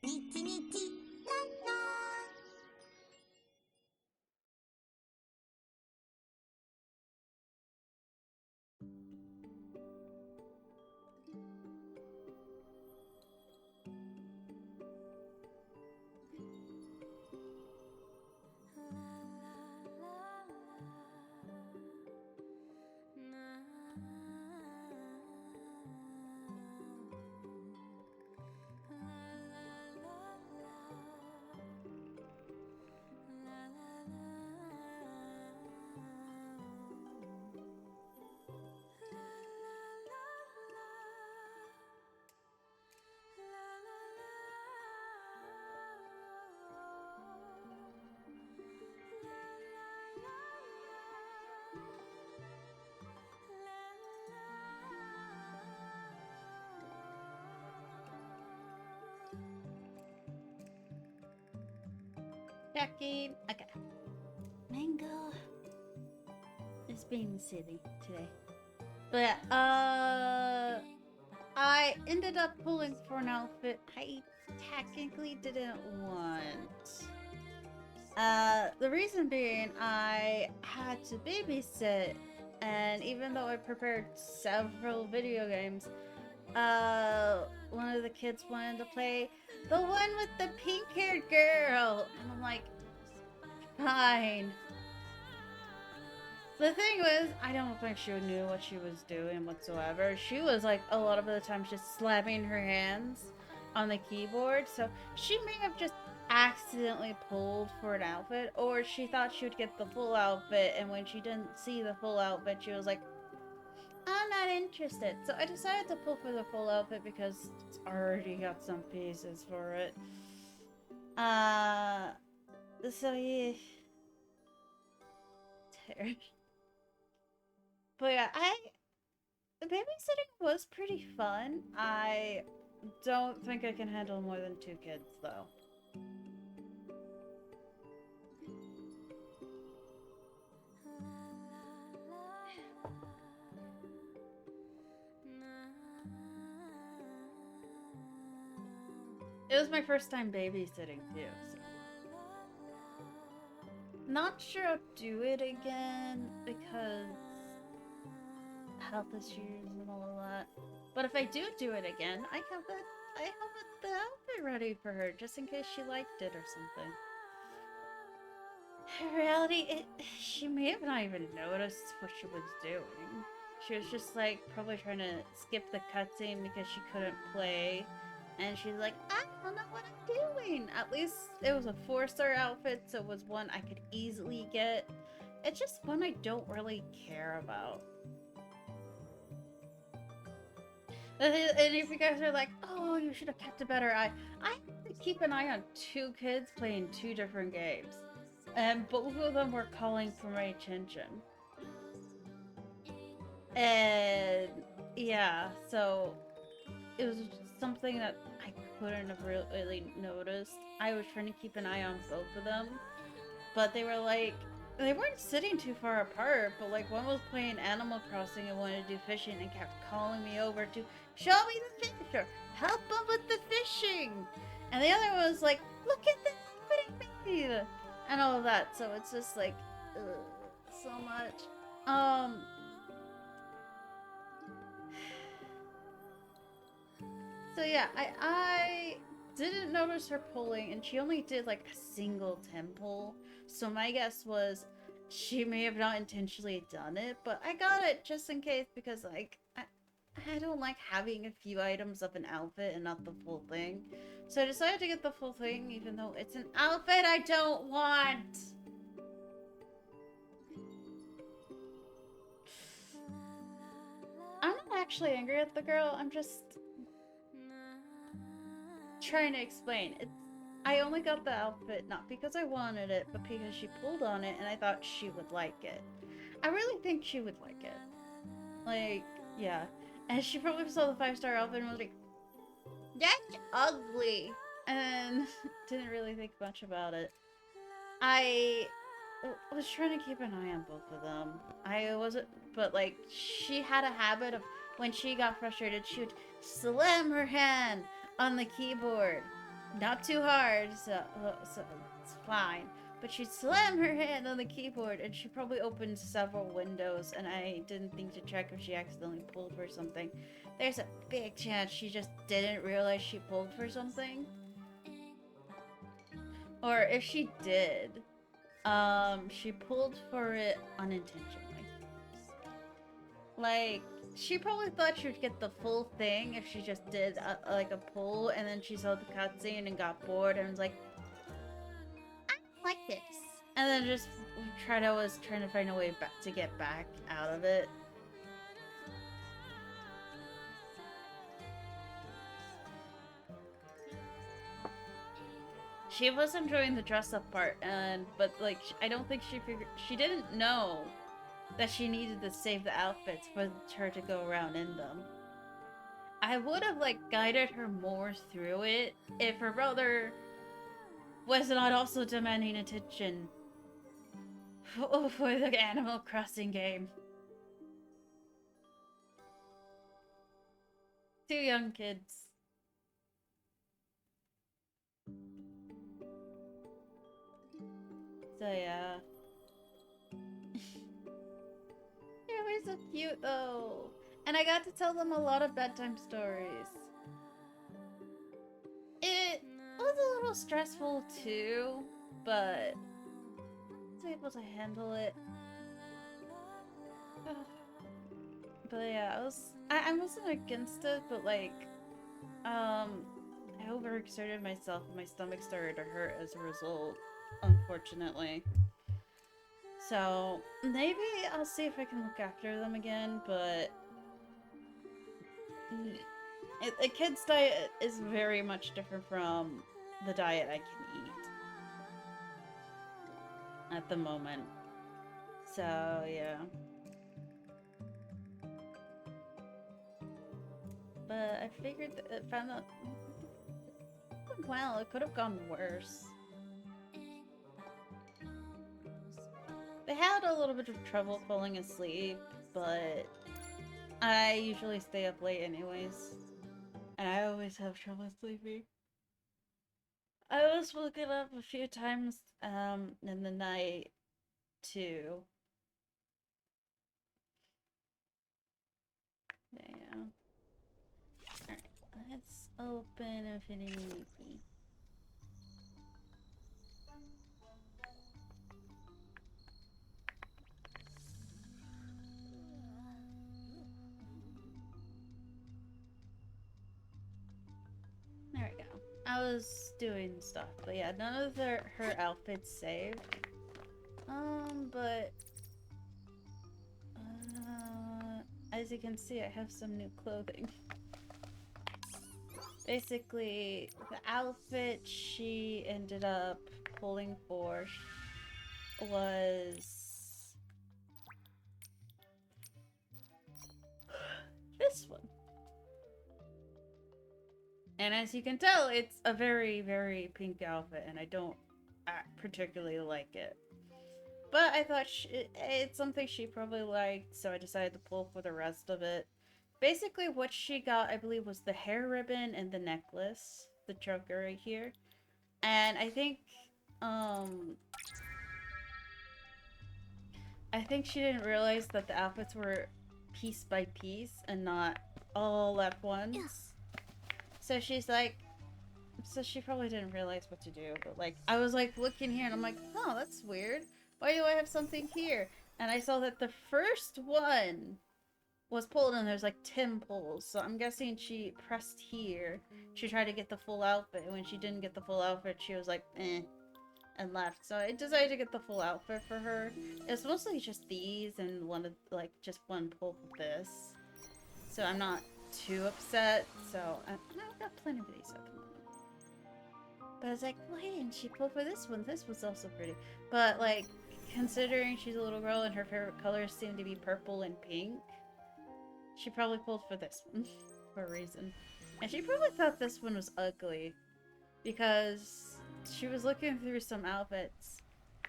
日日ランChecking. Okay. Mango is being silly today. But I ended up pulling for an outfit I technically didn't want. The reason being I had to babysit, and even though I prepared several video games, one of the kids wanted to play the one with the pink-haired girl, and I'm like, fine. The thing was, I don't think she knew what she was doing whatsoever. She was like, a lot of the times just slapping her hands on the keyboard, so she may have just accidentally pulled for an outfit, or she thought she would get the full outfit, and when she didn't see the full outfit, she was like, I'm not interested. So I decided to pull for the full outfit because it's already got some pieces for it. Uh, so yeah. But yeah, babysitting was pretty fun. I don't think I can handle more than 2 kids, though. It was my first time babysitting, too, so. Not sure I'll do it again because health issues and all of that. But if I do it again, I have the outfit ready for her just in case she liked it or something. In reality, she may have not even noticed what she was doing. She was just like probably trying to skip the cutscene because she couldn't play. And she's like, I don't know what I'm doing. At least it was a 4-star outfit, so it was one I could easily get. It's just one I don't really care about. And if you guys are like, oh, you should have kept a better eye, I have to keep an eye on 2 kids playing 2 different games. And both of them were calling for my attention. And yeah, so it was something that I couldn't have really noticed. I was trying to keep an eye on both of them, but they weren't sitting too far apart, but like one was playing Animal Crossing and wanted to do fishing and kept calling me over to show me the fish or help them with the fishing. And the other one was like, look at the outfit I made and all of that. So it's just like, so much. So yeah, I didn't notice her pulling, and she only did like a single temple. So my guess was she may have not intentionally done it, but I got it just in case because like I don't like having a few items of an outfit and not the full thing. So I decided to get the full thing, even though it's an outfit I don't want. I'm not actually angry at the girl. I'm just trying to explain. I only got the outfit not because I wanted it, but because she pulled on it and I thought she would like it. I really think she would like it. Like, yeah. And she probably saw the 5-star outfit and was like, that's ugly. And didn't really think much about it. I was trying to keep an eye on both of them. I wasn't, but like, she had a habit of when she got frustrated, she would slam her hand on the keyboard Not too hard, so it's fine. But she'd slam her hand on the keyboard, and she probably opened several windows, and I didn't think to check if she accidentally pulled for something. There's a big chance she just didn't realize she pulled for something. Or if she did, she pulled for it unintentionally. Like, she probably thought she would get the full thing if she just did like a pull, and then she saw the cutscene and got bored and was like, like this, and then just was trying to find a way back to get back out of it. She was enjoying the dress up part, but like I don't think she didn't know that she needed to save the outfits for her to go around in them. I would have like guided her more through it if her brother was not also demanding attention for the Animal Crossing game. Two young kids. So yeah. They were so cute though. And I got to tell them a lot of bedtime stories. It was a little stressful too, but I was able to handle it. But yeah, I wasn't against it, but like, I overexerted myself and my stomach started to hurt as a result, unfortunately. So maybe I'll see if I can look after them again, but a kid's diet is very much different from the diet I can eat at the moment. So yeah. But I figured found out well, it could have gone worse. They had a little bit of trouble falling asleep, but I usually stay up late anyways. And I always have trouble sleeping. I was woken up a few times in the night too. Yeah. Alright, let's open Infinity Movie. There we go. I was doing stuff, but yeah, none of her outfits saved. But as you can see, I have some new clothing. Basically, the outfit she ended up pulling for was this one. And as you can tell, it's a very, very pink outfit, and I don't particularly like it. But I thought it's something she probably liked, so I decided to pull for the rest of it. Basically, what she got, I believe, was the hair ribbon and the necklace, the choker right here. And I think she didn't realize that the outfits were piece by piece and not all at once. So she's like, so she probably didn't realize what to do, but like, I was like looking here and I'm like, oh, that's weird. Why do I have something here? And I saw that the first one was pulled and there's like 10 pulls. So I'm guessing she pressed here to try to get the full outfit. And when she didn't get the full outfit, she was like, eh, and left. So I decided to get the full outfit for her. It was mostly just these and just one pull for this. So I'm not too upset. So I've got plenty of these at the moment. But I was like, wait, and she pulled for this one. This was also pretty. But like, considering she's a little girl and her favorite colors seem to be purple and pink, she probably pulled for this one for a reason. And she probably thought this one was ugly because she was looking through some outfits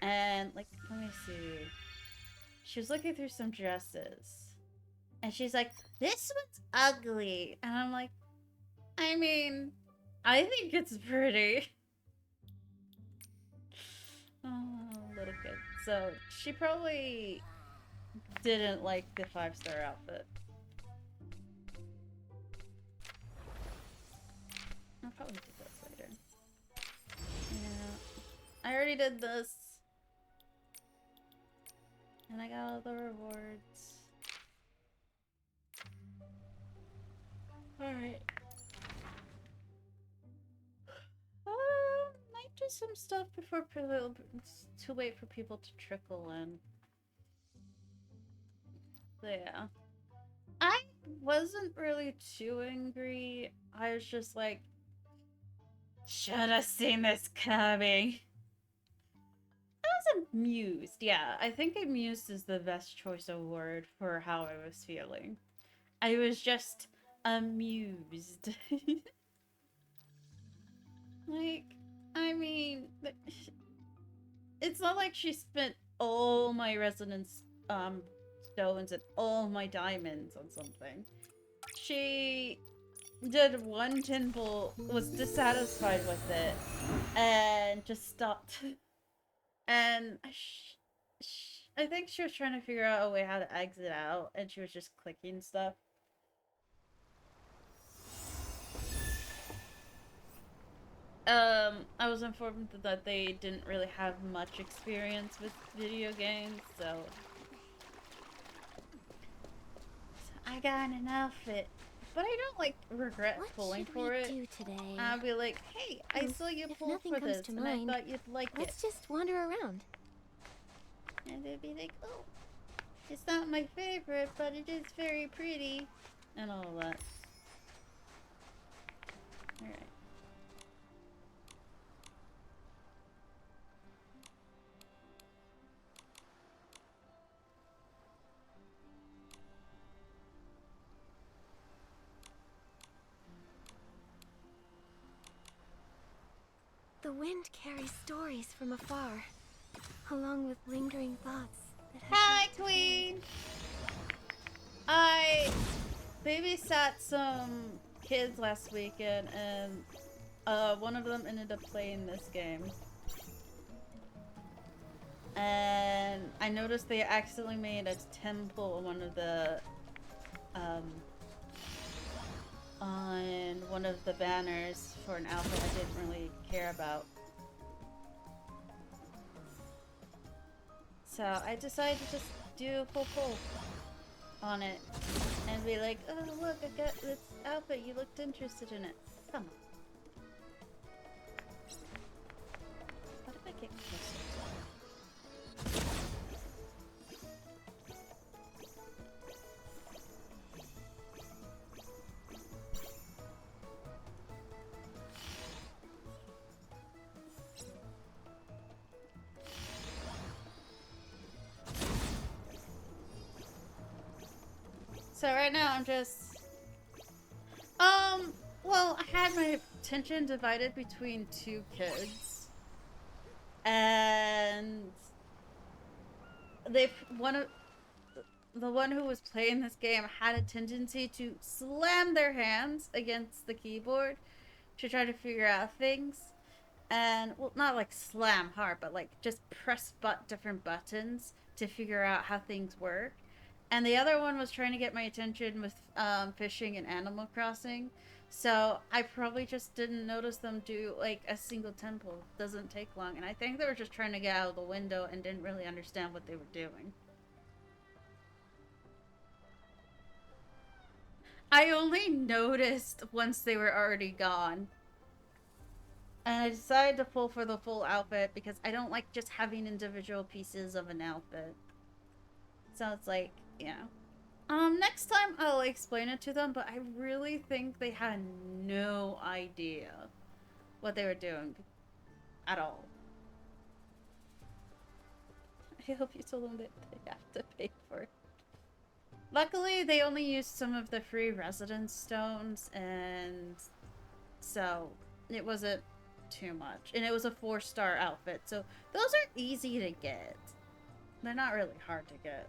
and like, let me see. She was looking through some dresses and she's like, this one's ugly. And I'm like, I mean, I think it's pretty. Oh, little kid. So she probably didn't like the 5-star outfit. I'll probably do this later. Yeah. I already did this. And I got all the rewards. Alright. Might do some stuff before to wait for people to trickle in. So yeah. I wasn't really too angry. I was just like, should have seen this coming. I was amused. Yeah, I think amused is the best choice of word for how I was feeling. I was just amused. Like, I mean, it's not like she spent all my resonance stones and all my diamonds on something. She did one temple, was dissatisfied with it, and just stopped. And I think she was trying to figure out a way how to exit out, and she was just clicking stuff. I was informed that they didn't really have much experience with video games, so I got an outfit. But I don't like regret pulling for it. What should we do today? I'll be like, hey, I saw you pull for this, and I thought you'd like it. Let's just wander around. And they'd be like, oh, it's not my favorite, but it is very pretty. And all that. Alright. The wind carries stories from afar, along with lingering thoughts that have Hi, yet to Queen! I babysat some kids last weekend, and one of them ended up playing this game. And I noticed they accidentally made a temple on one of the on one of the banners for an outfit I didn't really care about. So I decided to just do a full pull on it and be like, oh look, I got this outfit, you looked interested in it. Come on. What if I get closer? So right now I'm just well, I had my attention divided between two kids. And the one who was playing this game had a tendency to slam their hands against the keyboard to try to figure out things. And well, not like slam hard, but like just press different buttons to figure out how things work. And the other one was trying to get my attention with fishing and Animal Crossing. So I probably just didn't notice them do like a single temple. Doesn't take long. And I think they were just trying to get out of the window and didn't really understand what they were doing. I only noticed once they were already gone. And I decided to pull for the full outfit because I don't like just having individual pieces of an outfit. So it's like, yeah. Next time I'll explain it to them, but I really think they had no idea what they were doing at all. I hope you told them that they have to pay for it. Luckily, they only used some of the free residence stones, and so it wasn't too much. And it was a 4-star outfit, so those are easy to get. They're not really hard to get.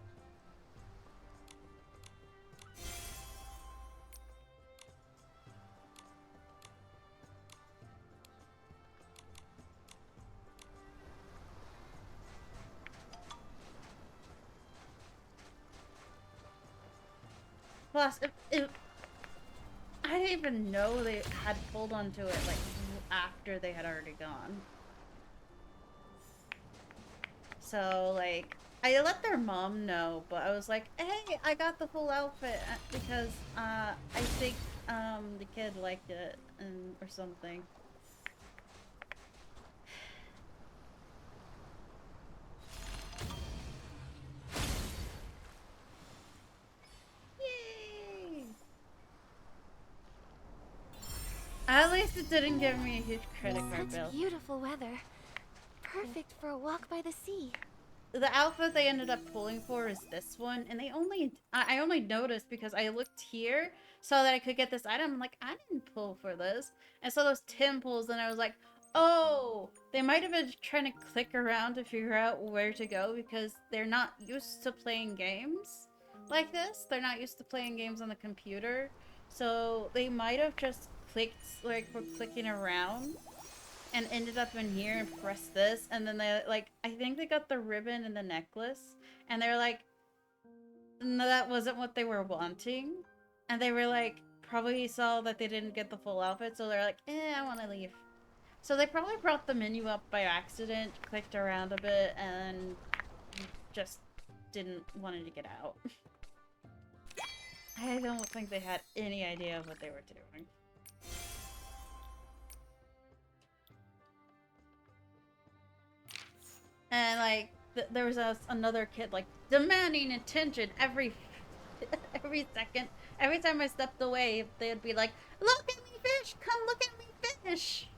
Plus, I didn't even know they had pulled onto it, like, after they had already gone. So, like, I let their mom know, but I was like, hey, I got the full outfit because, I think, the kid liked it, or something. Yay! At least it didn't give me a huge credit card bill. Such beautiful weather. Perfect for a walk by the sea. The outfit they ended up pulling for is this one, and I only noticed because I looked here so that I could get this item. I'm like, I didn't pull for this. And so those Tim pulls, and I was like, oh, they might have been trying to click around to figure out where to go because they're not used to playing games like this. They're not used to playing games on the computer. So they might have just clicked, like, were clicking around and ended up in here and pressed this, and then they, like, I think they got the ribbon and the necklace, and they're like, no, that wasn't what they were wanting, and they were like, probably saw that they didn't get the full outfit, so they're like, I want to leave. So they probably brought the menu up by accident, clicked around a bit, and just didn't want to get out. I don't think they had any idea of what they were doing. And, like, there was another kid, like, demanding attention every second. Every time I stepped away, they'd be like, look at me fish! Come look at me fish!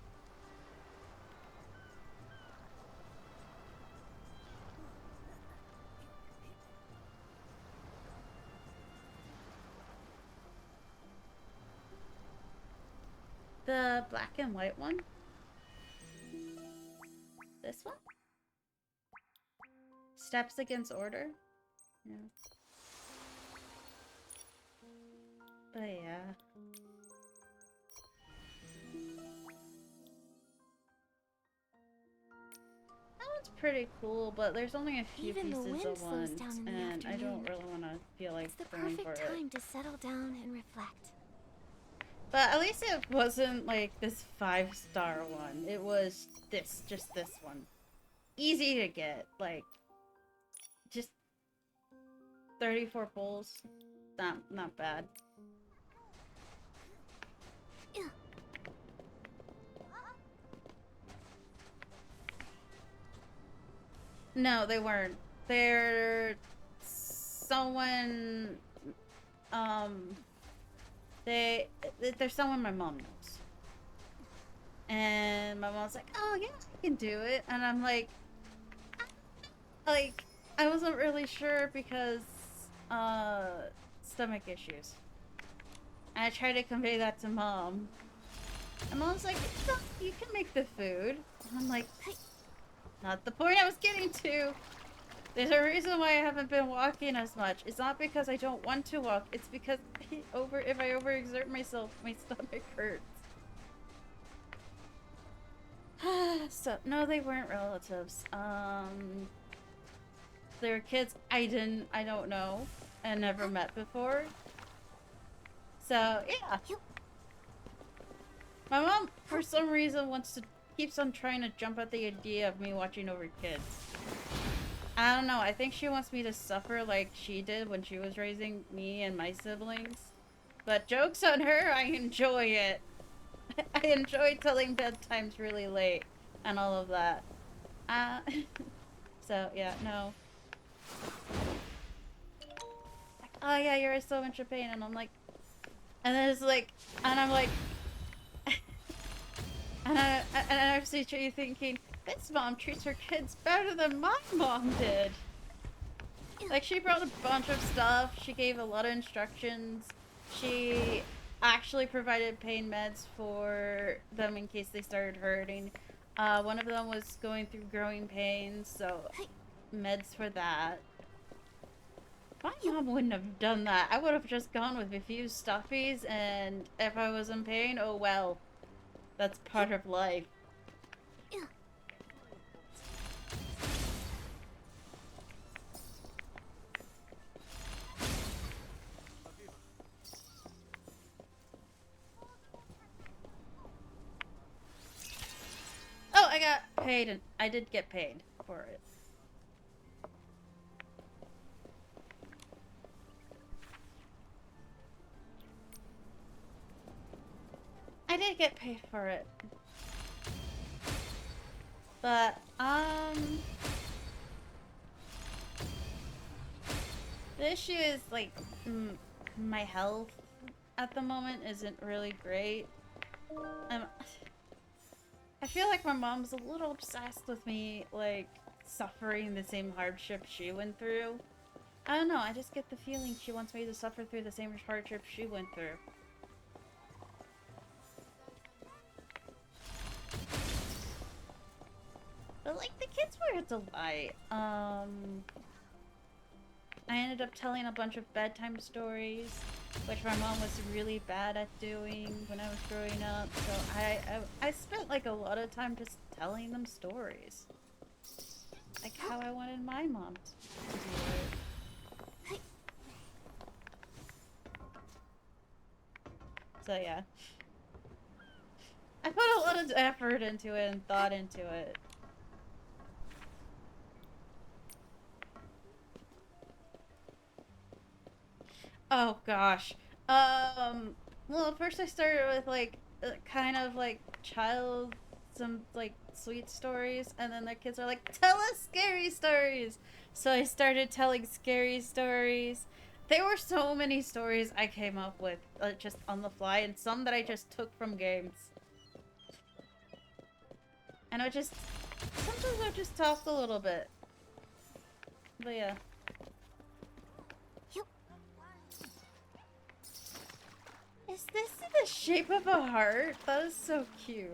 The black and white one? This one? Steps against order? Yeah. But yeah. That one's pretty cool, but there's only a few Even the pieces wind of slows ones, down in the and I don't afternoon. really want to feel like It's the going for perfect it. time to settle down and reflect. But at least it wasn't like this 5-star one. It was just this one. Easy to get, like, just 34 pulls. Not bad. No, they weren't. They're someone, they're someone my mom knows. And my mom's like, oh yeah, I can do it. And I'm like, I wasn't really sure because, stomach issues. And I tried to convey that to mom. And mom's like, no, you can make the food. And I'm like, hey, not the point I was getting to. There's a reason why I haven't been walking as much. It's not because I don't want to walk. It's because if I overexert myself, my stomach hurts. So, no, they weren't relatives. They were kids I don't know and never met before. So, yeah. My mom, for some reason, keeps on trying to jump at the idea of me watching over kids. I don't know, I think she wants me to suffer like she did when she was raising me and my siblings. But joke's on her, I enjoy it. I enjoy telling bedtimes really late and all of that. So, yeah, no. Like, oh yeah, you're in so much pain, and I'm like, and then it's like, and I'm like, and I'm actually thinking, this mom treats her kids better than my mom did. Like, she brought a bunch of stuff, she gave a lot of instructions, she actually provided pain meds for them in case they started hurting. One of them was going through growing pains, so meds for that. My mom wouldn't have done that. I would have just gone with a few stuffies, and if I was in pain, oh well. That's part of life. I got paid, and I did get paid for it. I did get paid for it. But, the issue is, like, my health at the moment isn't really great. I feel like my mom's a little obsessed with me, like, suffering the same hardship she went through. I don't know, I just get the feeling she wants me to suffer through the same hardship she went through. But, like, the kids were a delight. I ended up telling a bunch of bedtime stories, which my mom was really bad at doing when I was growing up. So I spent like a lot of time just telling them stories, like how I wanted my mom to do it. So yeah, I put a lot of effort into it and thought into it. Oh gosh. Well, first I started with like kind of like some like sweet stories, and then the kids were like, "Tell us scary stories." So I started telling scary stories. There were so many stories I came up with just on the fly, and some that I just took from games. And sometimes I just talked a little bit. But yeah. Is this the shape of a heart? That is so cute.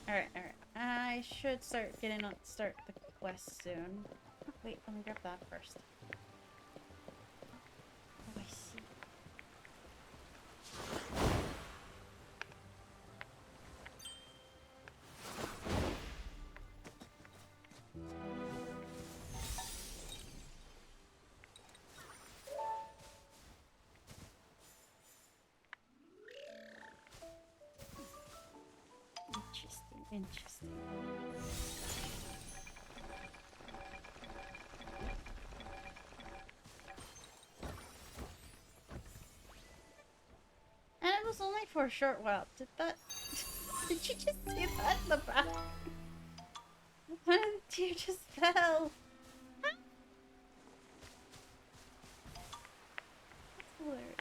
Alright. I should start the quest soon. Oh, wait, let me grab that first. Oh, I see. Interesting. And it was only for a short while. Did you just see that in the back? One of the deer just fell. That's hilarious.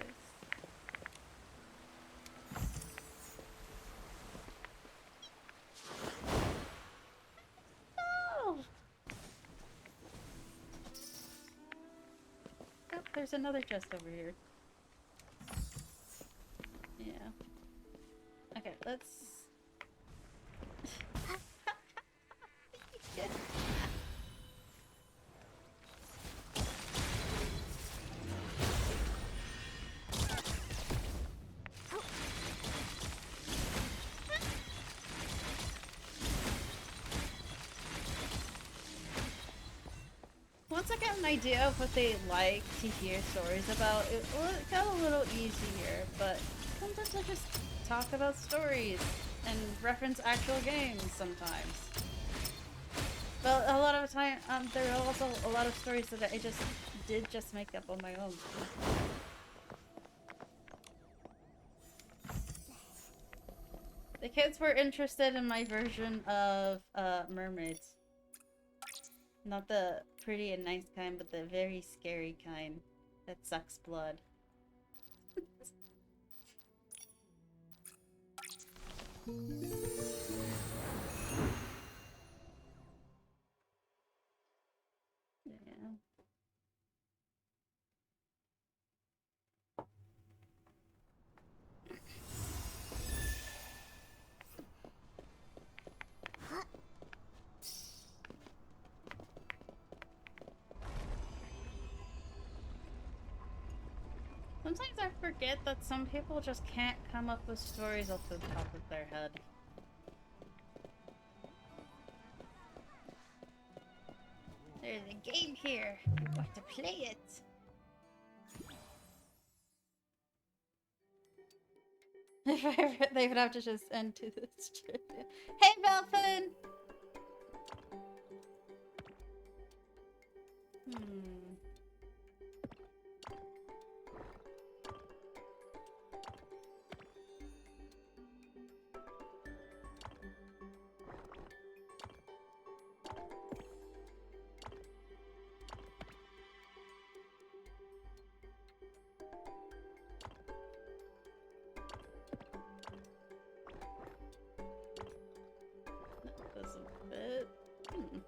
Oh! Oh, there's another chest over here. Yeah. Okay, let's... Once I got an idea of what they like to hear stories about, it got a little easier, but sometimes I just talk about stories and reference actual games sometimes. But a lot of the time, there are also a lot of stories that I just make up on my own. The kids were interested in my version of mermaids. Not the pretty and nice kind, but the very scary kind that sucks blood. Yeah. Sometimes I forget that some people just can't come up with stories off the top of their head. There's a game here. You want to play it? They would have to just end to this trip. Hey, Belfin! Hmm. That doesn't fit. Hmm.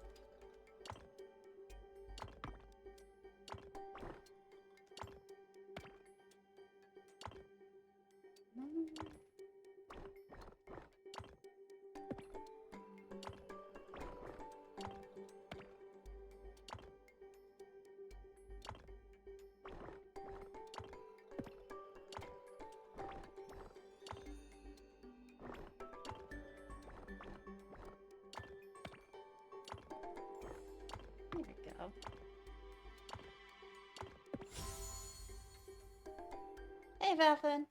There we go. Hey, Belfin!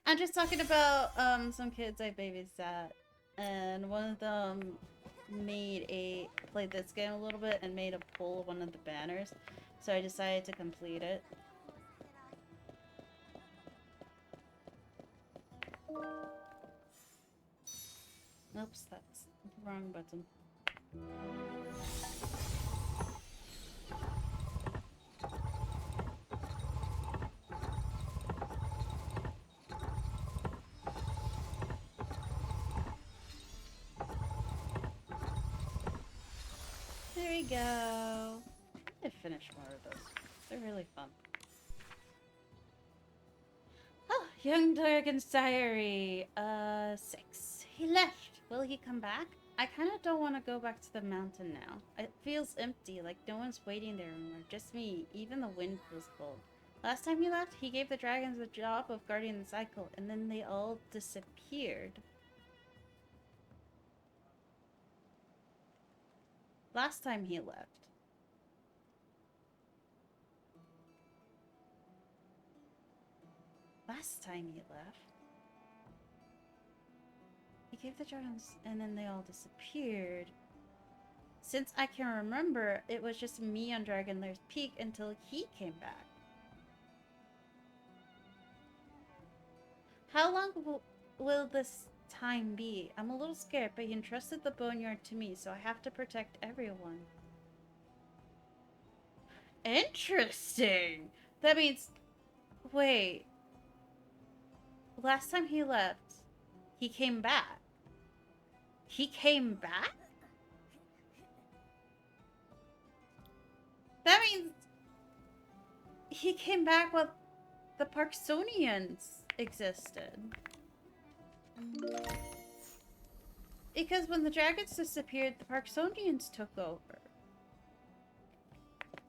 I'm just talking about some kids I babysat, and one of them played this game a little bit and made a pull of one of the banners, so I decided to complete it. Oops, that's the wrong button. There we go. I need to finish more of those. They're really fun. Oh, Young Dragon's Diary. 6. He left. Will he come back? I kind of don't want to go back to the mountain now. It feels empty, like no one's waiting there anymore. Just me. Even the wind feels cold. Last time he left, he gave the dragons the job of guarding the cycle, and then they all disappeared. Last time he left. Last time he left. He gave the dragons, and then they all disappeared. Since I can remember, it was just me on Dragonlair's Peak until he came back. How long will this time be? I'm a little scared, but he entrusted the boneyard to me, so I have to protect everyone. Interesting! That means... Wait. Last time he left, he came back. He came back? That means... He came back while the Parksonians existed. Because when the dragons disappeared, the Parksonians took over.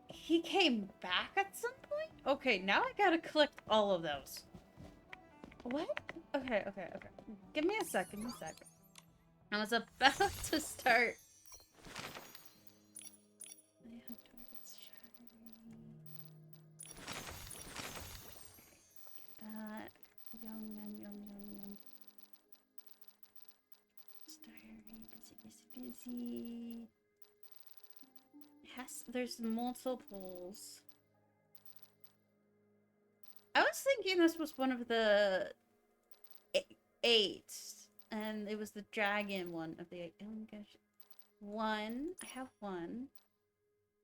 He came back at some point? Okay, now I gotta collect all of those. What? Okay. Give me a sec. I was about to start. That. Yum. Busy. There's multiples. I was thinking this was one of the 8, and it was the dragon one of the 8. Oh my gosh. 1. I have 1.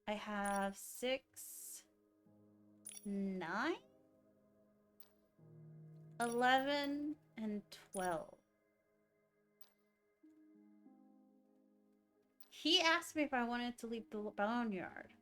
I have 6, 9, 11, and 12. He asked me if I wanted to leave the boneyard.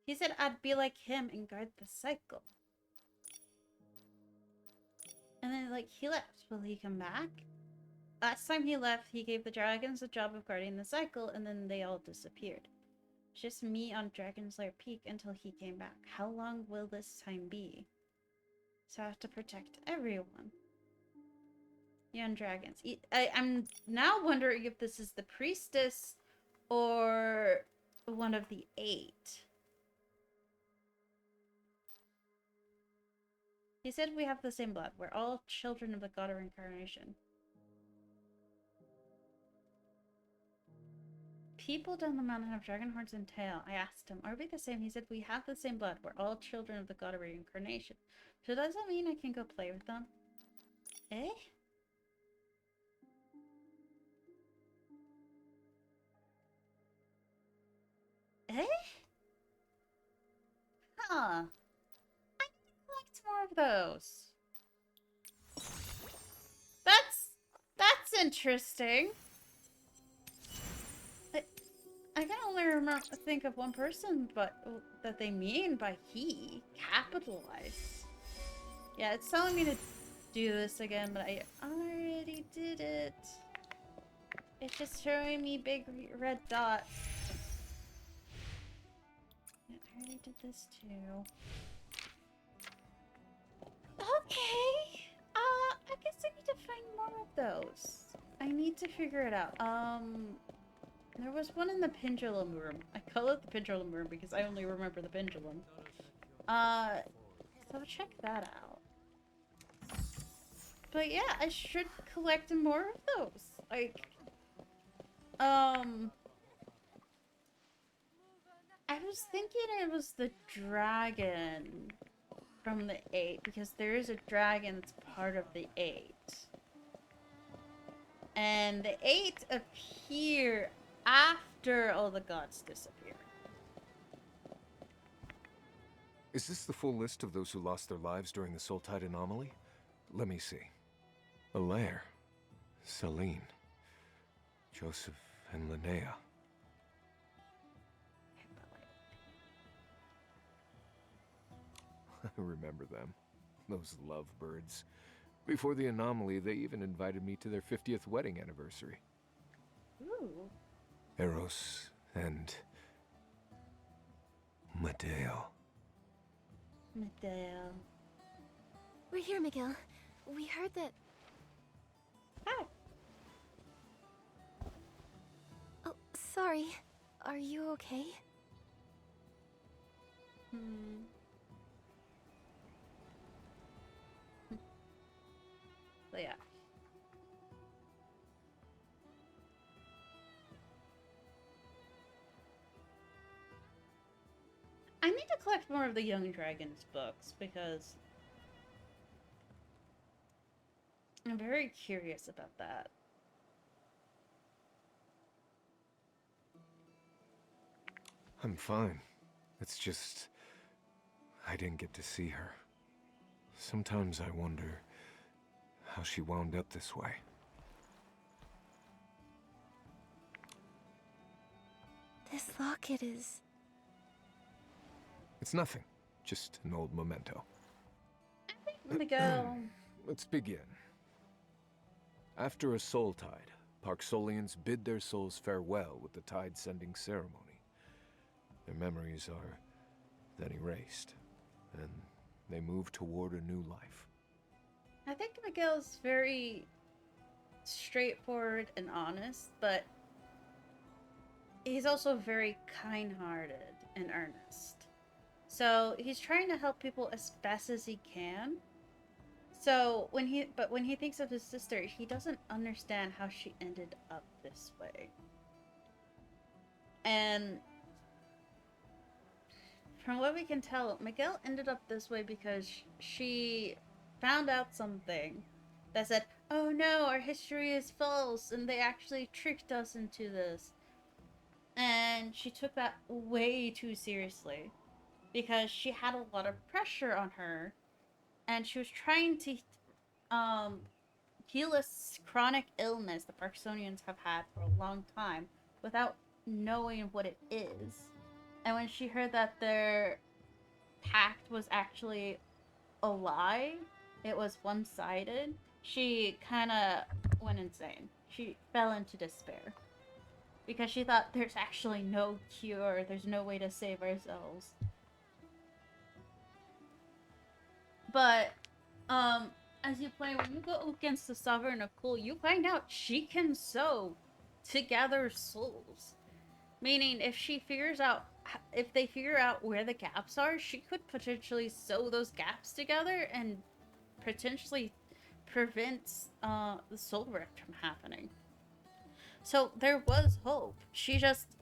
He said I'd be like him and guard the cycle. And then, like, he left. Will he come back? Last time he left, he gave the dragons the job of guarding the cycle, and then they all disappeared. Just me on Dragon's Lair Peak until he came back. How long will this time be? So I have to protect everyone. Young dragons. I'm now wondering if this is the priestess or one of the 8. He said we have the same blood. We're all children of the god of reincarnation. People down the mountain have dragon horns and tail. I asked him, are we the same? He said we have the same blood. We're all children of the god of reincarnation. So does that mean I can go play with them? Eh? Eh? Huh. I need to collect more of those. That's interesting. I can only think of one person, but that they mean by he, capitalized. Yeah, it's telling me to do this again, but I already did it. It's just showing me big red dot. Yeah, I already did this too. Okay. I guess I need to find more of those. I need to figure it out. There was one in the pendulum room. I call it the pendulum room because I only remember the pendulum. So check that out. But yeah, I should collect more of those. Like, I was thinking it was the dragon from the 8 because there is a dragon that's part of the 8. And the 8 appear after all the gods disappear. Is this the full list of those who lost their lives during the Soul Tide anomaly? Let me see. Alaire, Celine, Joseph, and Linnea. I remember them. Those lovebirds. Before the anomaly, they even invited me to their 50th wedding anniversary. Ooh. Eros and Medeo. Medeo. We're here, Miguel. We heard that... Hi. Oh, sorry. Are you okay? So yeah. I need to collect more of the Young Dragons books because I'm very curious about that. I'm fine. It's just... I didn't get to see her. Sometimes I wonder how she wound up this way. This locket is... It's nothing. Just an old memento. Let me go. Let's begin. After a soul tide, Parksolians bid their souls farewell with the tide-sending ceremony. Their memories are then erased, and they move toward a new life. I think Miguel's very straightforward and honest, but he's also very kind-hearted and earnest. So he's trying to help people as best as he can. So when he thinks of his sister, he doesn't understand how she ended up this way. And from what we can tell, Miguel ended up this way because she found out something that said, oh no, our history is false and they actually tricked us into this. And she took that way too seriously because she had a lot of pressure on her and she was trying to heal a chronic illness the Parksonians have had for a long time without knowing what it is. And when she heard that their pact was actually a lie, it was one-sided, she kind of went insane. She fell into despair. Because she thought there's actually no cure, there's no way to save ourselves. But as you play, when you go against the Sovereign of Cool, you find out she can sew to gather souls. Meaning, if they figure out where the gaps are, she could potentially sew those gaps together and potentially prevent the soul rift from happening. So there was hope. She just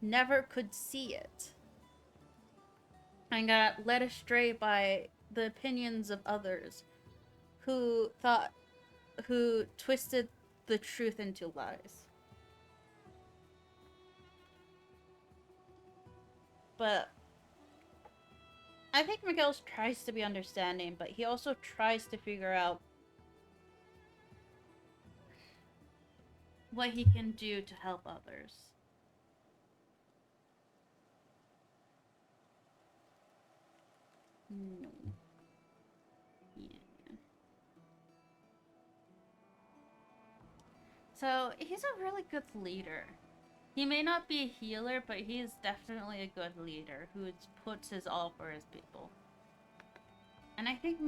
never could see it. And got led astray by the opinions of others who twisted the truth into lies. But I think Miguel tries to be understanding, but he also tries to figure out what he can do to help others. No. Yeah. So, he's a really good leader. He may not be a healer, but he is definitely a good leader who puts his all for his people. And I think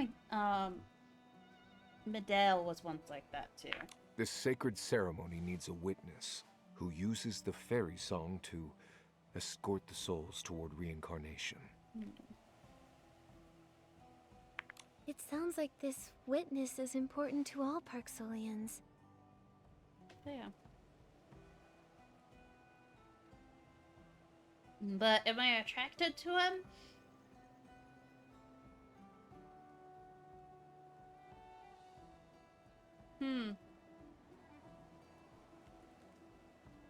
Medel was once like that too. This sacred ceremony needs a witness who uses the fairy song to escort the souls toward reincarnation. It sounds like this witness is important to all Parksolians. Yeah. But am I attracted to him?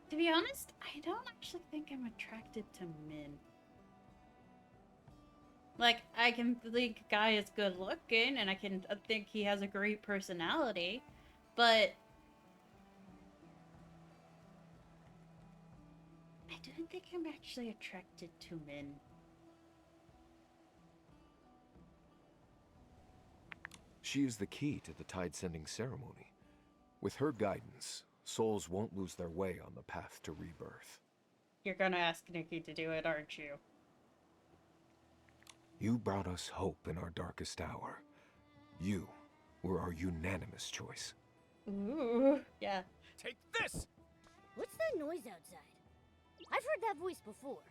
To be honest, I don't actually think I'm attracted to Min. Like, I can think a guy is good looking, and I can think he has a great personality, but I don't think I'm actually attracted to Min. She is the key to the tide-sending ceremony. With her guidance, souls won't lose their way on the path to rebirth. You're gonna ask Nikki to do it, aren't you? You brought us hope in our darkest hour. You were our unanimous choice. Ooh, yeah. Take this! What's that noise outside? I've heard that voice before.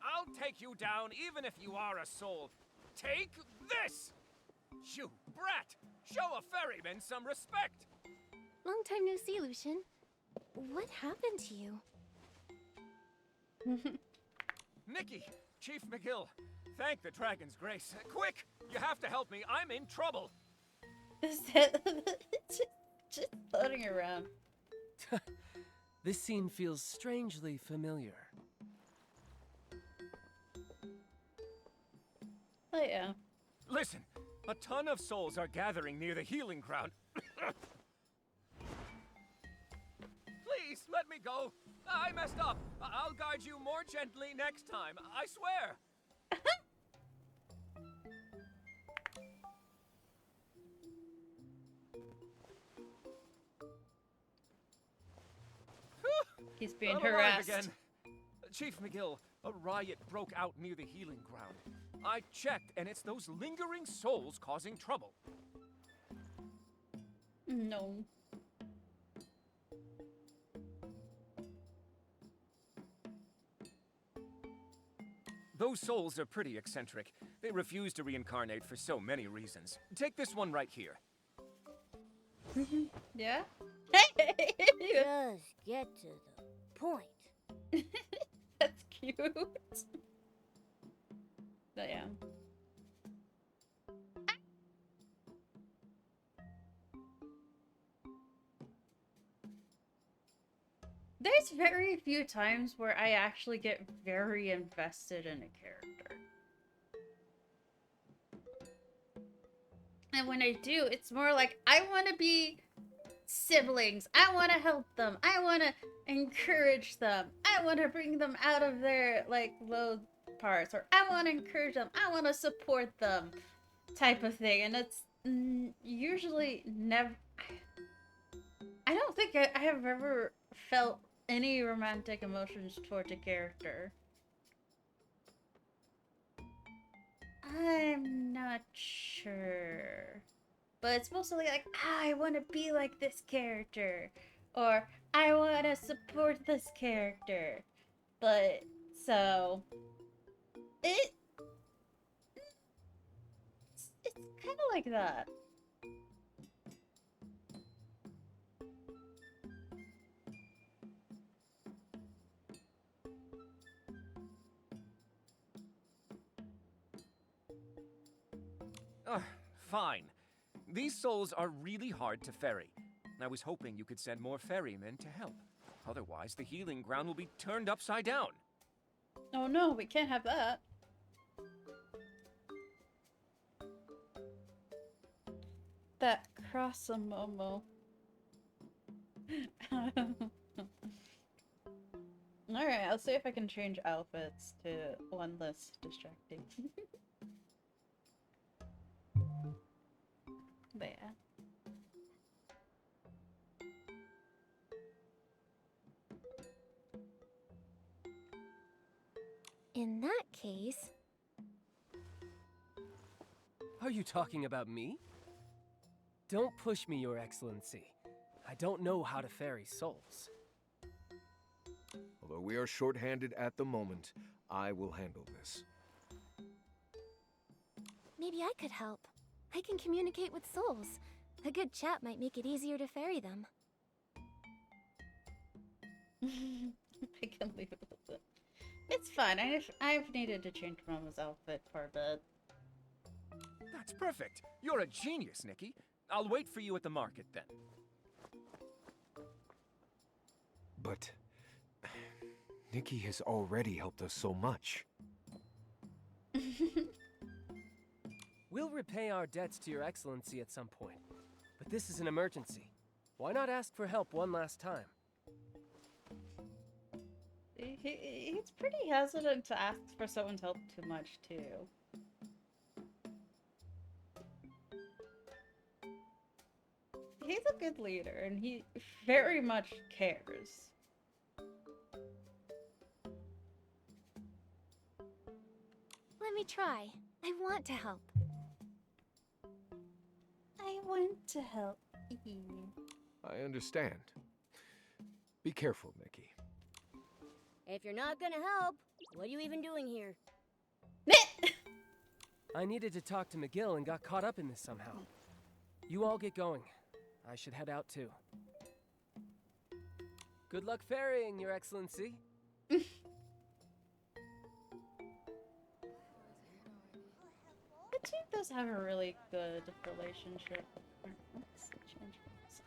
I'll take you down even if you are a soul. Take this! You brat! Show a ferryman some respect! Long time no see, Lucian. What happened to you? Nikki, Chief McGill, thank the Dragon's grace. Quick! You have to help me. I'm in trouble. just floating around. This scene feels strangely familiar. Oh yeah. Listen, a ton of souls are gathering near the healing ground. Please, let me go. I messed up. I'll guide you more gently next time. I swear. He's being I'm alive harassed. again. Chief McGill, a riot broke out near the healing ground. I checked, and it's those lingering souls causing trouble. No. Those souls are pretty eccentric. They refuse to reincarnate for so many reasons. Take this one right here. Yeah? Just get to the point. That's cute. But yeah. There's very few times where I actually get very invested in a character. And when I do, it's more like, I want to be siblings. I want to help them. I want to encourage them. I want to bring them out of their, like, low parts, or I want to encourage them, I want to support them, type of thing. And it's usually never. I don't think I have ever felt any romantic emotions towards a character. I'm not sure. But it's mostly like, I want to be like this character. Or, I want to support this character. But, so... It's kind of like that. Fine. These souls are really hard to ferry. I was hoping you could send more ferrymen to help. Otherwise, the healing ground will be turned upside down. Oh no, we can't have that. That Cross-a-Momo. Alright, I'll see if I can change outfits to one less distracting. But yeah. In that case, Are you talking about me? Don't push me, Your Excellency. I don't know how to ferry souls. Although we are short-handed at the moment, I will handle this. maybe I could help. I can communicate with souls. A good chat might make it easier to ferry them. I can leave it with it. It's fine. I've needed to change Momo's outfit for a bit. That's perfect. You're a genius, Nikki. I'll wait for you at the market then. But Nikki has already helped us so much. We'll repay our debts to Your Excellency at some point. But this is an emergency. Why not ask for help one last time? He's pretty hesitant to ask for someone's help too much, too. He's a good leader, and he very much cares. Let me try. I want to help. I want to help you. I understand. Be careful, Nikki. If you're not gonna help, what are you even doing here? I needed to talk to McGill and got caught up in this somehow. You all get going. I should head out too. Good luck ferrying, Your Excellency. The two does have a really good relationship. Let's change this.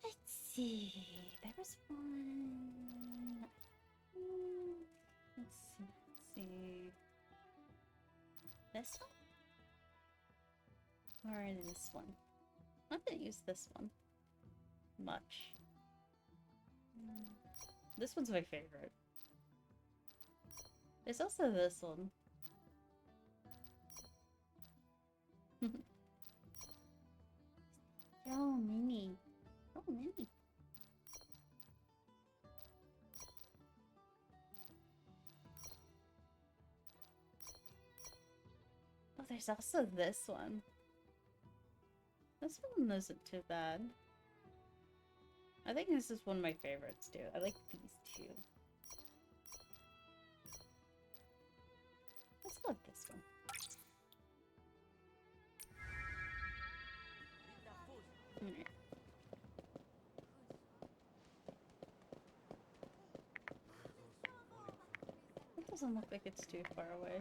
Let's see. There was one. Let's see. This one? Or this one? I didn't use this one much. This one's my favorite. There's also this one. So many. So many. Oh, there's also this one. This one isn't too bad. I think this is one of my favorites too. I like these two. Let's go with this one. Alright. It doesn't look like it's too far away.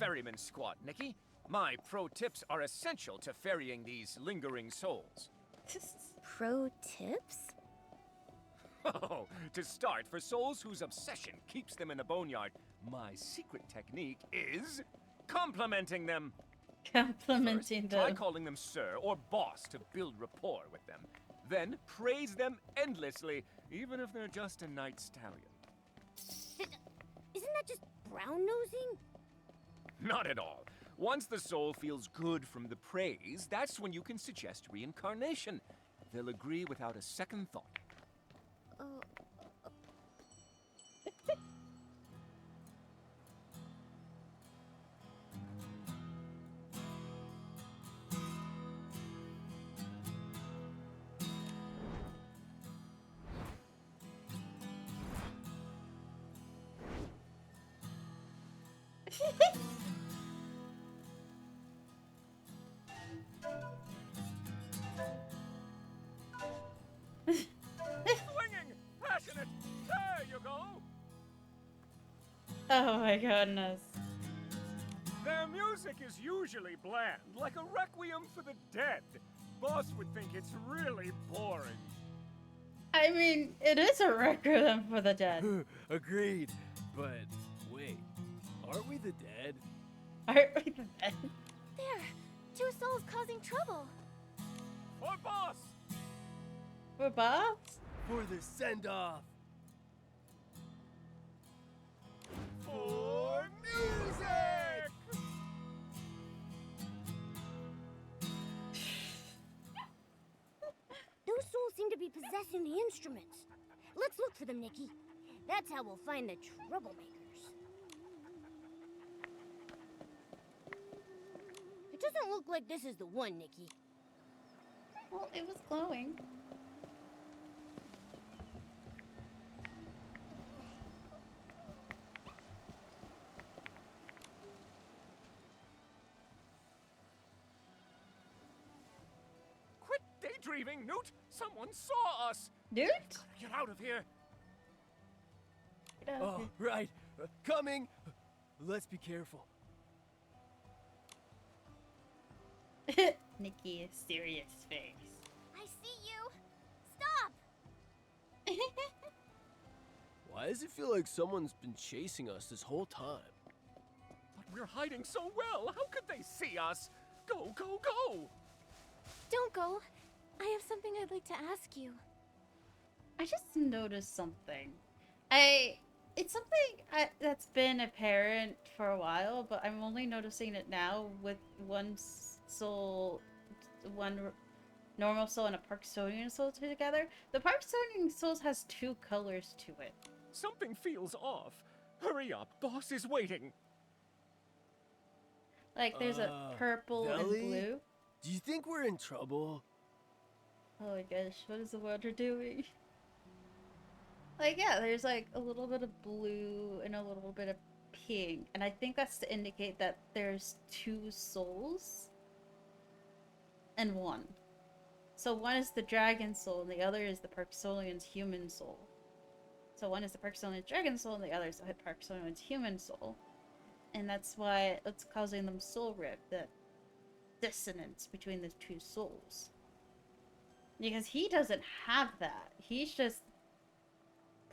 ferryman squad, Nikki. My pro tips are essential to ferrying these lingering souls. Pro tips? Oh, to start, for souls whose obsession keeps them in the boneyard, my secret technique is complimenting them. Complimenting First, try them. calling them sir or boss to build rapport with them. Then praise them endlessly, even if they're just a night stallion. Isn't that just brown nosing? Not at all. Once the soul feels good from the praise, that's when you can suggest reincarnation. They'll agree without a second thought. Swinging! Passionate! There you go! Oh my goodness. Their music is usually bland, like a requiem for the dead. Boss would think it's really boring. I mean, it is a requiem for the dead. Agreed. But wait, aren't we the dead? Aren't we the dead? There! Two souls causing trouble! For boss! We're boss? For the send-off. For music! Those souls seem to be possessing the instruments. Let's look for them, Nikki. That's how we'll find the troublemakers. It doesn't look like this is the one, Nikki. Well, it was glowing. Quit daydreaming, Newt! Someone saw us! Dude? Get out of here! Oh, right. Coming. Let's be careful. Nikki, serious face. I see you. Stop! Why does it feel like someone's been chasing us this whole time? But we're hiding so well! How could they see us? Go, go, go! Don't go. I have something I'd like to ask you. I just noticed something. It's something that's been apparent for a while, but I'm only noticing it now with one soul, normal soul and a Parksonian soul together. The Parksonian soul has two colors to it. Something feels off. Hurry up, boss is waiting. Like there's a purple and Nelly? blue. Do you think we're in trouble? Oh my gosh, what is the water doing? Like, yeah, there's like a little bit of blue and a little bit of pink. And I think that's to indicate that there's two souls and one. So one is the dragon soul and the other is the Parksolian's human soul. So one is the Parksolian's dragon soul and the other is the Parksolian's human soul. And that's why it's causing them soul rift, that dissonance between the two souls. Because he doesn't have that. He's just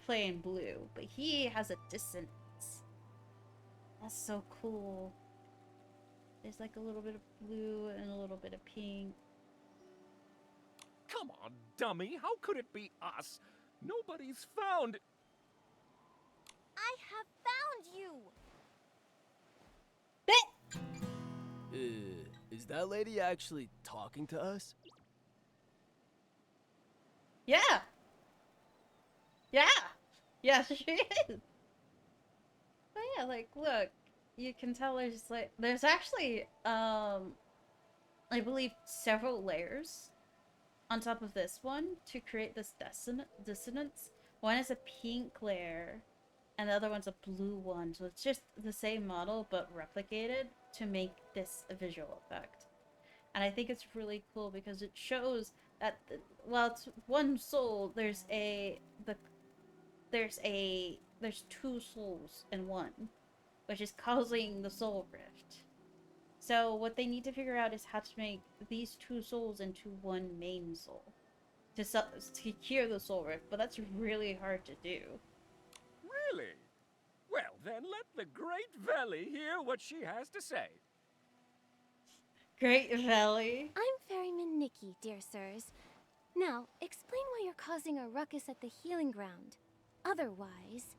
plain blue, but he has a dissonance. That's so cool. There's like a little bit of blue and a little bit of pink. Come on, dummy. How could it be us? Nobody's found. I have found you! Is that lady actually talking to us? Yeah! Yeah! Yeah, she is! But yeah, like, look. You can tell there's actually, I believe several layers on top of this one to create this dissonance. One is a pink layer, and the other one's a blue one. So it's just the same model, but replicated to make this a visual effect. And I think it's really cool because it shows that, well, it's one soul, there's two souls in one. which is causing the soul rift. So what they need to figure out is how to make these two souls into one main soul to cure the soul rift, but that's really hard to do. Really? Well, then let the great Veli hear what she has to say. Great Valley. I'm Ferryman Nikki, dear sirs. Now, explain why you're causing a ruckus at the healing ground. Otherwise...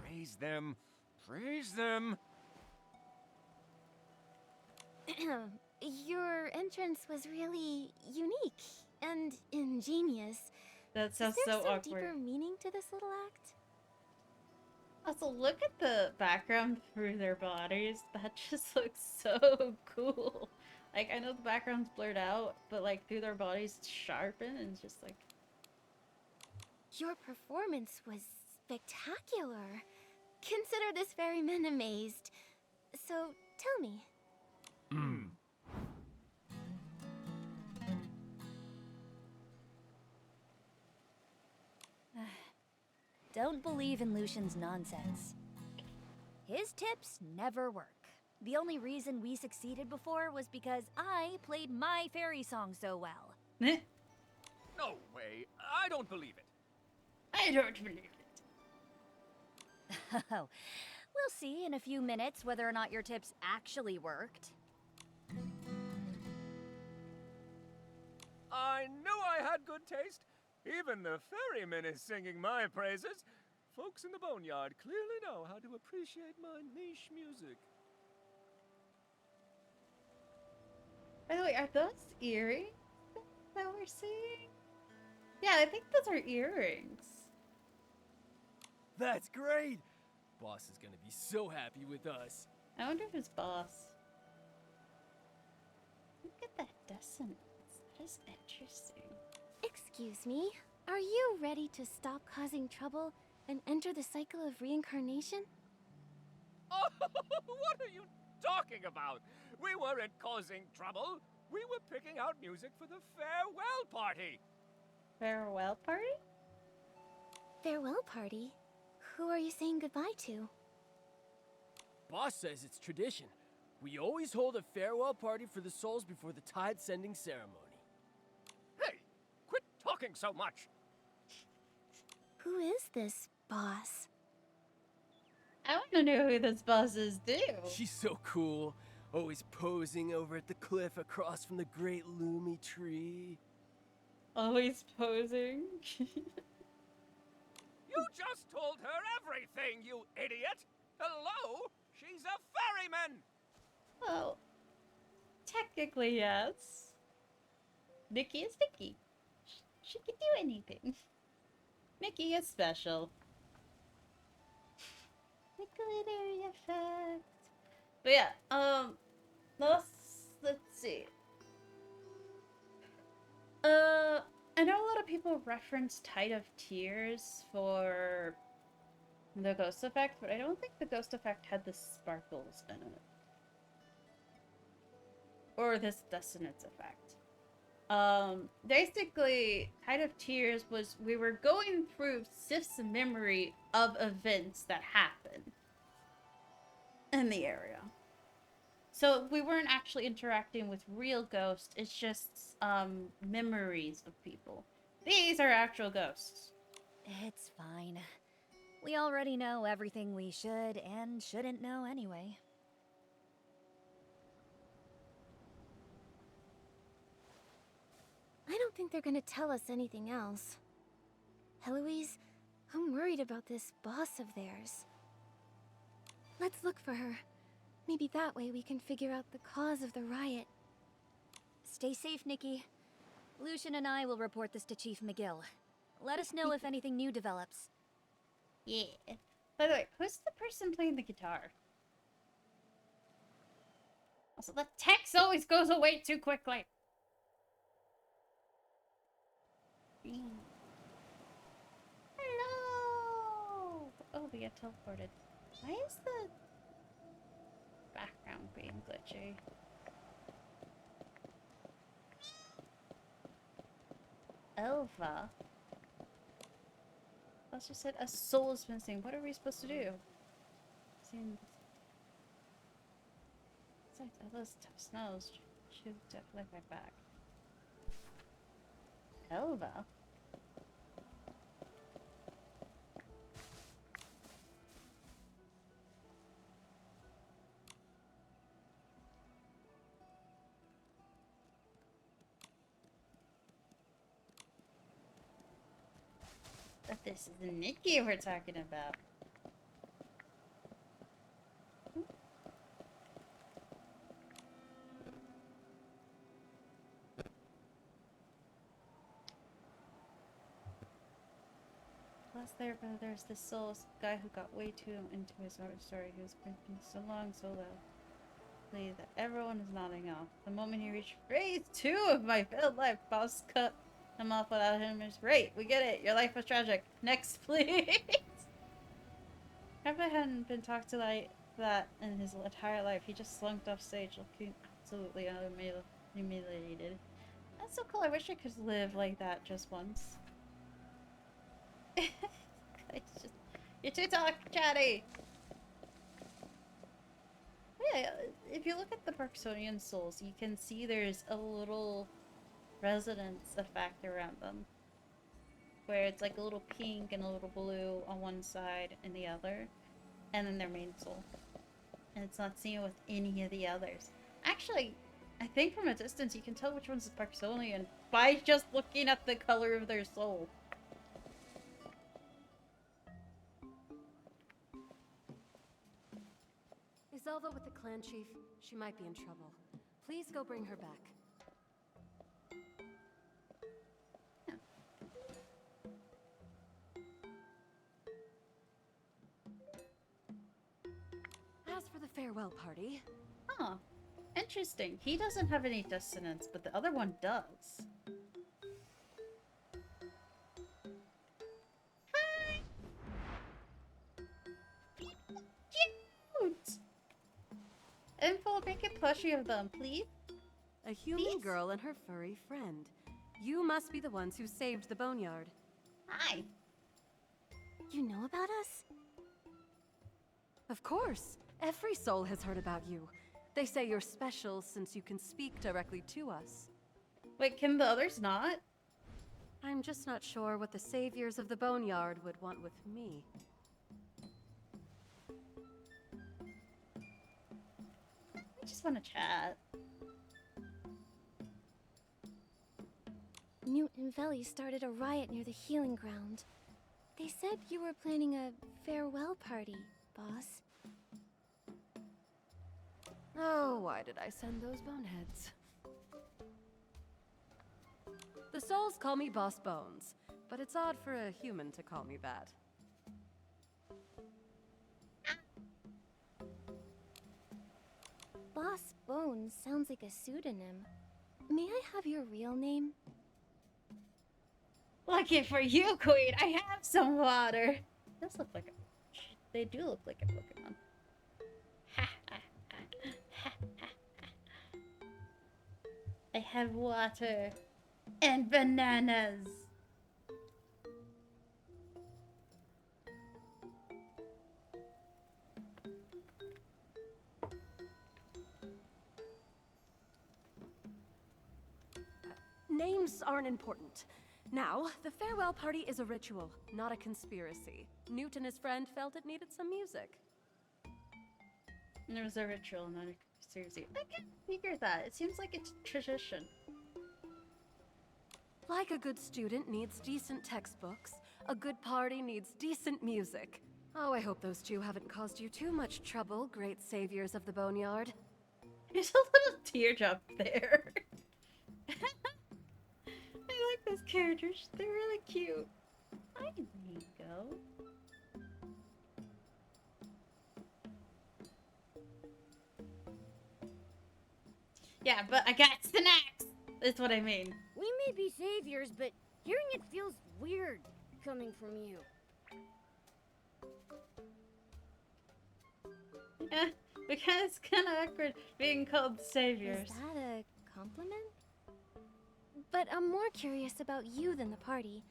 Praise them. Praise them. Your entrance was really unique and ingenious. That Is sounds there so some awkward. deeper meaning to this little act? Also, look at the background through their bodies. That just looks so cool. Like, I know the background's blurred out, but like through their bodies it's sharpened and it's just like... Your performance was spectacular. Consider this ferryman amazed. So, tell me, Don't believe in Lucian's nonsense. His tips never work. The only reason we succeeded before was because I played my fairy song so well. Eh? No way. I don't believe it. I don't believe it. Oh, we'll see in a few minutes whether or not your tips actually worked. I knew I had good taste. Even the ferryman is singing my praises. Folks in the boneyard clearly know how to appreciate my niche music. By the way, are those earrings that we're seeing? Yeah, I think those are earrings. That's great! Boss is gonna be so happy with us. I wonder if it's boss. Look at that dissonance. That is interesting. excuse me, are you ready to stop causing trouble and enter the cycle of reincarnation? Oh, what are you talking about? We weren't causing trouble. We were picking out music for the farewell party. Farewell party? Farewell party? Who are you saying goodbye to? Boss says it's tradition. We always hold a farewell party for the souls before the tide sending ceremony. Hey, quit talking so much. Who is this boss? I want to know who this boss is, too. She's so cool. Always posing over at the cliff across from the great Lumi tree. Always posing. You just told her everything, you idiot. Hello? She's a ferryman. Well, technically, yes. Nikki is Nikki. She can do anything. Nikki is special. The glittery effect. But yeah, let's see. I know a lot of people reference Tide of Tears for the ghost effect, but I don't think the ghost effect had the sparkles in it. Or this dissonance effect. Basically, Tide of Tears was we were going through Sif's memory of events that happened in the area. So we weren't actually interacting with real ghosts, it's just memories of people. These are actual ghosts. It's fine. We already know everything we should and shouldn't know anyway. I don't think they're gonna tell us anything else. Heloise, I'm worried about this boss of theirs. Let's look for her. Maybe that way we can figure out the cause of the riot. Stay safe, Nikki. Lucian and I will report this to Chief McGill. Let us know if anything new develops. Yeah. By the way, who's the person playing the guitar? Also, the text always goes away too quickly. Hello! Oh, we get teleported. Why is the background being glitchy? Elva? Let's just said a soul is missing. What are we supposed to do? Seems. Besides all those tough snows, should definitely my back. Elva. But this is Nikki we're talking about. Plus there's this soul guy who got way too into his own story. He was drinking so long, so loudly that everyone is nodding off. The moment he reached phase 2 of my failed life, boss cut him off without him. Is great. We get it. Your life was tragic. Next, please. If I hadn't been talked to like that in his entire life, he just slunked off stage looking absolutely humiliated. That's so cool. I wish I could live like that just once. You're too chatty. Yeah, if you look at the Parksonian souls, you can see there's a little resonance effect around them, where it's like a little pink and a little blue on one side and the other, and then their main soul, and it's not seen with any of the others. Actually, I think from a distance you can tell which one's Parksonian by just looking at the color of their soul. Is Elva with the clan chief? She might be in trouble. Please go bring her back. As for the farewell party... Huh. Interesting. He doesn't have any dissonance, but the other one does. Hi! Cute! Info, make a plushie of them, please. A human Please? girl and her furry friend. You must be the ones who saved the boneyard. Hi. You know about us? Of course. Every soul has heard about you. They say you're special since you can speak directly to us. Wait, can the others not? I'm just not sure what the saviors of the boneyard would want with me. I just want to chat. Newt and Veli started a riot near the healing ground. They said you were planning a farewell party, boss. Oh, why did I send those boneheads? The souls call me Boss Bones, but it's odd for a human to call me that. Boss Bones sounds like a pseudonym. May I have your real name? Lucky for you, Queen, I have some water. This look like a... They do look like a Pokemon. I have water and bananas. Names aren't important. Now, the farewell party is a ritual, not a conspiracy. Newt and his friend felt it needed some music. And there was a ritual, not a conspiracy. I can figure that. It seems like it's tradition. Like a good student needs decent textbooks, a good party needs decent music. Oh, I hope those two haven't caused you too much trouble, great saviors of the boneyard. There's a little teardrop there. I like those characters. They're really cute. Hi, Nico. Yeah, but I got snacks. That's what I mean. We may be saviors, but hearing it feels weird coming from you. Yeah, because it's kind of awkward being called saviors. Is that a compliment? But I'm more curious about you than the party.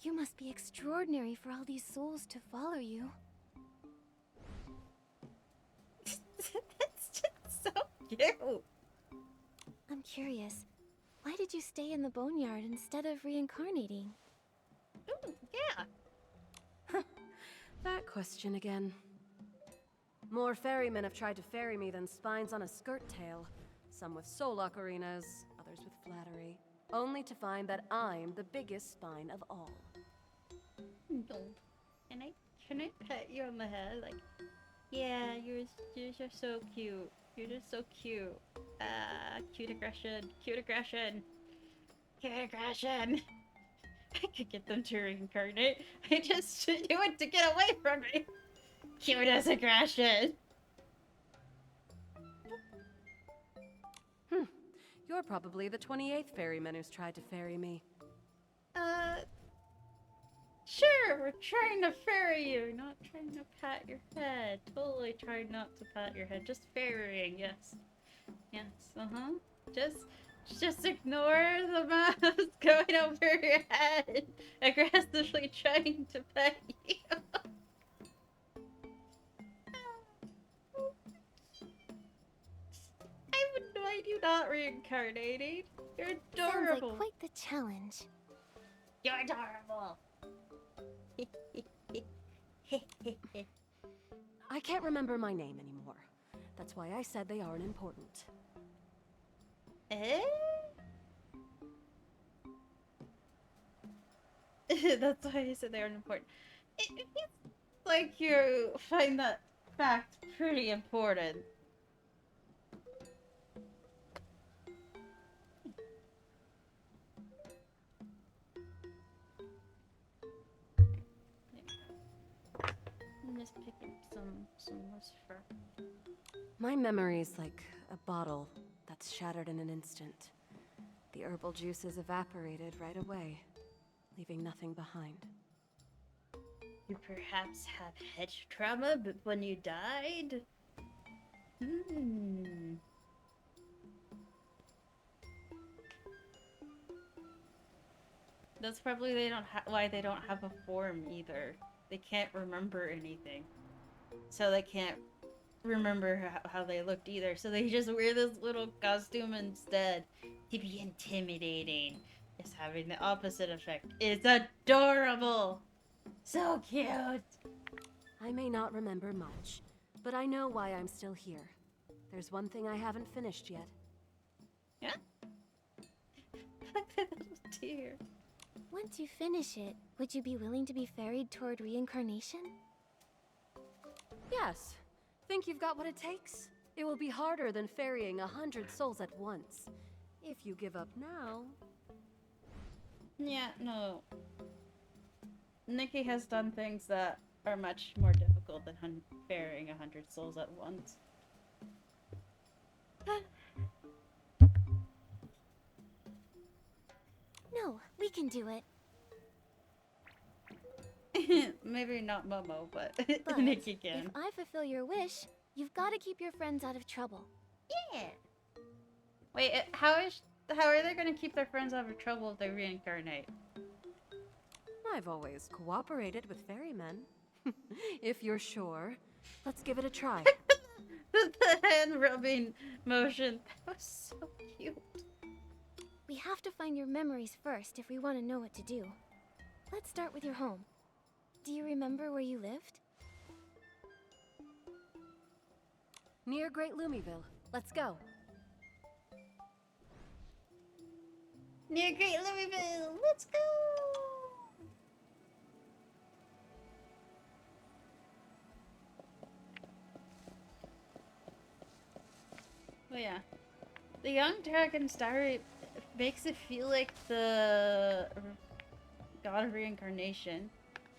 You must be extraordinary for all these souls to follow you. That's just so cute. I'm curious, why did you stay in the boneyard instead of reincarnating? Ooh, yeah. That question again. More ferrymen have tried to ferry me than spines on a skirt tail. Some with soul ocarinas, others with flattery. Only to find that I'm the biggest spine of all. No. Can I pet you on the head? Like, yeah, you're just so cute. You're just so cute. Cute aggression. Cute aggression. Cute aggression. I could get them to reincarnate. I just do it to get away from me. Cute as aggression. You're probably the 28th ferryman who's tried to ferry me. Sure, we're trying to ferry you, not trying to pat your head. Totally trying not to pat your head, just ferrying, yes. Yes, uh-huh. Just ignore the mouse going over your head, aggressively trying to pet you. I wouldn't mind you not reincarnating. You're adorable. Sounds like quite the challenge. You're adorable. I can't remember my name anymore. That's why I said they aren't important. Eh? That's why I said they aren't important. It feels like you find that fact pretty important. I'm just picking some lucifer. My memory's like a bottle that's shattered in an instant. The herbal juices evaporated right away, leaving nothing behind. You perhaps had head trauma but when you died? Hmm. That's probably why they don't have a form either. They can't remember anything. So they can't remember how they looked either. So they just wear this little costume instead to be intimidating. It's having the opposite effect. It's adorable! So cute! I may not remember much, but I know why I'm still here. There's one thing I haven't finished yet. Yeah? Like that little deer. Once you finish it, would you be willing to be ferried toward reincarnation? Yes. Think you've got what it takes? It will be harder than ferrying 100 souls at once. If you give up now... Yeah, no. Nikki has done things that are much more difficult than ferrying 100 souls at once. No, we can do it. Maybe not Momo, but, But Nikki can. if I fulfill your wish, you've got to keep your friends out of trouble. Yeah. Wait, how are they gonna keep their friends out of trouble if they reincarnate? I've always cooperated with ferrymen. If you're sure, let's give it a try. The hand rubbing motion. That was so cute. We have to find your memories first if we want to know what to do. Let's start with your home. Do you remember where you lived? Near Great Lumiville. Let's go. Near Great Louisville, let's go! Oh yeah. The Young Dragon's Diary makes it feel like the God of Reincarnation.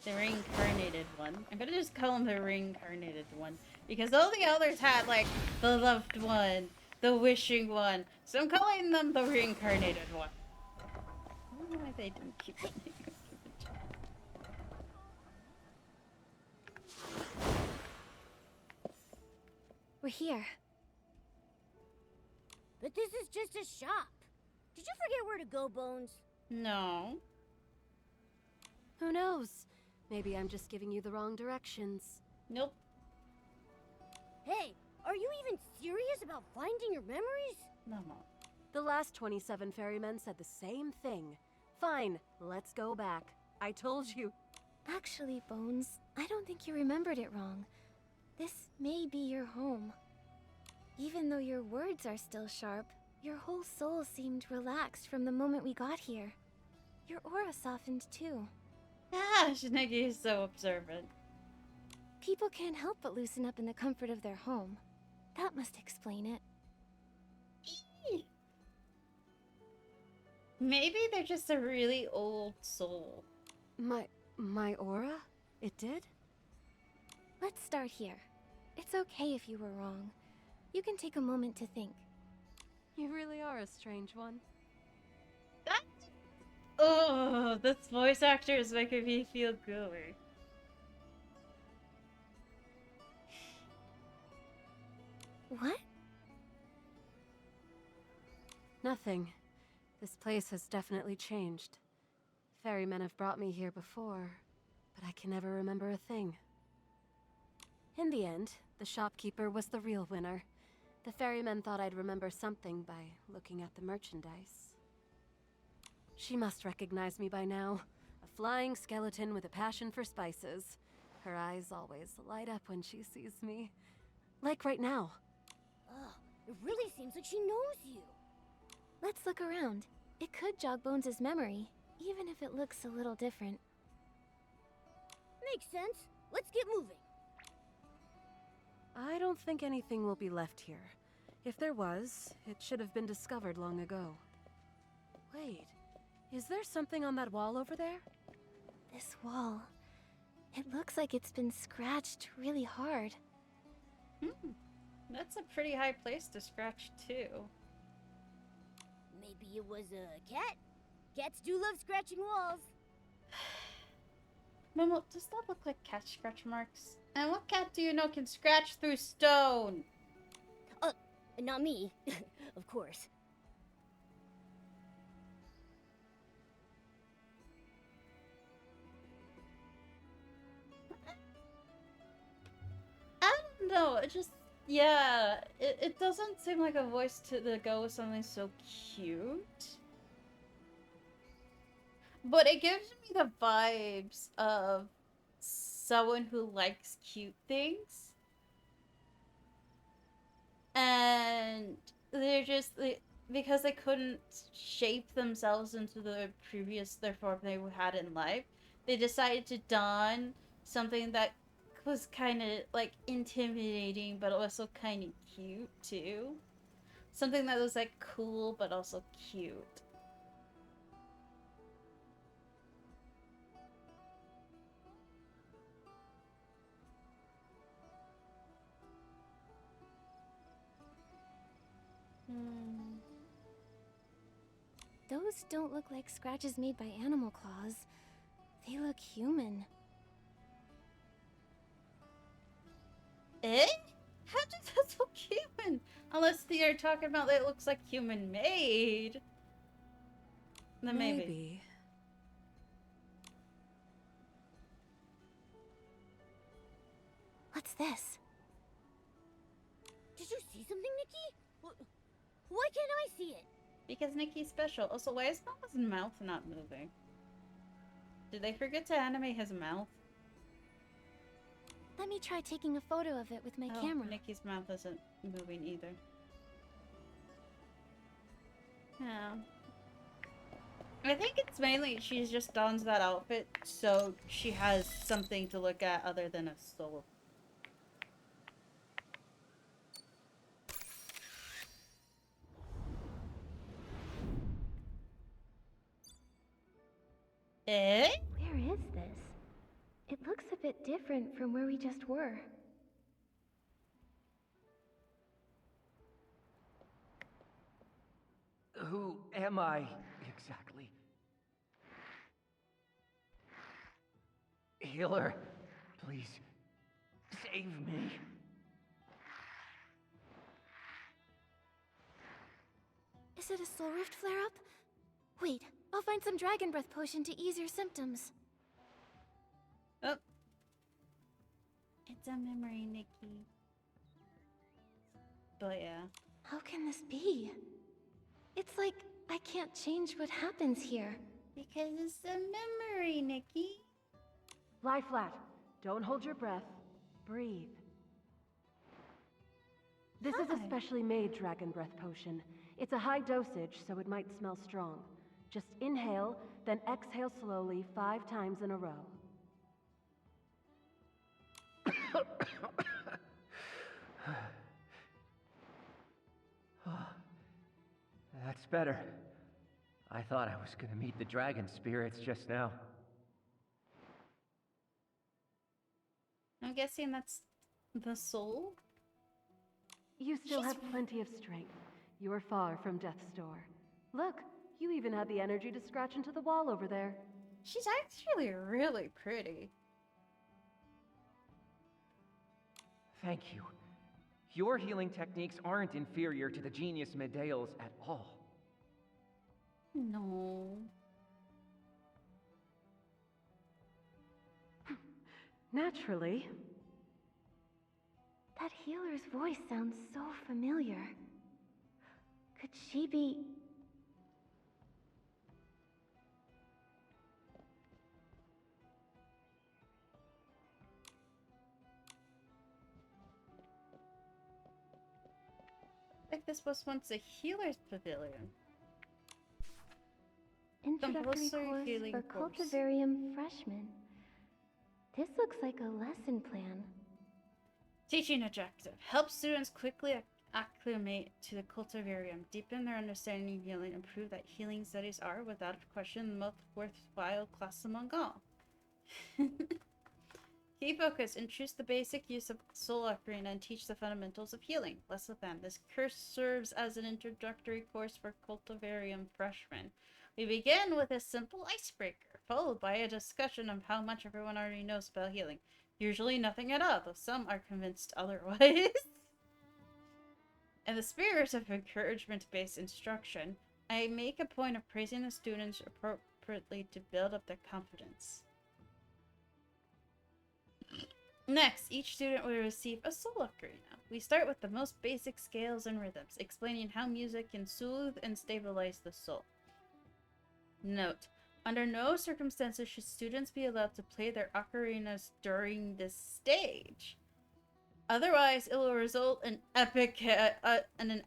The reincarnated one. I'm gonna just call him the reincarnated one. Because all the others had, like, the loved one, the wishing one. So I'm calling them the reincarnated one. I don't know why they didn't keep it. We're here. But this is just a shop. Did you forget where to go, Bones? No. Who knows? Maybe I'm just giving you the wrong directions. Nope. Hey, are you even serious about finding your memories? No, I'm not. The last 27 ferrymen said the same thing. Fine, let's go back. I told you. Actually, Bones, I don't think you remembered it wrong. This may be your home. Even though your words are still sharp, your whole soul seemed relaxed from the moment we got here. Your aura softened too. Gosh, Nikki is so observant. People can't help but loosen up in the comfort of their home. That must explain it. Maybe they're just a really old soul. My aura? It did? Let's start here. It's okay if you were wrong. You can take a moment to think. You really are a strange one. Oh, this voice actor is making me feel gooey. What? Nothing. This place has definitely changed. Ferrymen have brought me here before, but I can never remember a thing. In the end, the shopkeeper was the real winner. The ferryman thought I'd remember something by looking at the merchandise. She must recognize me by now. A flying skeleton with a passion for spices. Her eyes always light up when she sees me. Like right now. Ugh, it really seems like she knows you. Let's look around. It could jog Bones' memory, even if it looks a little different. Makes sense. Let's get moving. I don't think anything will be left here. If there was, it should have been discovered long ago. Wait, is there something on that wall over there? This wall. It looks like it's been scratched really hard. That's a pretty high place to scratch too. Maybe it was a cat? Cats do love scratching walls. Momo, does that look like cat scratch marks? And what cat do you know can scratch through stone? Not me, of course. I don't know, it just, yeah, it doesn't seem like a voice to go with something so cute. But it gives me the vibes of someone who likes cute things. And they're just, because they couldn't shape themselves into their form they had in life, they decided to don something that was kind of like intimidating, but also kind of cute too. Something that was like cool, but also cute. Those don't look like scratches made by animal claws. They look human. Eh? How does that look human? Unless they're talking about that it looks like human made. Then maybe. What's this? Did you see something, Nikki? Why can't I see it? Because Nikki's special. Also, why is Momo's mouth not moving? Did they forget to animate his mouth? Let me try taking a photo of it with my camera. Nikki's mouth isn't moving either. Yeah. I think it's mainly she just dons that outfit so she has something to look at other than a soul. Eh? Where is this? It looks a bit different from where we just were. Who am I exactly? Healer, please save me. Is it a soul rift flare-up? Wait, I'll find some dragon breath potion to ease your symptoms. Oh. It's a memory, Nikki. But yeah. How can this be? It's like I can't change what happens here. Because it's a memory, Nikki. Lie flat. Don't hold your breath. Breathe. This is a Hi. specially made dragon breath potion. It's a high dosage, so it might smell strong. Just inhale, then exhale slowly 5 times in a row. That's better. I thought I was gonna meet the dragon spirits just now. I'm guessing that's the soul? You still She's- have plenty of strength. You are far from death's door. Look, you even had the energy to scratch into the wall over there. She's actually really pretty. Thank you. Your healing techniques aren't inferior to the genius Medea's at all. No. Naturally. That healer's voice sounds so familiar. Could she be... Like this was once a healer's pavilion. Introductory Compulsory course healing for course. Cultivarium freshmen. This looks like a lesson plan. Teaching objective. Help students quickly acclimate to the cultivarium, deepen their understanding of healing, and prove that healing studies are, without question, the most worthwhile class among all. Key focus. Introduce the basic use of Soul Ocarina and teach the fundamentals of healing. Lesson plan. This course serves as an introductory course for Cultivarium freshmen. We begin with a simple icebreaker, followed by a discussion of how much everyone already knows about healing. Usually nothing at all, though some are convinced otherwise. In the spirit of encouragement-based instruction, I make a point of praising the students appropriately to build up their confidence. Next, each student will receive a soul ocarina. We start with the most basic scales and rhythms, explaining how music can soothe and stabilize the soul. Note: under no circumstances should students be allowed to play their ocarinas during this stage. Otherwise, it will result in an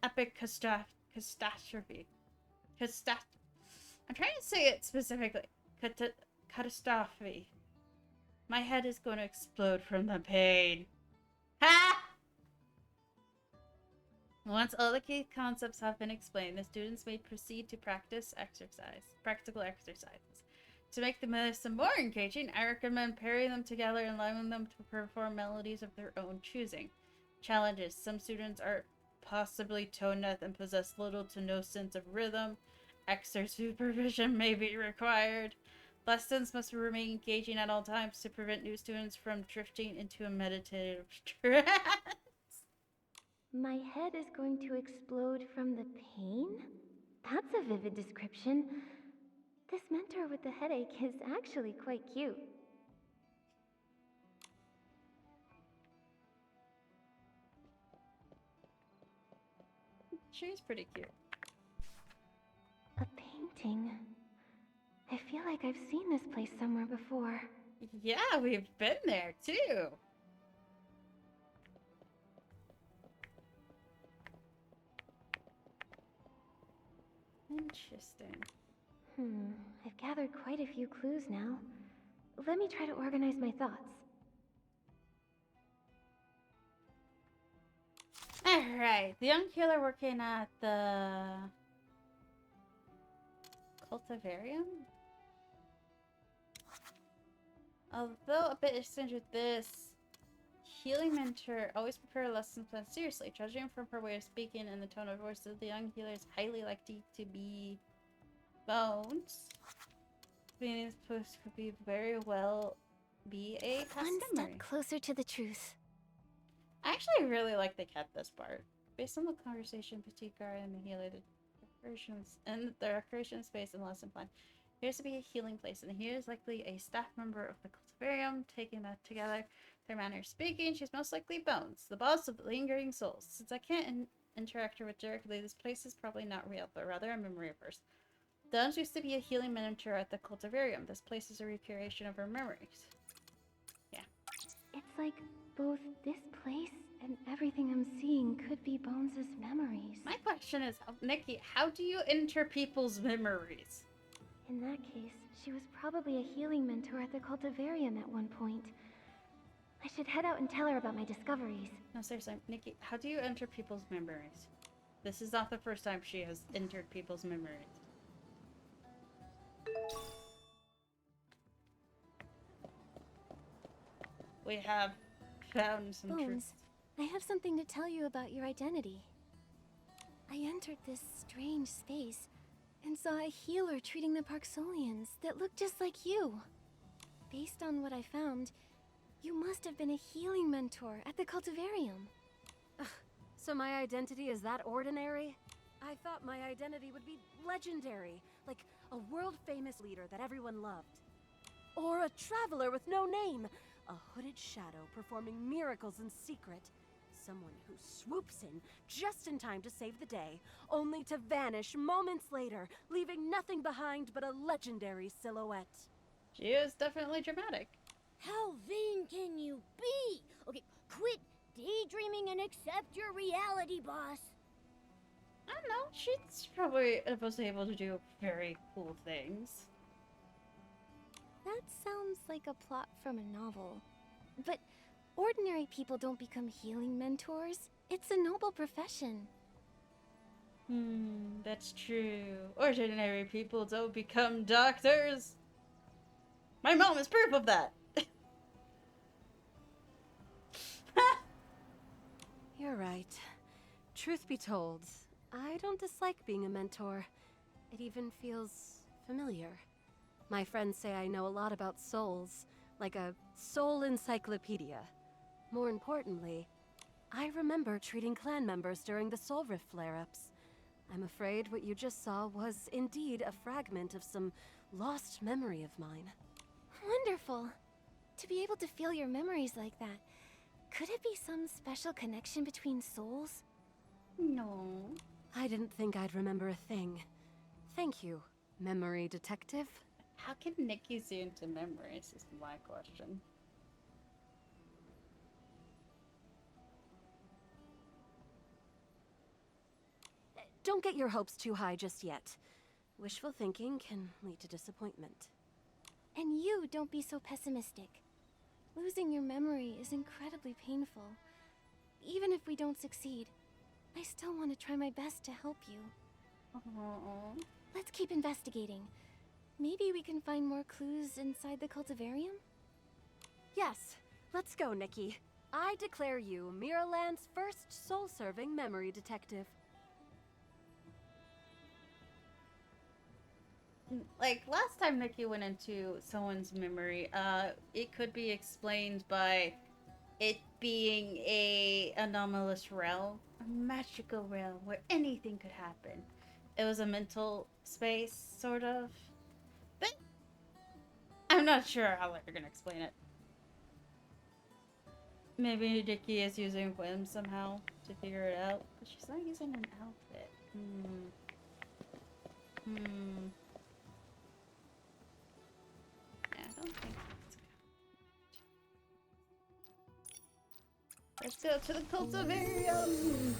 epic catastrophe. I'm trying to say it specifically. Catastrophe. My head is going to explode from the pain. Ha! Once all the key concepts have been explained, the students may proceed to practical exercises. To make the medicine more engaging, I recommend pairing them together and allowing them to perform melodies of their own choosing. Challenges: some students are possibly tone deaf and possess little to no sense of rhythm. Extra supervision may be required. Lessons must remain engaging at all times to prevent new students from drifting into a meditative trance. My head is going to explode from the pain? That's a vivid description. This mentor with the headache is actually quite cute. She's pretty cute. A painting. I feel like I've seen this place somewhere before. Yeah, we've been there too. Interesting. I've gathered quite a few clues now. Let me try to organize my thoughts. Alright, the young healer working at the cultivarium? Although a bit eccentric, this healing mentor always prepare a lesson plan seriously. Judging from her way of speaking and the tone of voice, the young healer is highly likely to be Bones. Meaning this post could be very well be a past One memory. step closer to the truth. I actually really like they kept this part. Based on the conversation, Petit Gar and the healer, the decorations and the decoration space and lesson plan. Appears to be a healing place, and here is likely a staff member of the cultivarium taking that together. Their manner of speaking, she's most likely Bones, the boss of the Lingering Souls. Since I can't interact with directly, this place is probably not real, but rather a memory of hers. Bones used to be a healing mentor at the cultivarium. This place is a recreation of her memories. Yeah. It's like both this place and everything I'm seeing could be Bones' memories. My question is, Nikki, how do you enter people's memories? In that case, she was probably a healing mentor at the cultivarium at one point. I should head out and tell her about my discoveries. No, seriously, Nikki, how do you enter people's memories? This is not the first time she has entered people's memories. We have found some truth. Bones, I have something to tell you about your identity. I entered this strange space and saw a healer treating the Parksolians that looked just like you. Based on what I found, you must have been a healing mentor at the cultivarium. So my identity is that ordinary? I thought my identity would be legendary, like a world-famous leader that everyone loved. Or a traveler with no name, a hooded shadow performing miracles in secret. Someone who swoops in just in time to save the day, only to vanish moments later, leaving nothing behind but a legendary silhouette. She is definitely dramatic. How vain can you be? Okay, quit daydreaming and accept your reality, boss. I don't know, she's probably was able to do very cool things. That sounds like a plot from a novel. But ordinary people don't become healing mentors. It's a noble profession. That's true. Ordinary people don't become doctors. My mom is proof of that. You're right. Truth be told, I don't dislike being a mentor. It even feels familiar. My friends say I know a lot about souls, like a soul encyclopedia. More importantly, I remember treating clan members during the Soul Rift flare-ups. I'm afraid what you just saw was indeed a fragment of some lost memory of mine. Wonderful. To be able to feel your memories like that. Could it be some special connection between souls? No. I didn't think I'd remember a thing. Thank you, memory detective. How can Nikki see into memories is my question. Don't get your hopes too high just yet. Wishful thinking can lead to disappointment. And you don't be so pessimistic. Losing your memory is incredibly painful. Even if we don't succeed, I still want to try my best to help you. Let's keep investigating. Maybe we can find more clues inside the cultivarium? Yes, let's go, Nikki. I declare you Miraland's first soul-serving memory detective. Like, last time Nikki went into someone's memory, it could be explained by it being a anomalous realm. A magical realm where anything could happen. It was a mental space, sort of. But I'm not sure how they're gonna explain it. Maybe Nikki is using whim somehow to figure it out. But she's not using an outfit. Yeah, I don't think that's good. Let's go to the cultivarium!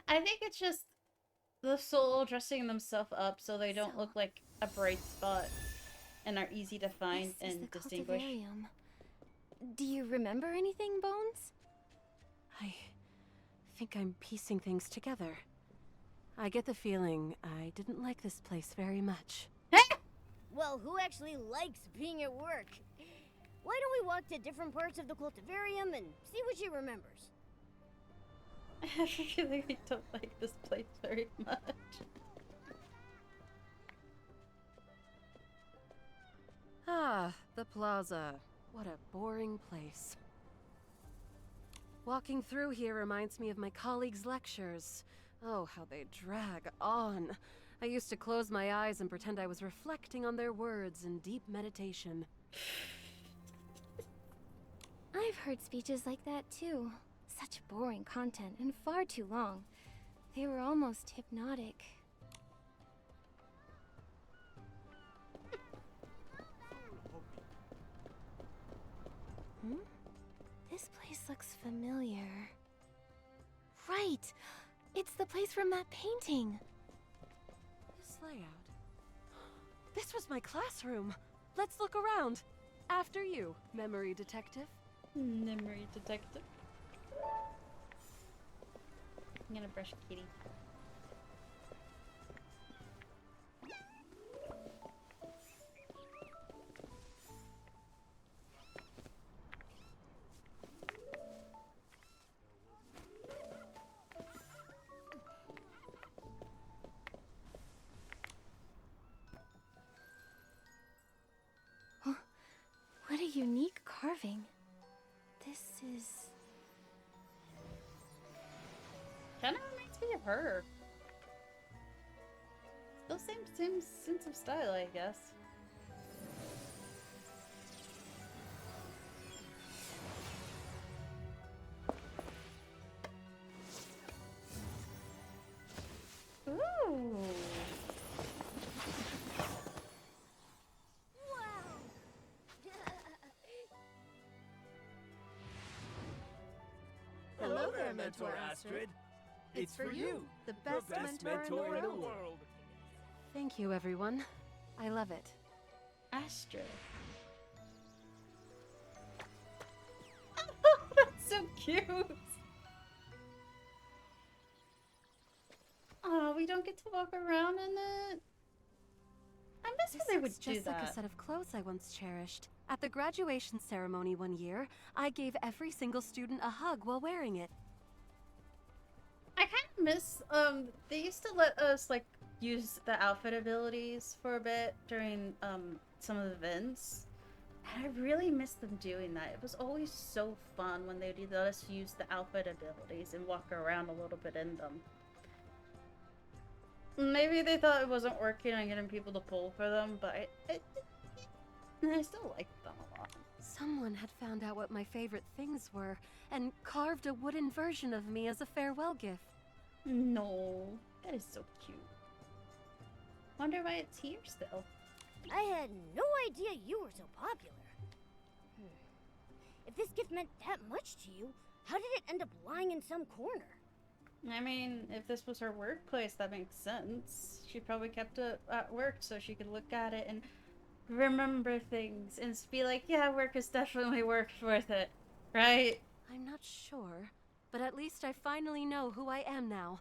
I think it's just the soul dressing themselves up so they don't look like a bright spot and are easy to find This is and the distinguish. cultivarium. Do you remember anything, Bones? I think I'm piecing things together. I get the feeling I didn't like this place very much. Well, who actually likes being at work? Why don't we walk to different parts of the cultivarium and see what she remembers? I feel like I don't like this place very much. Ah, the plaza. What a boring place. Walking through here reminds me of my colleagues' lectures. Oh, how they drag on. I used to close my eyes and pretend I was reflecting on their words in deep meditation. I've heard speeches like that too. Such boring content and far too long. They were almost hypnotic. Hmm? This place looks familiar. Right! It's the place from that painting! This layout. This was my classroom. Let's look around. After you, memory detective. Memory detective. I'm gonna brush kitty. What a unique carving. This is... Kind of reminds me of her. Still same sense of style, I guess. Ooh. Hello there, Mentor Astrid. It's for you, the best, mentor in the world. Thank you, everyone. I love it. Astrid. Oh, that's so cute. Oh, we don't get to walk around in it. I miss when they would This looks do just like that. a set of clothes I once cherished. At the graduation ceremony one year, I gave every single student a hug while wearing it. I kind of miss, they used to let us, like, use the outfit abilities for a bit during, some of the events. And I really miss them doing that. It was always so fun when they would let us use the outfit abilities and walk around a little bit in them. Maybe they thought it wasn't working on getting people to pull for them, but I still like them a lot. Someone had found out what my favorite things were and carved a wooden version of me as a farewell gift. No, that is so cute. Wonder why it's here still. I had no idea you were so popular. If this gift meant that much to you, how did it end up lying in some corner? I mean, if this was her workplace, that makes sense. She probably kept it at work so she could look at it and remember things and be like, yeah, work is definitely worth it, right? I'm not sure, but at least I finally know who I am now.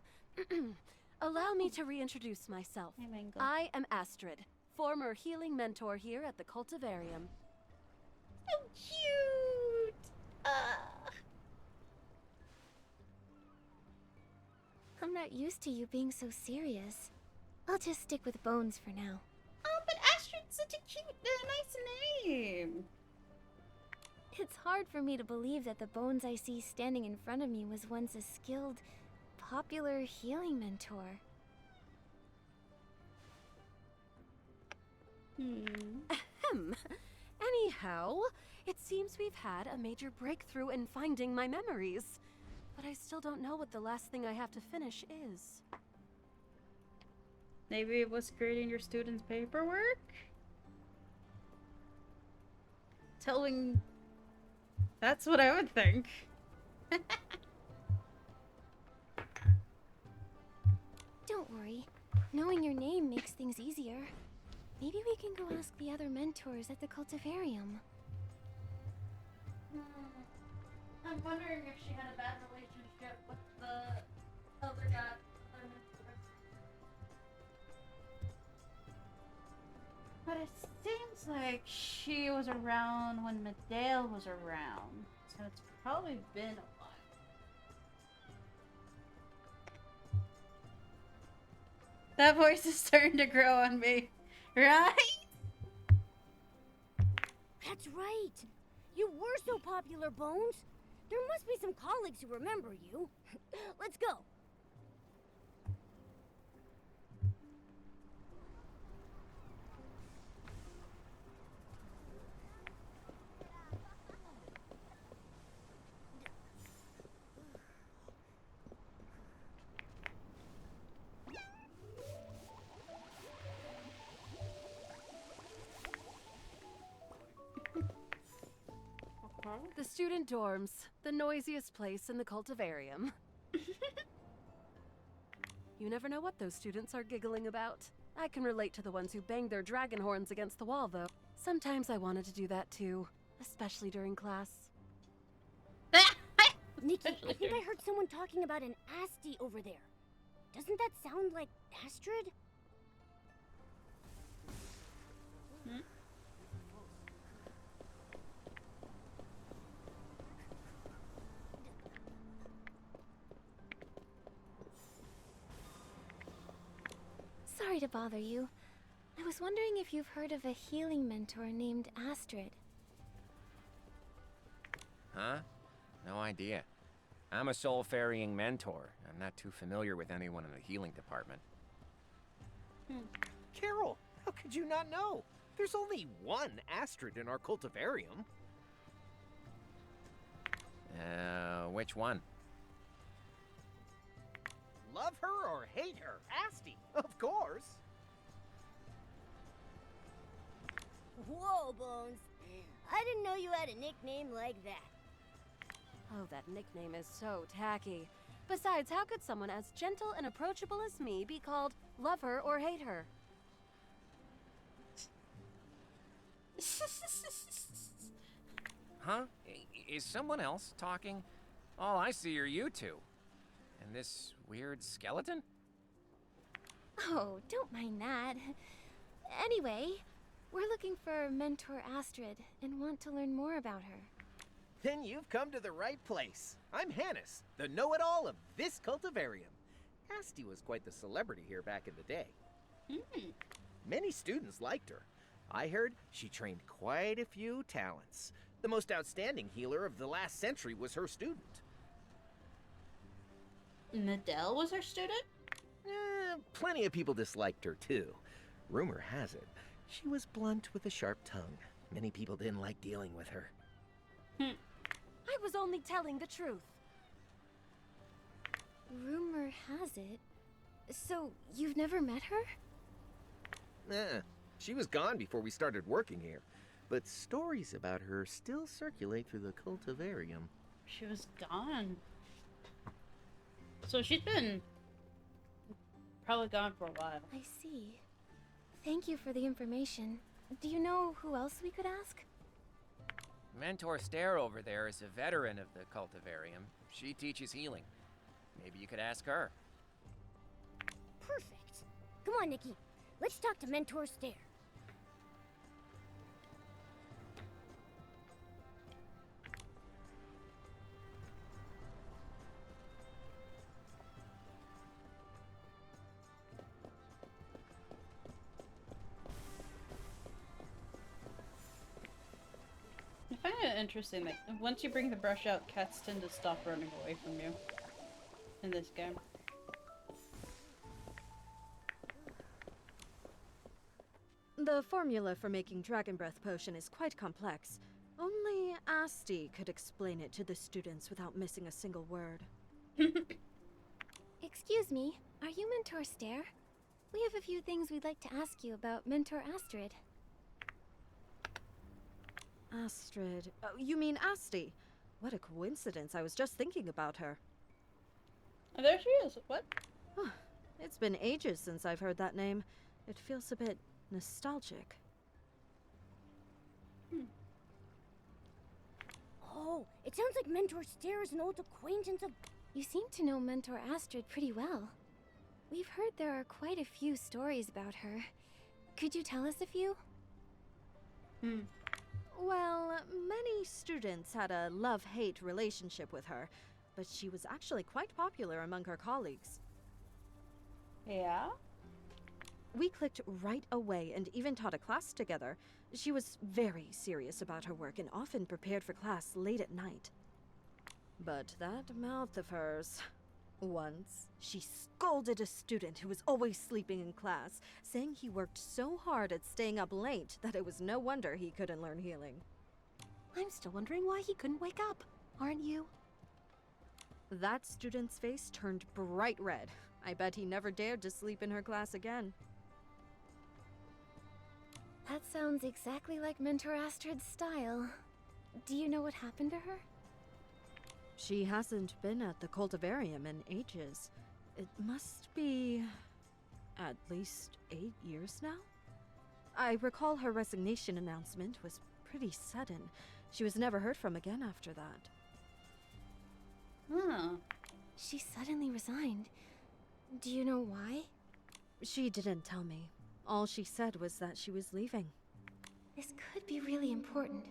Allow me to reintroduce myself. Hey, Mango. I am Astrid, former healing mentor here at the Cultivarium. So cute! I'm not used to you being so serious. I'll just stick with Bones for now. Oh, but Astrid's such a cute, nice name. It's hard for me to believe that the Bones I see standing in front of me was once a skilled, popular healing mentor. Ahem. Anyhow, it seems we've had a major breakthrough in finding my memories. But I still don't know what the last thing I have to finish is. Maybe it was grading your students' paperwork? Telling... That's what I would think. Don't worry. Knowing your name makes things easier. Maybe we can go ask the other mentors at the Cultivarium. I'm wondering if she had a bad relationship with the other guy. But it seems like she was around when Medale was around. So it's probably been a while. That voice is starting to grow on me. Right? That's right. You were so popular, Bones. There must be some colleagues who remember you. Let's go. The student dorms, the noisiest place in the cultivarium. You never know what those students are giggling about. I can relate to the ones who bang their dragon horns against the wall, though. Sometimes I wanted to do that too, especially during class. Nikki, I think I heard someone talking about an Asti over there. Doesn't that sound like Astrid? Sorry to bother you. I was wondering if you've heard of a healing mentor named Astrid. Huh? No idea. I'm a soul ferrying mentor. I'm not too familiar with anyone in the healing department. Carol, how could you not know? There's only one Astrid in our cultivarium. Which one? Love her or hate her, Asti, of course. Whoa, Bones. I didn't know you had a nickname like that. Oh, that nickname is so tacky. Besides, how could someone as gentle and approachable as me be called love her or hate her? Huh? Is someone else talking? All I see are you two. And this weird skeleton? Oh, don't mind that. Anyway, we're looking for Mentor Astrid and want to learn more about her. Then you've come to the right place. I'm Hannes, the know-it-all of this cultivarium. Asti was quite the celebrity here back in the day. Many students liked her. I heard she trained quite a few talents. The most outstanding healer of the last century was her student. Nadell was our student? Plenty of people disliked her, too. Rumor has it, she was blunt with a sharp tongue. Many people didn't like dealing with her. I was only telling the truth. Rumor has it. So, you've never met her? She was gone before we started working here. But stories about her still circulate through the cultivarium. She was gone. So she's been probably gone for a while. I see. Thank you for the information. Do you know who else we could ask? Mentor Stare over there is a veteran of the cultivarium. She teaches healing. Maybe you could ask her. Perfect. Come on, Nikki. Let's talk to Mentor Stare. I find it interesting that once you bring the brush out, cats tend to stop running away from you in this game. The formula for making Dragon Breath Potion is quite complex. Only Asti could explain it to the students without missing a single word. Excuse me, are you Mentor Stare? We have a few things we'd like to ask you about Mentor Astrid. Astrid. Oh, you mean Asti? What a coincidence, I was just thinking about her. Oh, there she is. What? It's been ages since I've heard that name. It feels a bit nostalgic. Oh, it sounds like Mentor Stare is an old acquaintance of... You seem to know Mentor Astrid pretty well. We've heard there are quite a few stories about her. Could you tell us a few? Well, many students had a love-hate relationship with her, but she was actually quite popular among her colleagues. Yeah? We clicked right away and even taught a class together. She was very serious about her work and often prepared for class late at night. But that mouth of hers. Once, she scolded a student who was always sleeping in class, saying he worked so hard at staying up late that it was no wonder he couldn't learn healing. I'm still wondering why he couldn't wake up, aren't you? That student's face turned bright red. I bet he never dared to sleep in her class again. That sounds exactly like Mentor Astrid's style. Do you know what happened to her? She hasn't been at the cultivarium in ages. It must be at least 8 years now? I recall her resignation announcement was pretty sudden. She was never heard from again after that. Huh. She suddenly resigned. Do you know why? She didn't tell me. All she said was that she was leaving. This could be really important.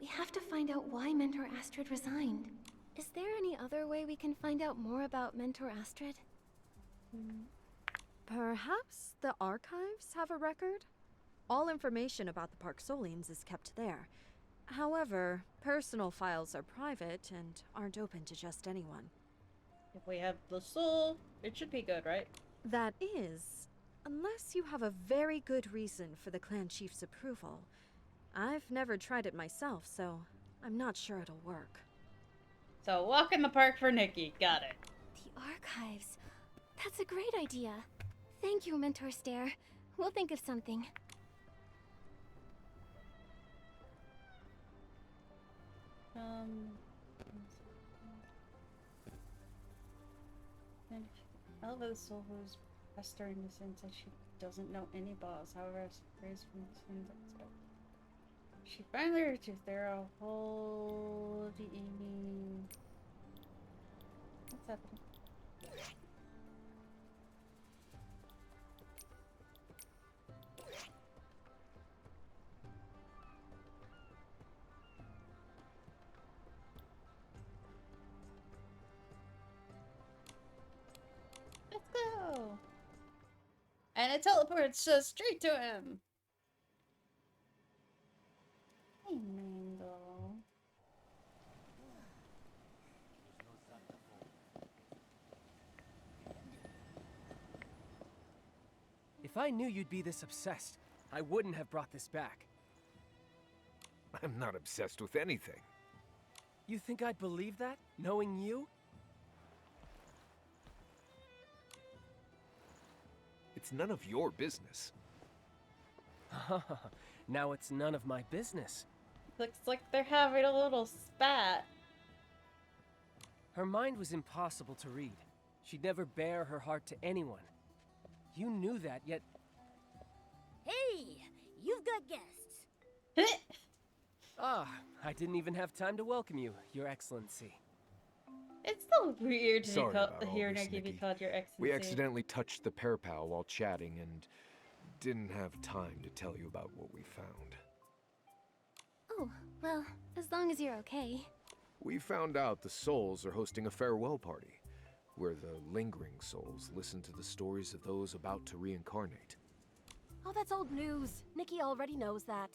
We have to find out why Mentor Astrid resigned. Is there any other way we can find out more about Mentor Astrid? Perhaps the archives have a record? All information about the Parksolians is kept there. However, personal files are private and aren't open to just anyone. If we have the soul, it should be good, right? That is, unless you have a very good reason for the clan chief's approval. I've never tried it myself, so I'm not sure it'll work. So walk in the park for Nikki. Got it. The archives. That's a great idea. Thank you, Mentor Stare. We'll think of something. And Elva's soul was Esther in the sense that she doesn't know any boss. However, raised from the same expect. She finally reached there a whole. What's happening? Let's go! And it teleports us straight to him! Hey, Mangle. If I knew you'd be this obsessed, I wouldn't have brought this back. I'm not obsessed with anything. You think I'd believe that, knowing you? It's none of your business. Now it's none of my business. Looks like they're having a little spat. Her mind was impossible to read. She'd never bare her heart to anyone. You knew that, yet... Hey, you've got guests. I didn't even have time to welcome you, Your Excellency. It's so weird to Sorry be called about all hear this, Nikki be Nikki. called your excellency. We accidentally touched the pear pal while chatting and didn't have time to tell you about what we found. Oh, well, as long as you're okay. We found out the souls are hosting a farewell party, where the lingering souls listen to the stories of those about to reincarnate. Oh, that's old news. Nikki already knows that.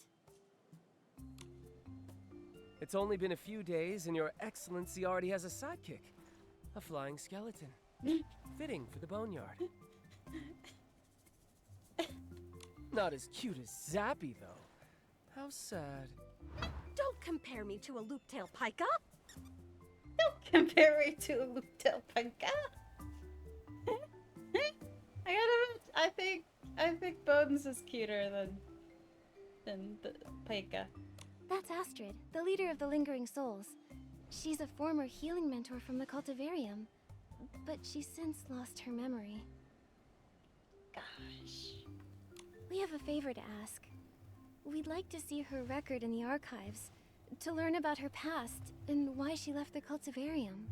It's only been a few days and Your Excellency already has a sidekick. A flying skeleton. Fitting for the boneyard. Not as cute as Zappy, though. How sad. Don't compare me to a loop-tail pika! Don't compare me to a Lutel Panka. I think Bones is cuter than the Pika. That's Astrid, the leader of the Lingering Souls. She's a former healing mentor from the Cultivarium, but she's since lost her memory. Gosh. We have a favor to ask. We'd like to see her record in the archives, to learn about her past and why she left the Cultivarium.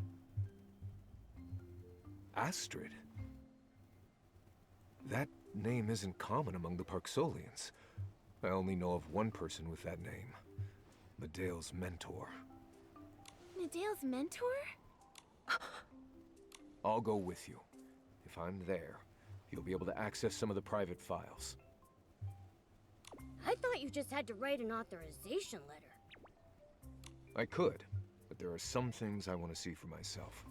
Astrid? That name isn't common among the Parksolians. I only know of one person with that name. Medea's mentor. Medea's mentor? I'll go with you. If I'm there, you'll be able to access some of the private files. I thought you just had to write an authorization letter. I could, but there are some things I want to see for myself.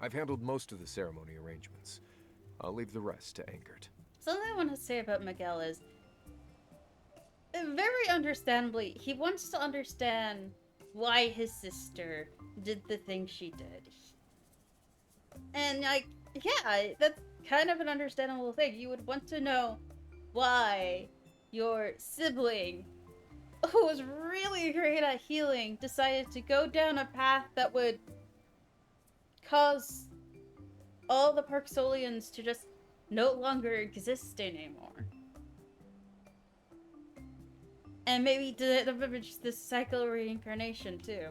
I've handled most of the ceremony arrangements. I'll leave the rest to Enkert. Something I want to say about Miguel is, very understandably, he wants to understand why his sister did the thing she did. And, like, yeah, that's kind of an understandable thing. You would want to know why your sibling, who was really great at healing, decided to go down a path that would cause all the Parksolians to just no longer exist anymore. And maybe this cycle of reincarnation too.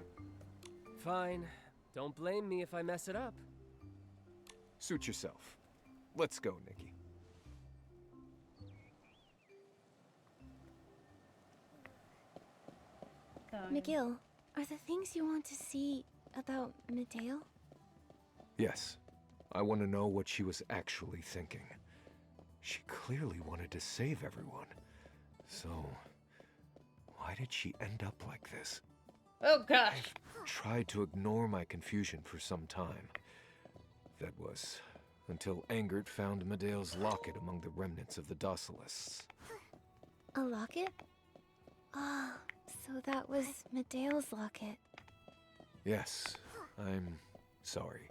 Fine. Don't blame me if I mess it up. Suit yourself. Let's go, Nikki. McGill, are the things you want to see about Medale? Yes. I want to know what she was actually thinking. She clearly wanted to save everyone. So, why did she end up like this? Oh gosh. I've tried to ignore my confusion for some time. That was until Enkert found Medale's locket among the remnants of the Docilists. A locket? Ah, so that was Medale's locket. Yes, I'm sorry.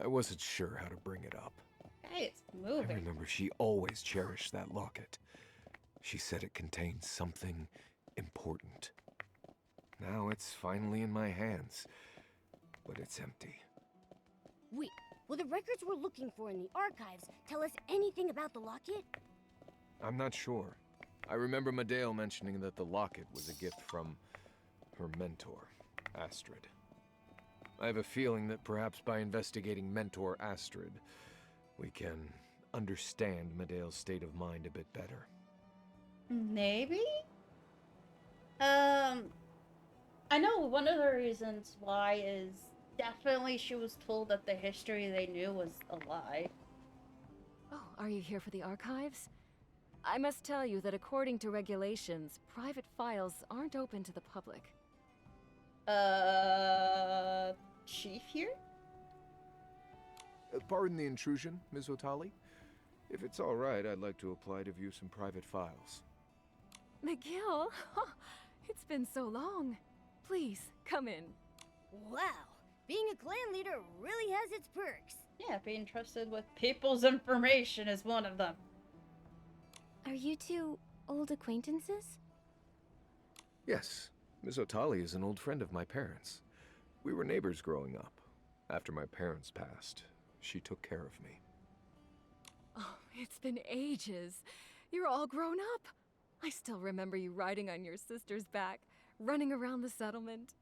I wasn't sure how to bring it up. Hey, it's I moving. remember she always cherished that locket. She said it contained something important. Now it's finally in my hands, but it's empty. Wait, will the records we're looking for in the archives tell us anything about the locket? I'm not sure. I remember Medale mentioning that the locket was a gift from her mentor, Astrid. I have a feeling that perhaps by investigating Mentor Astrid, we can understand Medale's state of mind a bit better. Maybe? I know one of the reasons why is definitely she was told that the history they knew was a lie. Oh, are you here for the archives? I must tell you that according to regulations, private files aren't open to the public. Chief here? Pardon the intrusion, Ms. Otali. If it's all right, I'd like to apply to view some private files. McGill, it's been so long. Please, come in. Wow, being a clan leader really has its perks. Yeah, being trusted with people's information is one of them. Are you two old acquaintances? Yes, Ms. Otali is an old friend of my parents. We were neighbors growing up. After my parents passed, she took care of me. Oh, it's been ages. You're all grown up. I still remember you riding on your sister's back, running around the settlement.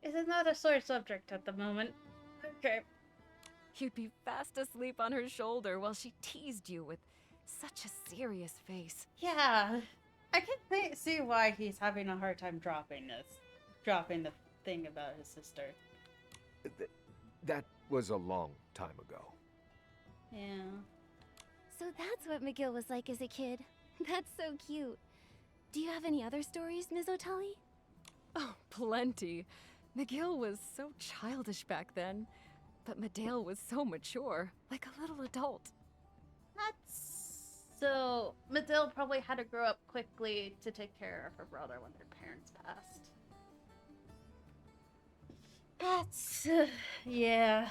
It is not a sore subject at the moment. Okay. You'd be fast asleep on her shoulder while she teased you with such a serious face. Yeah, I can see why he's having a hard time dropping the thing about his sister. That was a long time ago. Yeah. So that's what McGill was like as a kid. That's so cute. Do you have any other stories, Ms. Otali? Oh, plenty. McGill was so childish back then, but Medale was so mature, like a little adult. So, Medale probably had to grow up quickly to take care of her brother when their parents passed. That's... yeah.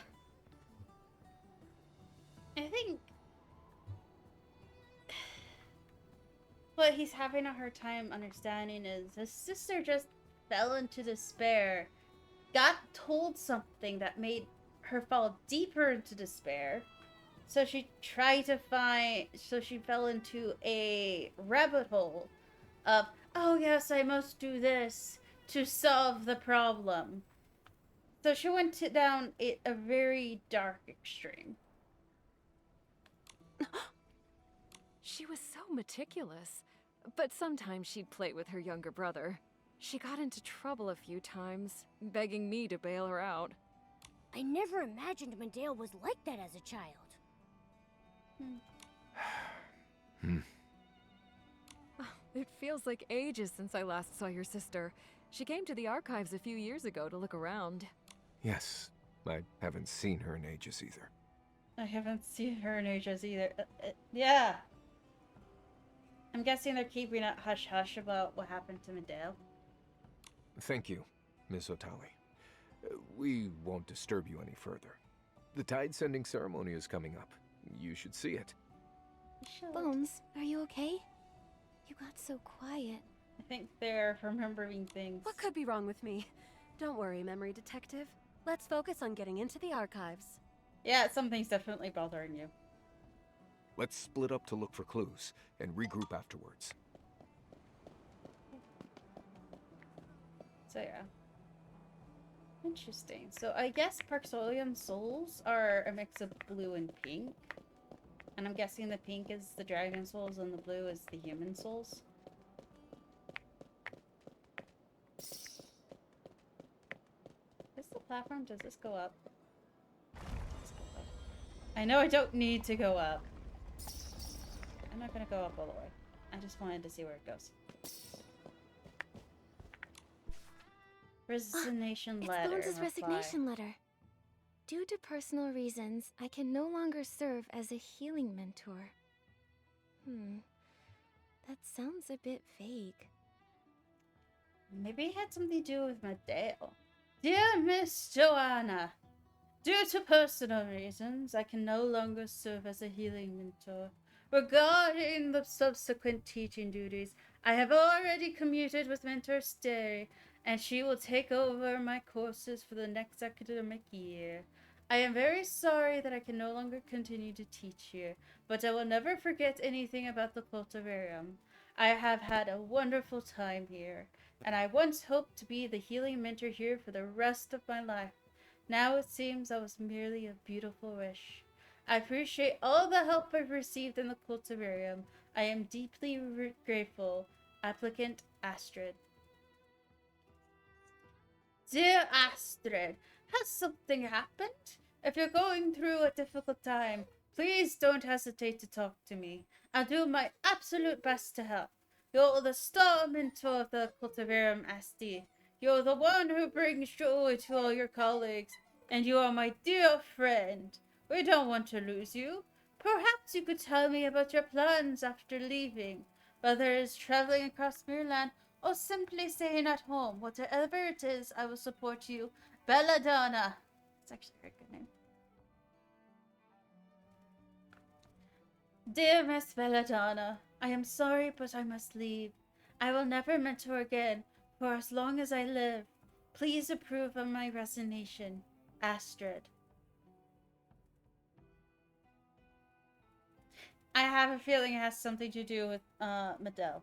I think... what he's having a hard time understanding is his sister just fell into despair, got told something that made her fall deeper into despair. So she fell into a rabbit hole of, oh yes, I must do this to solve the problem. So she went down a very dark extreme. She was so meticulous, but sometimes she'd play with her younger brother. She got into trouble a few times, begging me to bail her out. I never imagined Medale was like that as a child. It feels like ages since I last saw your sister. She came to the archives a few years ago to look around. Yes, I haven't seen her in ages either. I haven't seen her in ages either. Yeah. I'm guessing they're keeping it hush-hush about what happened to Medale. Thank you, Miss Otali. We won't disturb you any further. The tide sending ceremony is coming up. You should see it. Bones, are you okay? You got so quiet. I think they're remembering things. What could be wrong with me? Don't worry, memory detective. Let's focus on getting into the archives. Yeah, something's definitely bothering you. Let's split up to look for clues and regroup afterwards. So yeah. Interesting. So I guess Parksolium souls are a mix of blue and pink. And I'm guessing the pink is the dragon souls and the blue is the human souls. Is the platform? Does this go up? Let's go up. I know I don't need to go up. I'm not gonna go up all the way. I just wanted to see where it goes. Resignation letter. It's Bones' resignation letter. Due to personal reasons, I can no longer serve as a healing mentor. That sounds a bit vague. Maybe it had something to do with Medale. Dear Miss Joanna, due to personal reasons, I can no longer serve as a healing mentor. Regarding the subsequent teaching duties, I have already commuted with Mentor Steri, and she will take over my courses for the next academic year. I am very sorry that I can no longer continue to teach here, but I will never forget anything about the Cultivarium. I have had a wonderful time here, and I once hoped to be the healing mentor here for the rest of my life. Now it seems that was merely a beautiful wish. I appreciate all the help I've received in the Cultivarium. I am deeply grateful. Applicant Astrid. Dear Astrid, has something happened? If you're going through a difficult time, please don't hesitate to talk to me. I'll do my absolute best to help. You're the star mentor of the Cultivarium, Asti. You're the one who brings joy to all your colleagues, and you are my dear friend. We don't want to lose you. Perhaps you could tell me about your plans after leaving, whether it's traveling across Mirland or simply staying at home. Whatever it is, I will support you. Belladonna. It's actually a very good name. Dear Miss Belladonna, I am sorry, but I must leave. I will never mentor again for as long as I live. Please approve of my resignation. Astrid. I have a feeling it has something to do with Medale.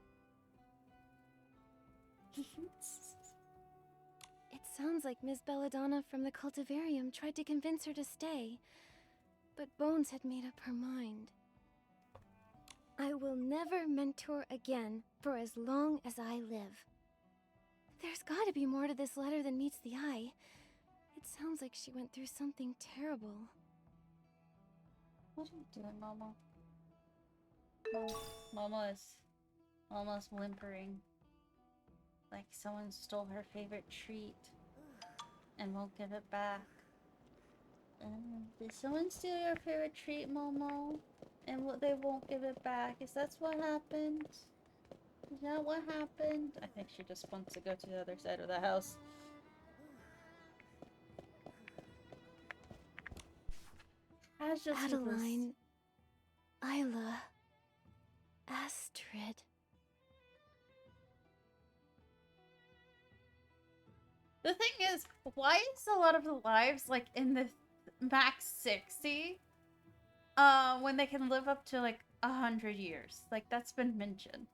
It sounds like Miss Belladonna from the Cultivarium tried to convince her to stay, but Bones had made up her mind. I will never mentor again for as long as I live. There's gotta be more to this letter than meets the eye. It sounds like she went through something terrible. What are you doing, Mama? Mama is almost whimpering. Like someone stole her favorite treat and won't give it back. Did someone steal your favorite treat, Momo? And they won't give it back? Is that what happened? Is that what happened? I think she just wants to go to the other side of the house. Adeline, Isla, Astrid. The thing is, why is a lot of the lives like in the max 60? When they can live up to like 100 years. Like that's been mentioned.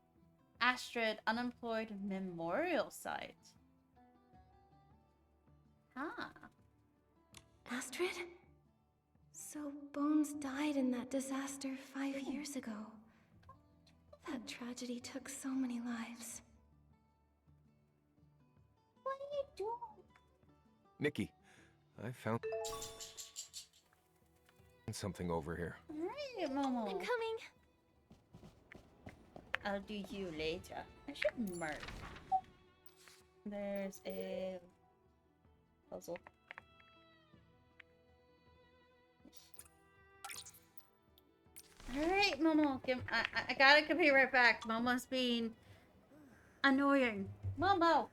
Astrid, unemployed memorial site. Huh. Astrid? So Bones died in that disaster 5 years ago. That tragedy took so many lives. What are you doing? Nikki, I found something over here. Right, Momo. I'm coming. I'll do you later. I should mark. There's a puzzle. Alright, Momo. I gotta be right back. Momo's being annoying. Momo!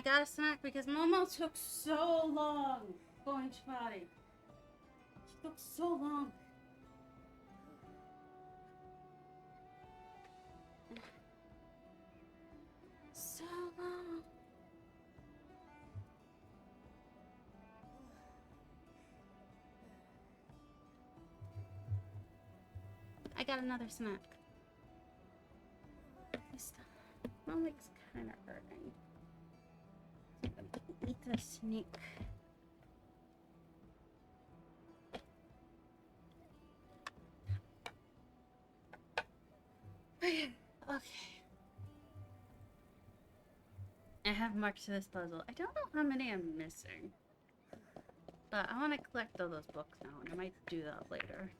got a snack because Momo took so long going to potty. She took so long. So long. I got another snack. My leg's kind of hurting. So I'm gonna eat the sneak. Okay. I have marks to this puzzle. I don't know how many I'm missing. But I want to collect all those books now, and I might do that later.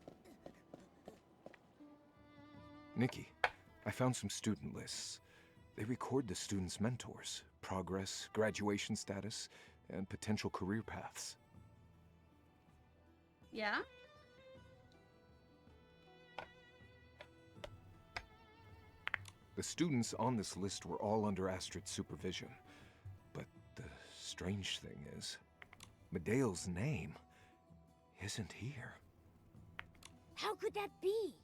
Nikki, I found some student lists. They record the students' mentors, progress, graduation status, and potential career paths. Yeah? The students on this list were all under Astrid's supervision. But the strange thing is, Medea's name isn't here. How could that be?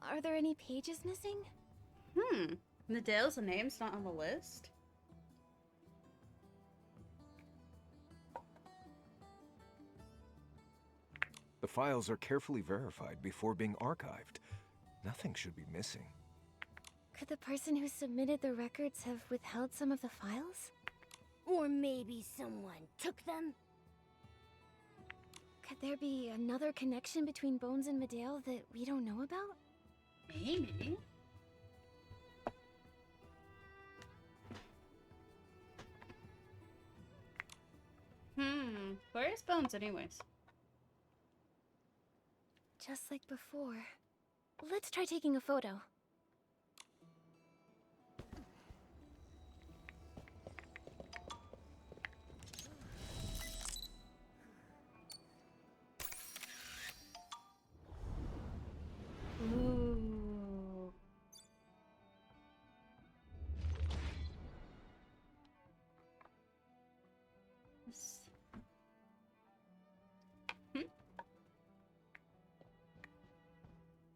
Are there any pages missing? Medea's name's not on the list? The files are carefully verified before being archived. Nothing should be missing. Could the person who submitted the records have withheld some of the files? Or maybe someone took them? Could there be another connection between Bones and Medale that we don't know about? Maybe. Where is Bones anyways? Just like before. Let's try taking a photo. Ooh. This...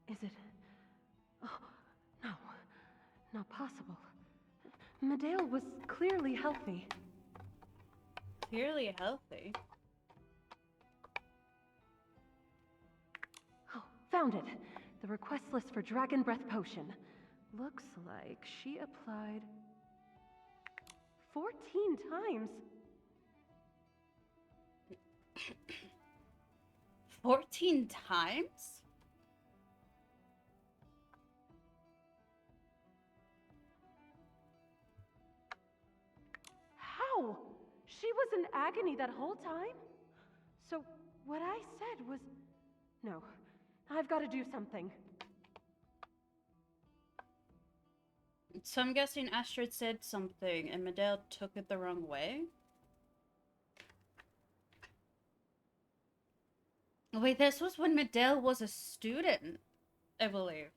Is it? Oh, no. Not possible. Medale was clearly healthy. Clearly healthy. Oh, found it. The request list for Dragon Breath Potion. Looks like she applied 14 times. 14 times? How? She was in agony that whole time? So, what I said was... No. I've got to do something. So I'm guessing Astrid said something and Medale took it the wrong way? Wait, this was when Medale was a student, I believe.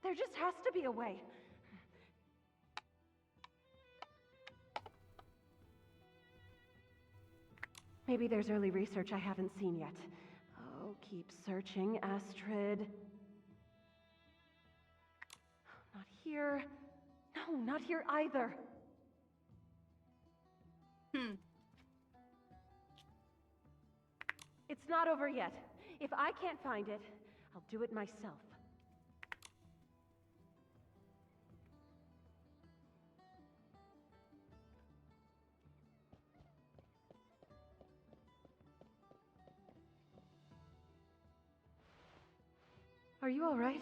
There just has to be a way. Maybe there's early research I haven't seen yet. Oh, keep searching, Astrid. Not here. No, not here either. It's not over yet. If I can't find it, I'll do it myself. Are you all right?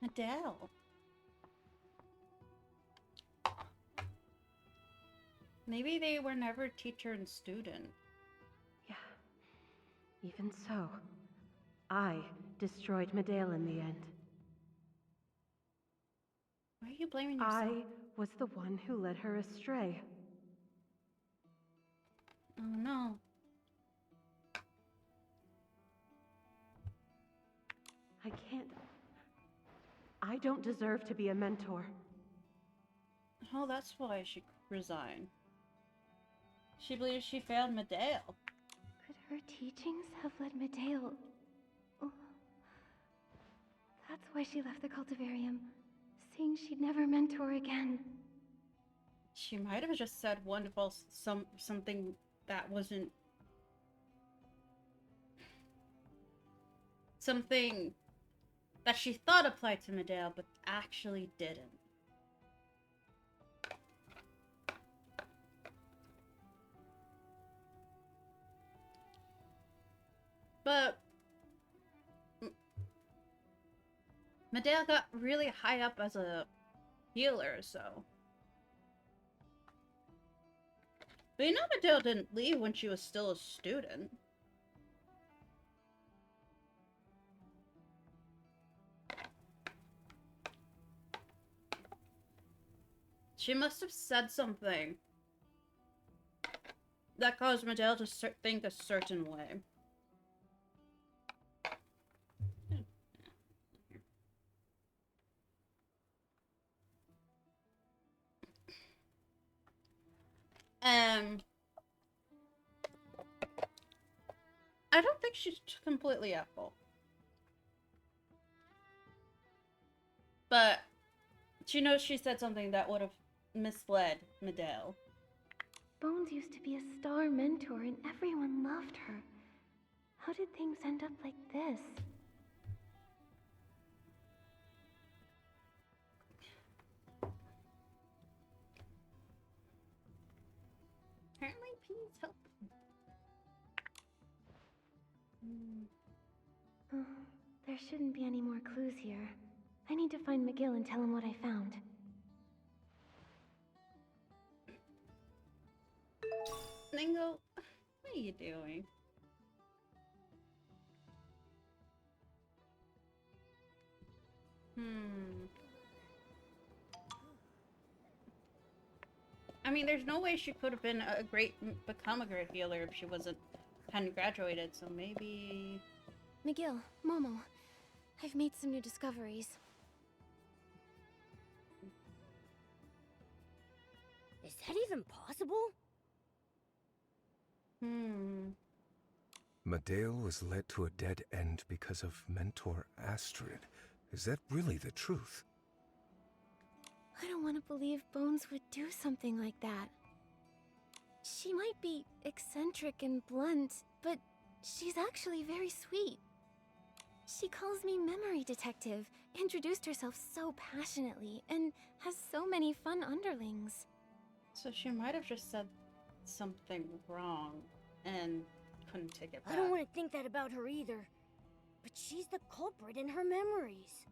Medale. Maybe they were never teacher and student. Yeah. Even so, I destroyed Medale in the end. Why are you blaming yourself? I was the one who led her astray. Oh no. I can't. I don't deserve to be a mentor. Oh, that's why she resigned. She believes she failed Medale. Could her teachings have led Medale? Oh. That's why she left the cultivarium, saying she'd never mentor again. She might have just said wonderful something that wasn't something that she thought applied to Medale, but actually didn't. But Medale got really high up as a healer, so. But you know Medale didn't leave when she was still a student. She must have said something that caused Medale to think a certain way. I don't think she's completely at fault. But she knows she said something that would have misled Medale. Bones used to be a star mentor and everyone loved her. How did things end up like this? Apparently, please help. There shouldn't be any more clues here. I need to find McGill and tell him what I found. Ningo, what are you doing? I mean, there's no way she could have been become a great healer if she hadn't graduated, so maybe... McGill, Momo, I've made some new discoveries. Is that even possible? Medale was led to a dead end because of Mentor Astrid. Is that really the truth? I don't want to believe Bones would do something like that. She might be eccentric and blunt, but she's actually very sweet. She calls me Memory Detective, introduced herself so passionately, and has so many fun underlings. So she might have just said something wrong and couldn't take it back. I don't want to think that about her either. But she's the culprit in her memories.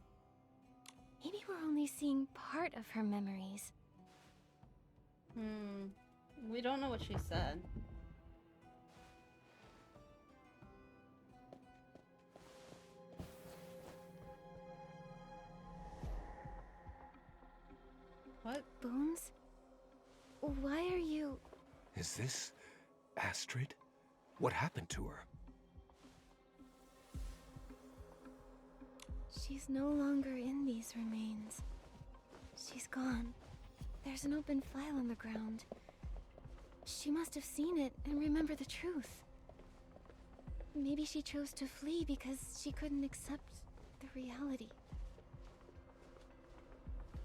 Maybe we're only seeing part of her memories. We don't know what she said. What? Bones? Why are you... Is this Astrid? What happened to her? She's no longer in these remains. She's gone. There's an open file on the ground. She must have seen it and remembered the truth. Maybe she chose to flee because she couldn't accept the reality.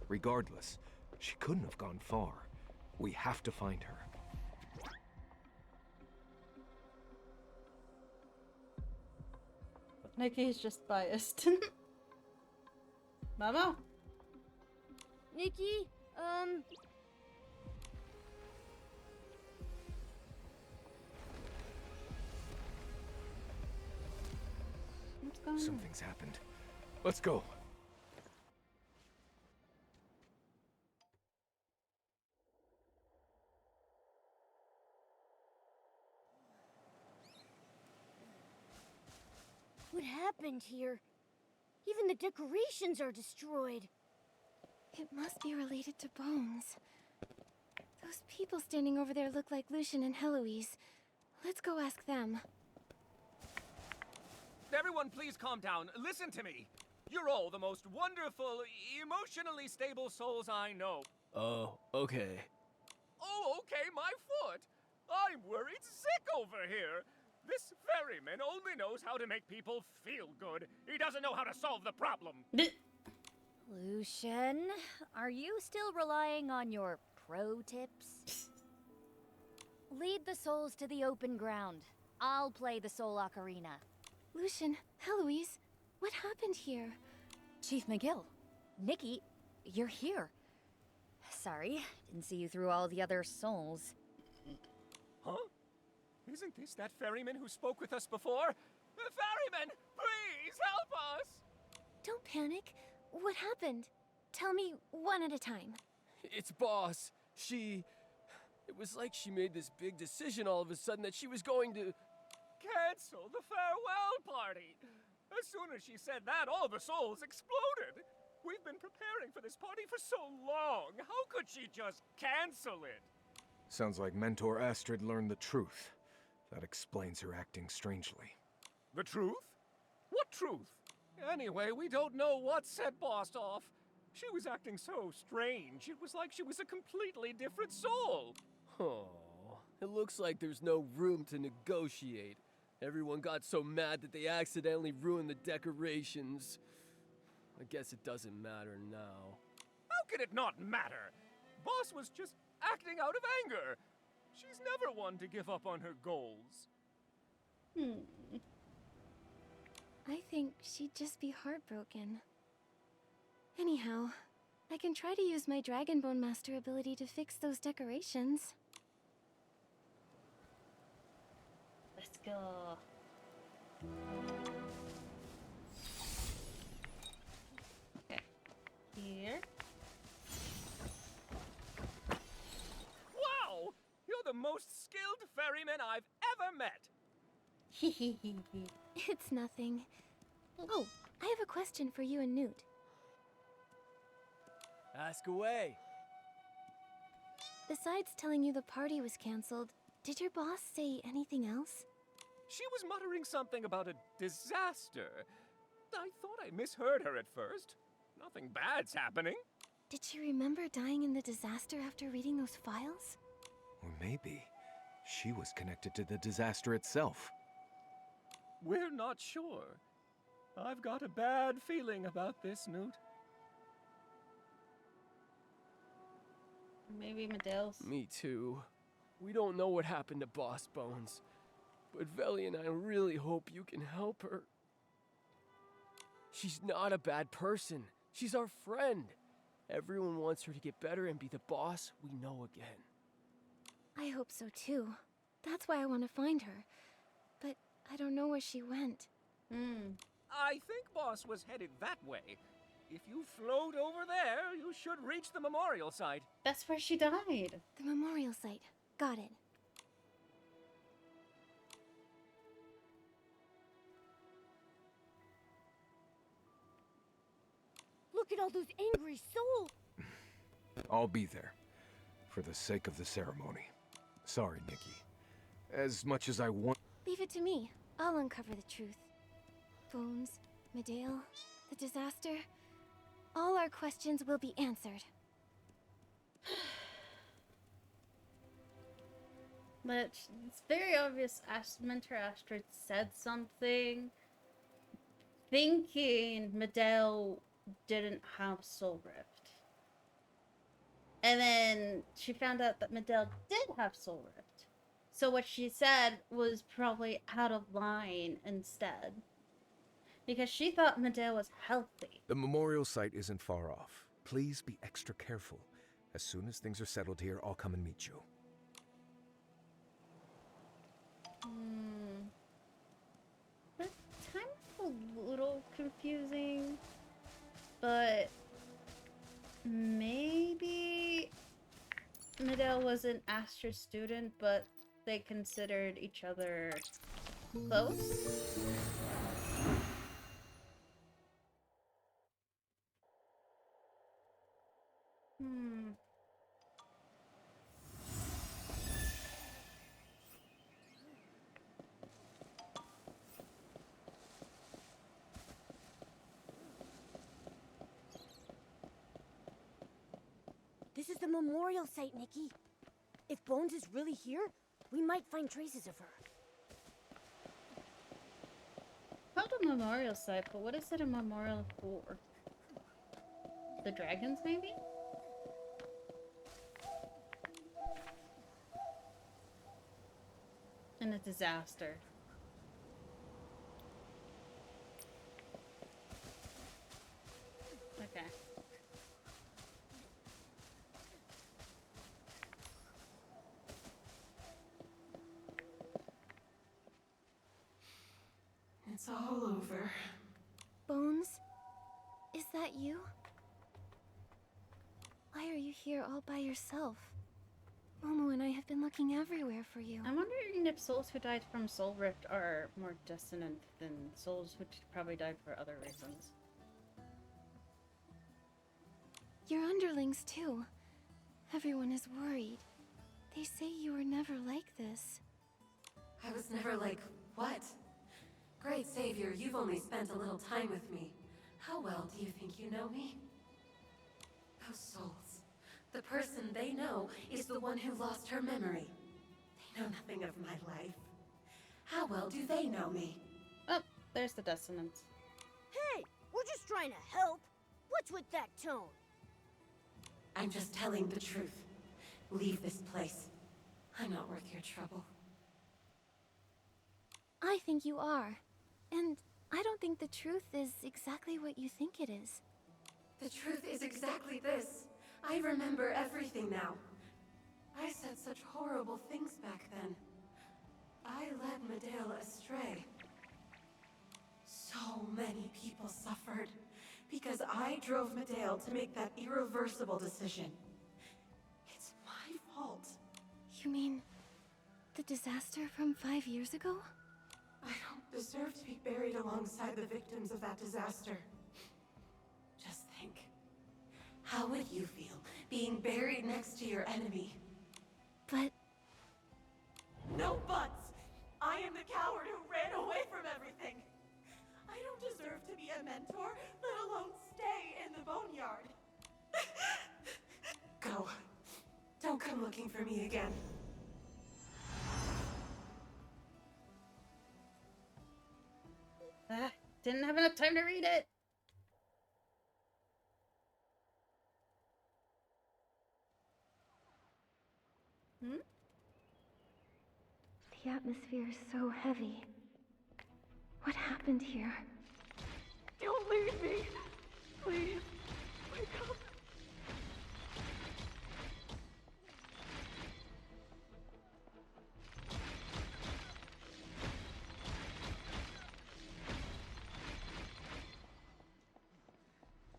Regardless, she couldn't have gone far. We have to find her. Nikki's just biased. Mama? Nikki, What's going on? Something's happened. Let's go. what happened here? Even the decorations are destroyed. It must be related to Bones. Those people standing over there look like Lucian and Heloise. Let's go ask them. Everyone, please calm down. Listen to me. You're all the most wonderful, emotionally stable souls I know. Oh, okay. Oh, okay, my foot. I'm worried sick over here. This ferryman only knows how to make people feel good. He doesn't know how to solve the problem. Lucian, are you still relying on your pro tips? Lead the souls to the open ground. I'll play the Soul Ocarina. Lucian, Heloise, what happened here? Chief McGill, Nikki, you're here. Sorry, didn't see you through all the other souls. Huh? Isn't this that ferryman who spoke with us before? Ferryman, please help us! Don't panic. What happened? Tell me one at a time. It's Boss. It was like she made this big decision all of a sudden that she was going to... Cancel the farewell party! As soon as she said that, all the souls exploded! We've been preparing for this party for so long. How could she just cancel it? Sounds like Mentor Astrid learned the truth. That explains her acting strangely. The truth? What truth? Anyway, we don't know what set Boss off. She was acting so strange. It was like she was a completely different soul. Oh, it looks like there's no room to negotiate. Everyone got so mad that they accidentally ruined the decorations. I guess it doesn't matter now. How can it not matter? Boss was just acting out of anger. She's never one to give up on her goals. I think she'd just be heartbroken. Anyhow, I can try to use my Dragonbone Master ability to fix those decorations. Let's go. Okay. Here. Wow! You're the most skilled ferryman I've ever met. It's nothing. Oh, I have a question for you and Newt. Ask away. Besides telling you the party was cancelled, did your boss say anything else? She was muttering something about a disaster. I thought I misheard her at first. Nothing bad's happening. Did she remember dying in the disaster after reading those files? Or maybe she was connected to the disaster itself. We're not sure. I've got a bad feeling about this, Newt. Maybe Medel's. Me too. We don't know what happened to Boss Bones. But Veli and I really hope you can help her. She's not a bad person. She's our friend. Everyone wants her to get better and be the boss we know again. I hope so too. That's why I want to find her. But I don't know where she went. I think Boss was headed that way. If you float over there, you should reach the memorial site. That's where she died. The memorial site. Got it. Look at all those angry souls! I'll be there, for the sake of the ceremony. Sorry, Nikki. As much as I want... Leave it to me. I'll uncover the truth. Bones, Medale, the disaster. All our questions will be answered. But it's very obvious Mentor Astrid said something thinking Medale didn't have Soul Rift. And then she found out that Medale did have Soul Rift. So what she said was probably out of line instead. Because she thought Medale was healthy. The memorial site isn't far off. Please be extra careful. As soon as things are settled here, I'll come and meet you. That's kind of a little confusing. But maybe Medale was an Astra student, but they considered each other close. is the memorial site, Nikki. If Bones is really here, we might find traces of her. Called a memorial site, but what is it a memorial for? The dragons, maybe? And a disaster. Okay. It's all over. Bones? Is that you? Why are you here all by yourself? Momo and I have been looking everywhere for you. I'm wondering if souls who died from Soul Rift are more dissonant than souls who probably died for other reasons. Your underlings, too. Everyone is worried. They say you were never like this. I was never like, what? Great Savior, you've only spent a little time with me. How well do you think you know me? Those souls. The person they know is the one who lost her memory. They know nothing of my life. How well do they know me? Oh, there's the dissonance. Hey, we're just trying to help. What's with that tone? I'm just telling the truth. Leave this place. I'm not worth your trouble. I think you are. And I don't think the truth is exactly what you think it is. The truth is exactly this. I remember everything now. I said such horrible things back then. I led Medale astray. So many people suffered because I drove Medale to make that irreversible decision. It's my fault. You mean the disaster from 5 years ago? I don't deserve to be buried alongside the victims of that disaster. Just think. How would you feel being buried next to your enemy? But... No buts! I am the coward who ran away from everything! I don't deserve to be a mentor, let alone stay in the boneyard. Go. Don't come looking for me again. Ah, didn't have enough time to read it. Hmm? The atmosphere is so heavy. What happened here? Don't leave me! Please, wake up!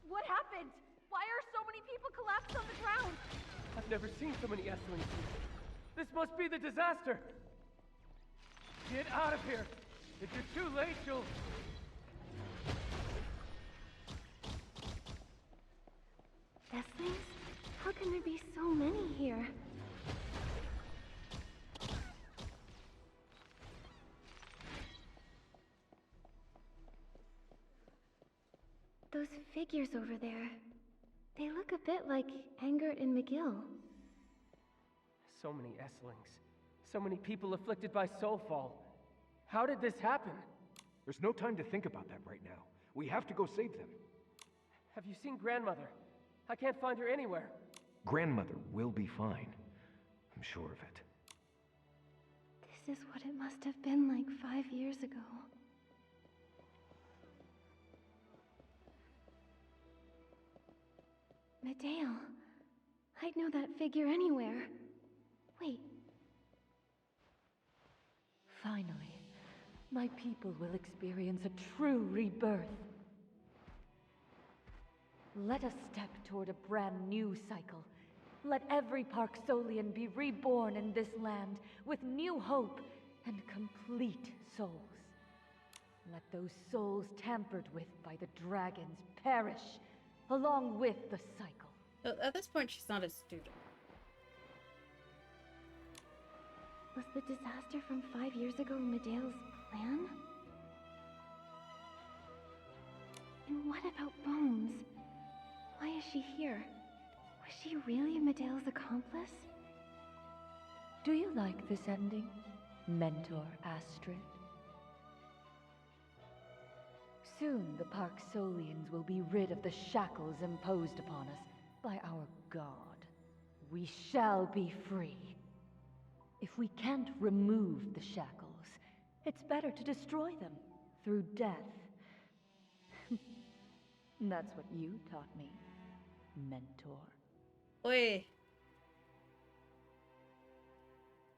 What happened? Why are so many people collapsed on the ground? I've never seen so many Esslings. This must be the disaster! Get out of here! If you're too late, you'll... Esslings? How can there be so many here? Those figures over there, they look a bit like Angert and McGill. So many Esslings. So many people afflicted by Soulfall. How did this happen? There's no time to think about that right now. We have to go save them. Have you seen Grandmother? I can't find her anywhere. Grandmother will be fine. I'm sure of it. This is what it must have been like 5 years ago. Medale. I'd know that figure anywhere. Wait. Finally, my people will experience a true rebirth. Let us step toward a brand new cycle. Let every Parksolian be reborn in this land with new hope and complete souls. Let those souls tampered with by the dragons perish, along with the cycle. At this point, she's not a student. Was the disaster from 5 years ago Medale's plan? And what about Bones? Why is she here? Was she really Medea's accomplice? Do you like this ending, Mentor Astrid? Soon the Parksolians will be rid of the shackles imposed upon us by our god. We shall be free. If we can't remove the shackles, it's better to destroy them through death. That's what you taught me, Mentor. Oi.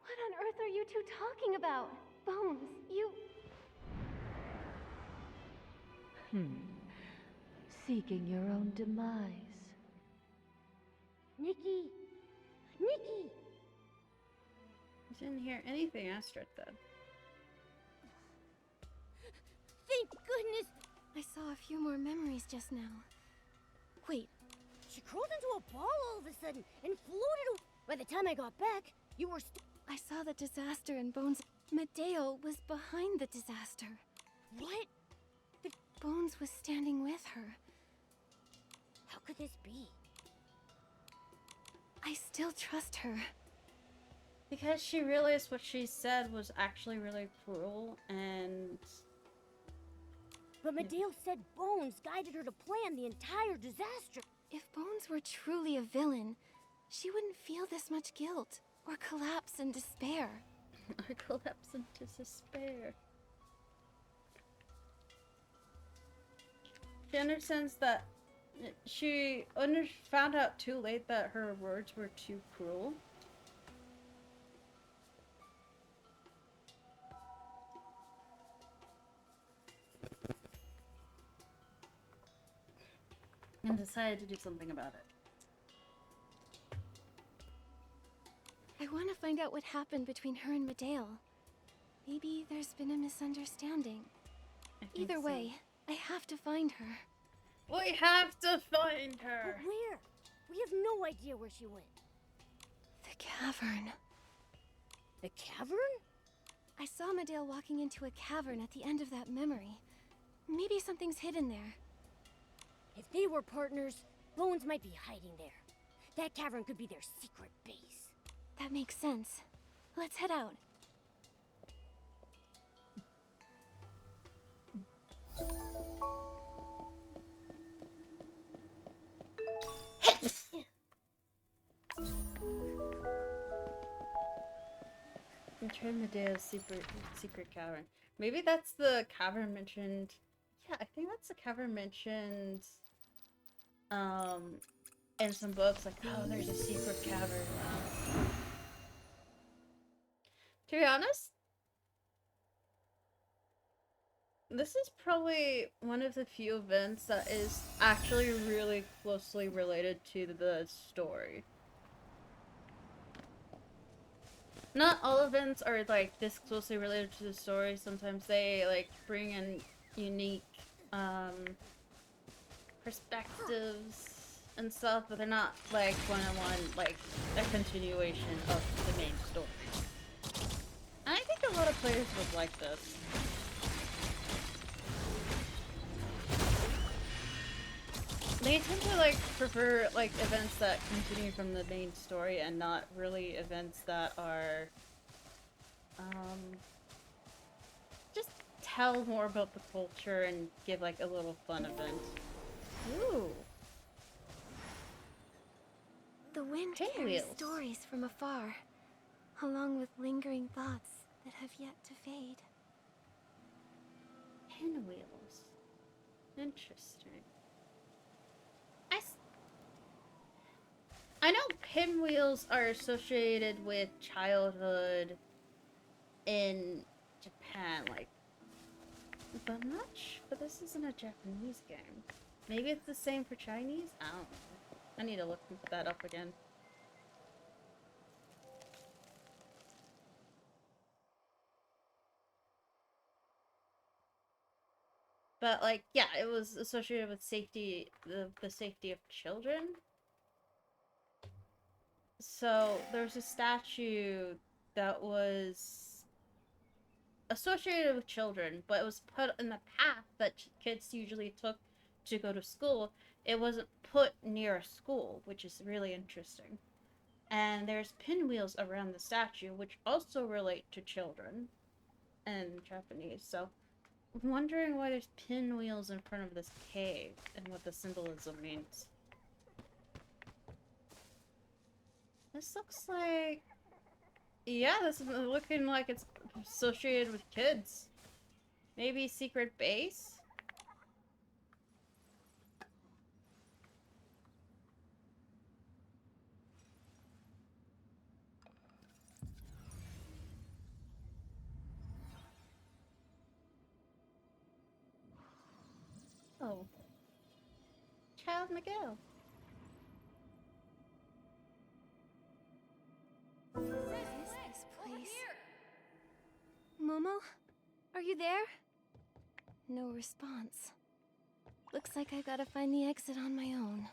What on earth are you two talking about? Bones, you... Seeking your own demise. Nikki! Nikki! I didn't hear anything Astrid said. Thank goodness! I saw a few more memories just now. Wait, She crawled into a ball all of a sudden and floated away. By the time I got back, you were I saw the disaster and Bones... Medeo was behind the disaster. What? Bones was standing with her. How could this be? I still trust her. Because she realized what she said was actually really cruel, and... But Medeo said Bones guided her to plan the entire disaster. If Bones were truly a villain, she wouldn't feel this much guilt, or collapse in despair. Or collapse into despair. She understands that she found out too late that her words were too cruel. And decided to do something about it. I want to find out what happened between her and Medeo. Maybe there's been a misunderstanding. Either so. way, I have to find her. We have to find her! But where? We have no idea where she went. The cavern. The cavern? I saw Medeo walking into a cavern at the end of that memory. Maybe something's hidden there. If they were partners, Bones might be hiding there. That cavern could be their secret base. That makes sense. Let's head out. Return Medeo's secret cavern. Maybe that's the cavern mentioned. Yeah, I think that's the cavern mentioned. In some books, like, oh, there's a secret cavern. To be honest, this is probably one of the few events that is actually really closely related to the story. Not all events are like this closely related to the story. Sometimes they like bring in unique perspectives and stuff, but they're not like one-on-one, like a continuation of the main story. And I think a lot of players would like this. They tend to like prefer like events that continue from the main story and not really events that are just tell more about the culture and give like a little fun event. Ooh. The wind carries Pinwheels. stories from afar, along with lingering thoughts that have yet to fade. Pinwheels. Interesting. I know pinwheels are associated with childhood in Japan, like, but I'm not sure, but this isn't a Japanese game. Maybe it's the same for Chinese? I don't know. I need to look that up again. But, like, yeah, it was associated with safety, the safety of children. So, there's a statue that was associated with children, but it was put in the path that kids usually took to go to school, it wasn't put near a school, which is really interesting. And there's pinwheels around the statue, which also relate to children in Japanese. So I'm wondering why there's pinwheels in front of this cave and what the symbolism means. This looks like... Yeah, this is looking like it's associated with kids. Maybe secret base? Oh. Child Miguel. What is this place? Momo? Are you there? No response. Looks like I gotta find the exit on my own.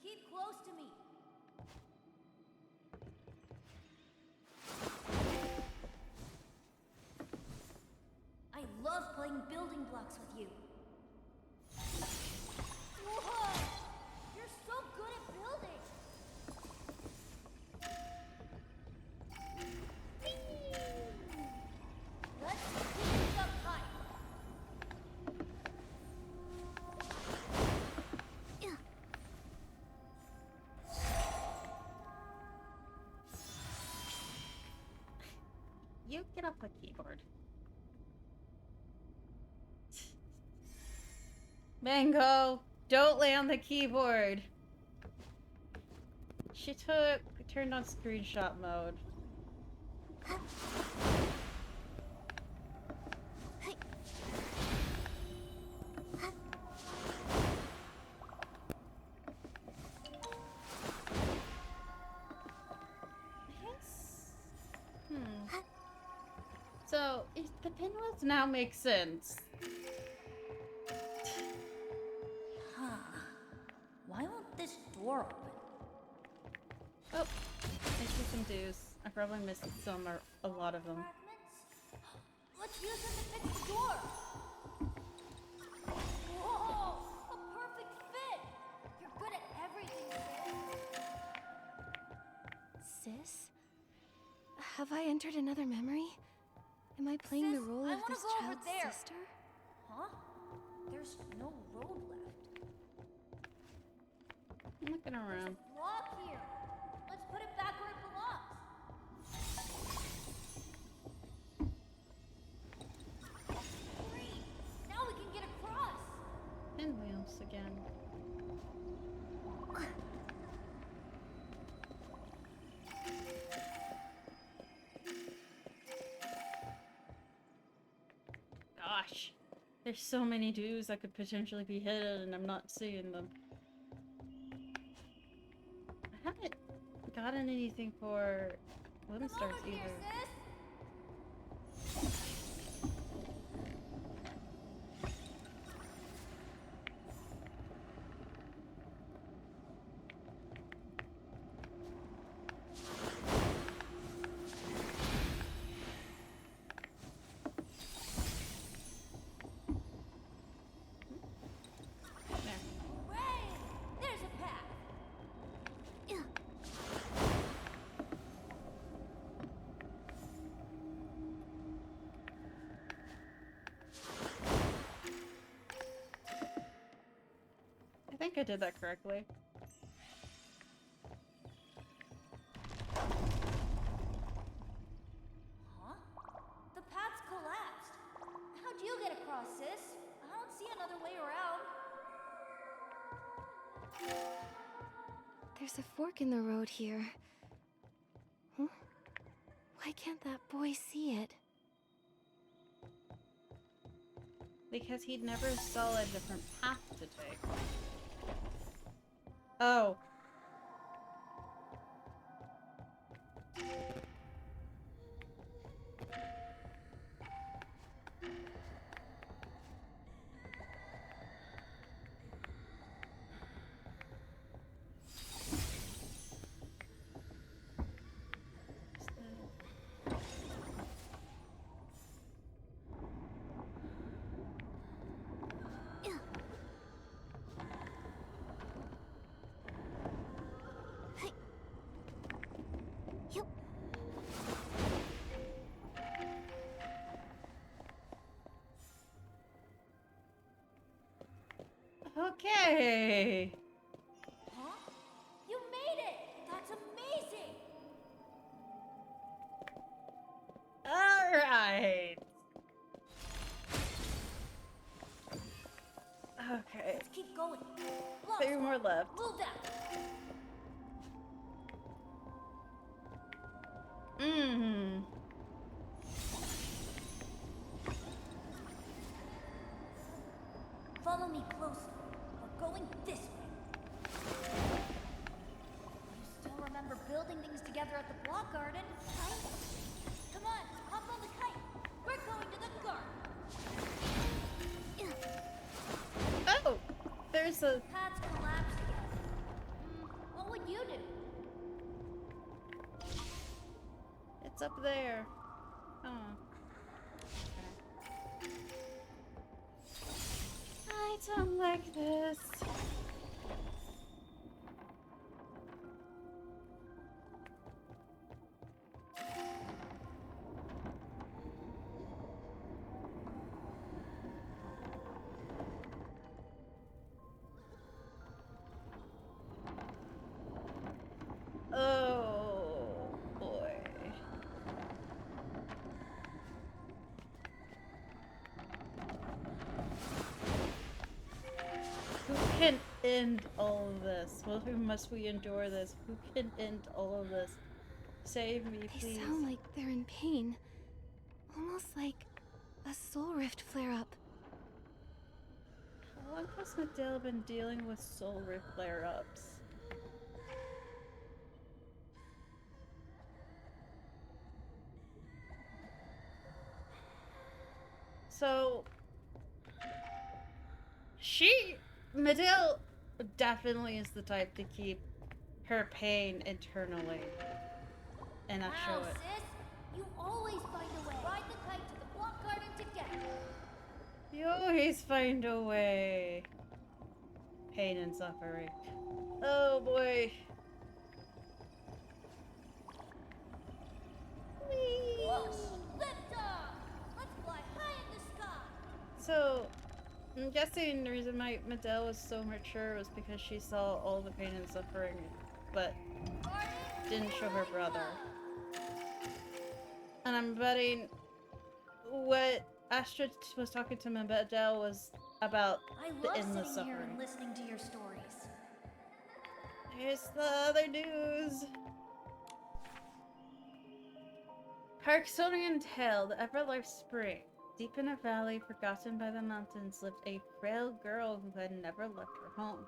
Keep close to me. I love playing building blocks with you. Whoa! You're so good at building! Let's keep this up high. You get off the keyboard. Mango, don't lay on the keyboard. She turned on screenshot mode. So, the pinwheels now make sense. Huh. Why won't this door open? Oh, I see some dues. I probably missed some or a lot of them. Let's use it to fix the door. Whoa! A perfect fit! You're good at everything, Sis? Have I entered another memory? Am I playing the role I of wanna this go over child's there. sister? Huh? There's no road left. I'm looking around. Block here. Let's put it back where it belongs. Great. Now we can get across. Pinwheels again. Gosh, there's so many dues that could potentially be hidden and I'm not seeing them. I haven't gotten anything for Limb Stars either. Hooray! There's a path. I think I did that correctly. Huh? The path's collapsed. How'd you get across, sis? I don't see another way around. There's a fork in the road here. Huh? Why can't that boy see it? Because he never saw a different path to take. Oh. Okay. Huh? You made it! That's amazing! Alright. Okay. Let's keep going. 3 more left. Move that! Mmm. Follow me closely. We're going this way. You still remember building things together at the block garden, right? Come on, hop on the kite. We're going to the garden. Oh! There's a... Paths collapsed again. What would you do? It's up there. Oh. I don't like this. Oh boy. Who can end all of this? Well, who must we endure this? Who can end all of this? Save me, They please. sound like they're in pain. Almost like a soul rift flare-up. How long has Medela been dealing with soul rift flare-ups? So, Medela definitely is the type to keep her pain internally and not show it. Sis, you always find a way. Ride the kite to the block garden together. You always find a way. Pain and suffering. Oh boy. Whee! Whoosh! Lift off! Let's fly high in the sky! So, I'm guessing the reason my Medela was so mature was because she saw all the pain and suffering, but didn't show her brother. And I'm betting what Astra was talking to Medela was about I the love endless sitting here suffering. and listening to your stories. Here's the other news. Parksonian Tale, the Everlife Spring. Deep in a valley forgotten by the mountains lived a frail girl who had never left her home.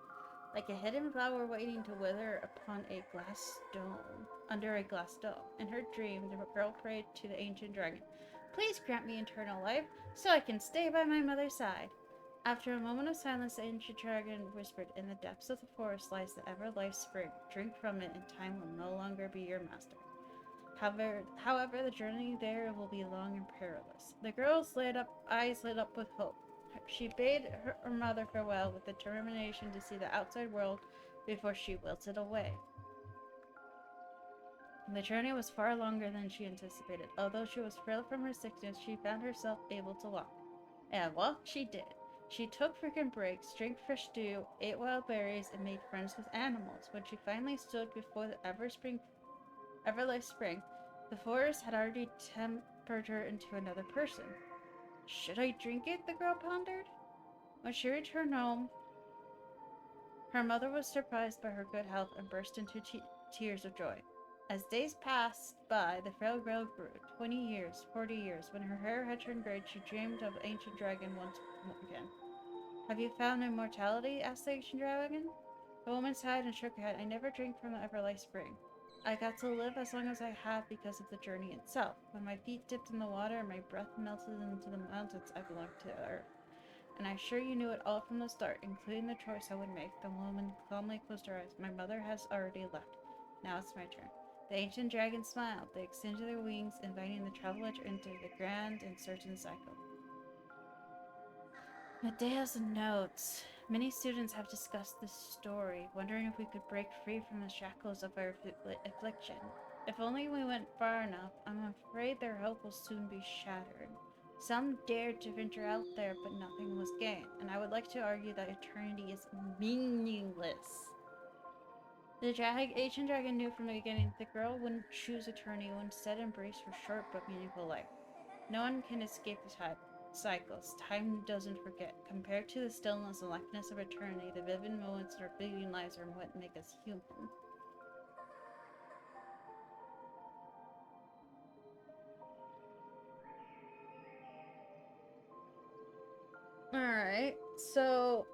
Like a hidden flower waiting to wither upon a glass dome, under a glass dome. In her dream, the girl prayed to the ancient dragon, "Please grant me eternal life, so I can stay by my mother's side." After a moment of silence, the ancient dragon whispered, "In the depths of the forest lies the Everlife Spring. Drink from it, and time will no longer be your master." However, the journey there will be long and perilous. The girl's eyes lit up with hope. She bade her mother farewell with determination to see the outside world before she wilted away. The journey was far longer than she anticipated. Although she was frail from her sickness, she found herself able to walk. And walk she did. She took frequent breaks, drank fresh dew, ate wild berries, and made friends with animals. When she finally stood before the Everlife Spring, the forest had already tempered her into another person. Should I drink it? The girl pondered. When she returned home, her mother was surprised by her good health and burst into tears of joy. As days passed by, the frail girl grew. 20 years, 40 years. When her hair had turned gray, she dreamed of the ancient dragon once again. "Have you found immortality?" asked the ancient dragon. The woman sighed and shook her head. "I never drank from the Everlife Spring. I got to live as long as I have because of the journey itself. When my feet dipped in the water and my breath melted into the mountains, I belonged to the earth. And I'm sure you knew it all from the start, including the choice I would make." The woman calmly closed her eyes. "My mother has already left. Now it's my turn." The ancient dragon smiled. They extended their wings, inviting the traveler to enter the grand and certain cycle. Medea's notes. Many students have discussed this story, wondering if we could break free from the shackles of our affliction. If only we went far enough, I'm afraid their hope will soon be shattered. Some dared to venture out there, but nothing was gained, and I would like to argue that eternity is meaningless. The ancient dragon knew from the beginning the girl wouldn't choose eternity, would instead embrace her short but meaningful life. No one can escape the cycles. Time doesn't forget. Compared to the stillness and likeness of eternity, the vivid moments in our fleeting lives are what make us human. Alright, so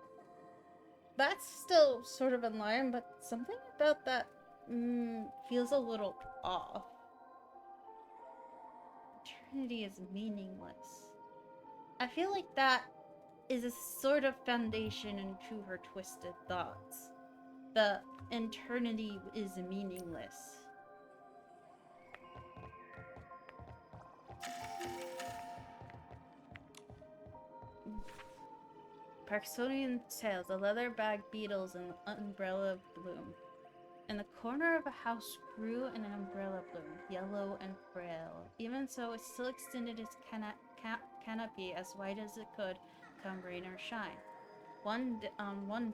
that's still sort of in line, but something about that feels a little off. Eternity is meaningless. I feel like that is a sort of foundation into her twisted thoughts. The eternity is meaningless. Parksonian sails, the leather bag beetles, and the umbrella bloom. In the corner of a house grew an umbrella bloom, yellow and frail. Even so, it still extended its canopy as wide as it could, come rain or shine. One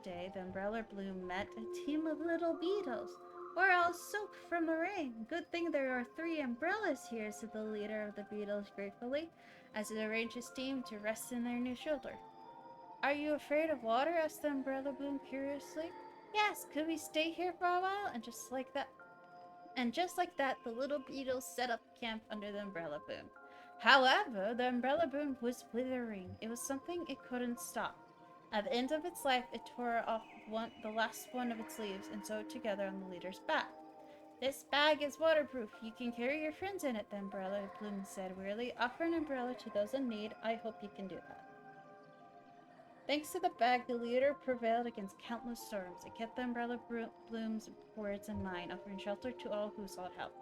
day, the umbrella bloom met a team of little beetles. We're all soaked from the rain. Good thing there are 3 umbrellas here, said the leader of the beetles gratefully, as it arranged his team to rest in their new shelter. Are you afraid of water? Asked the umbrella bloom curiously. Yes, could we stay here for a while? And just like that, the little beetles set up camp under the umbrella boom. However, the umbrella boom was withering. It was something it couldn't stop. At the end of its life, it tore off the last one of its leaves and sewed together on the leader's back. This bag is waterproof. You can carry your friends in it, the umbrella bloom said wearily. Offer an umbrella to those in need. I hope you can do that. Thanks to the bag, the leader prevailed against countless storms. It kept the umbrella bloom's words in mind, offering shelter to all who sought help.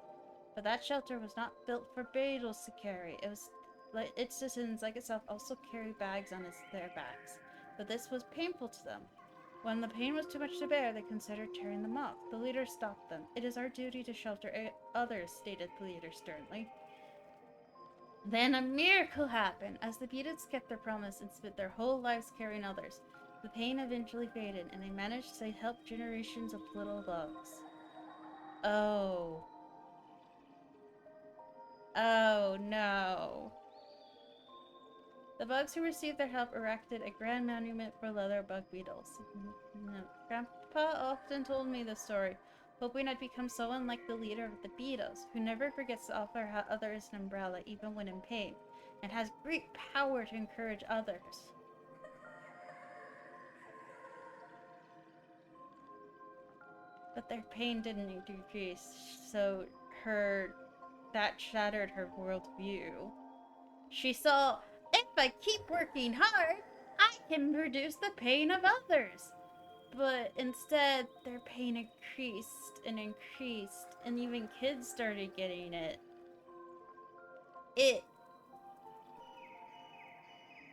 But that shelter was not built for beetles to carry. Its citizens, like itself, also carried bags on their backs. But this was painful to them. When the pain was too much to bear, they considered tearing them off. The leader stopped them. It is our duty to shelter others, stated the leader sternly. Then a miracle happened. As the beetles kept their promise and spent their whole lives carrying others, the pain eventually faded, and they managed to help generations of little bugs. Oh. Oh no. The bugs who received their help erected a grand monument for leather bug beetles. Grandpa often told me this story, hoping I'd become someone like the leader of the beetles, who never forgets to offer others an umbrella even when in pain, and has great power to encourage others. But their pain didn't decrease, so that shattered her worldview. She saw, if I keep working hard, I can reduce the pain of others. But instead, their pain increased, and even kids started getting it.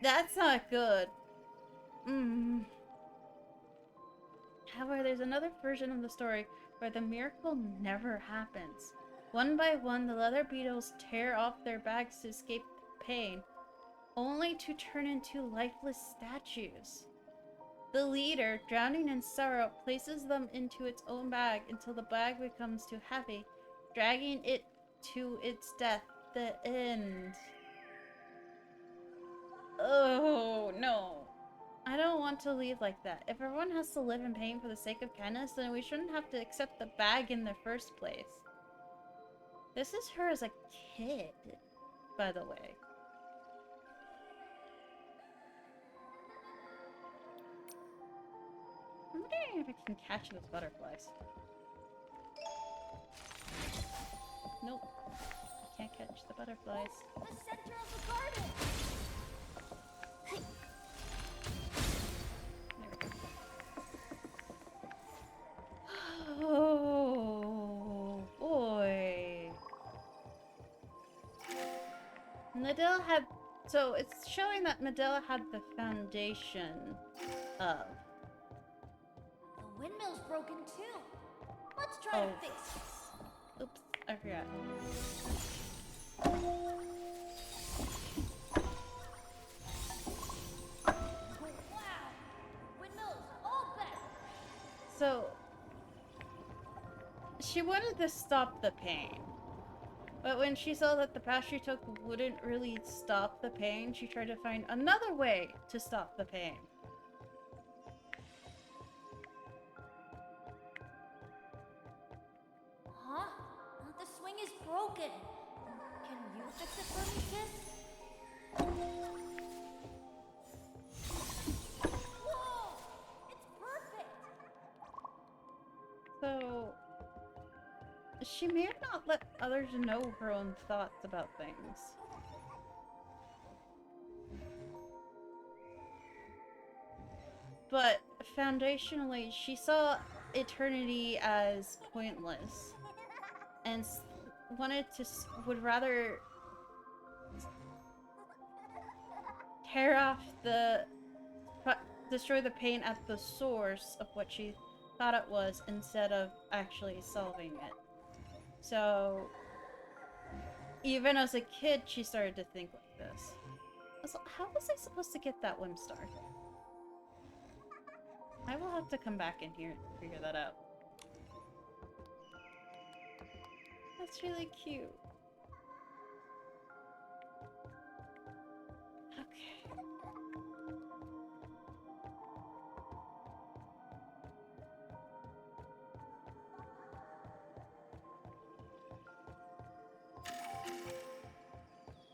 That's not good. However, there's another version of the story where the miracle never happens. One by one, the leather beetles tear off their bags to escape pain, only to turn into lifeless statues. The leader, drowning in sorrow, places them into its own bag until the bag becomes too heavy, dragging it to its death, the end. Oh, no. I don't want to leave like that. If everyone has to live in pain for the sake of kindness, then we shouldn't have to accept the bag in the first place. This is her as a kid, by the way. I'm wondering if I can catch those butterflies. Nope. I can't catch the butterflies. The center of the garden! Oh, boy. Medela had... So, it's showing that Medela had the foundation of... The windmill's broken too. Let's try to fix this. Oops, I forgot. she wanted to stop the pain. But when she saw that the path she took wouldn't really stop the pain, she tried to find another way to stop the pain. Huh? The swing is broken. Can you fix it for me, sis? Whoa! It's perfect! So, she may have not let others know her own thoughts about things. But foundationally, she saw eternity as pointless and would rather tear off destroy the pain at the source of what she thought it was instead of actually solving it. So, even as a kid, she started to think like this. How was I supposed to get that Whim Star? I will have to come back in here and figure that out. That's really cute. Okay.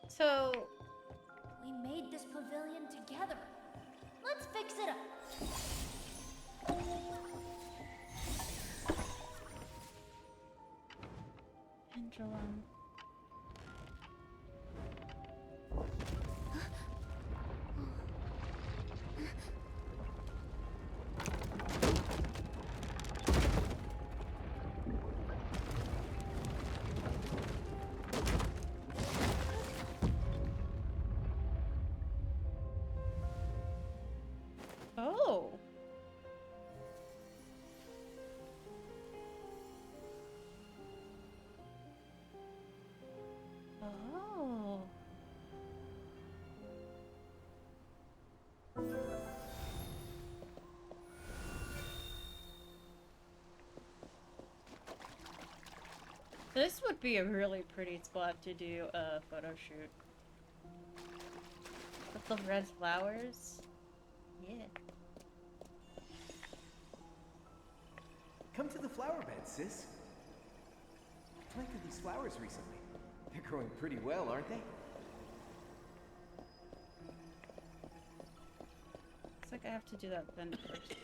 So, We made this pavilion together. Let's fix it up. pendulum. Oh. Oh. This would be a really pretty spot to do a photo shoot. With the red flowers. Yeah. Come to the flower bed, sis. I planted these flowers recently. They're growing pretty well, aren't they? Looks like I have to do that then first.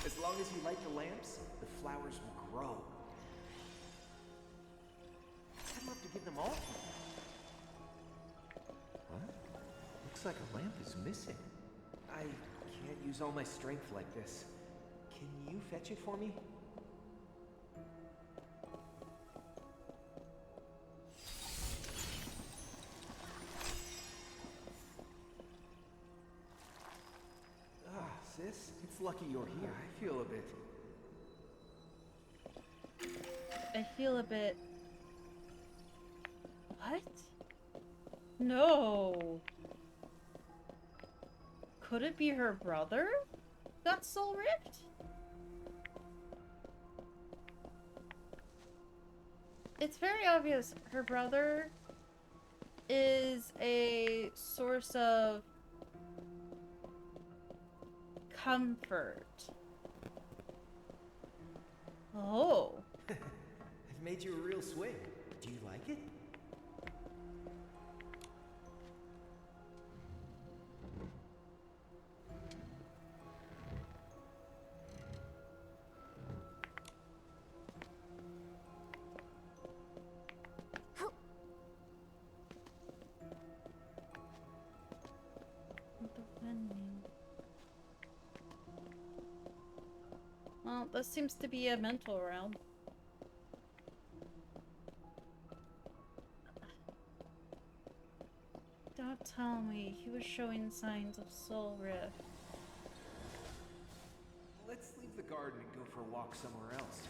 As long as you light the lamps, the flowers will grow. I'd love to give them all to you. What? Looks like a lamp is missing. I can't use all my strength like this. Can you fetch it for me? Ah, sis, it's lucky you're here. I feel a bit... I feel a bit... What? No. Could it be her brother got soul ripped? It's very obvious her brother is a source of comfort. Oh. I've made you a real swing. Do you like it? Well, this seems to be a mental realm. Don't tell me he was showing signs of soul rift. Let's leave the garden and go for a walk somewhere else.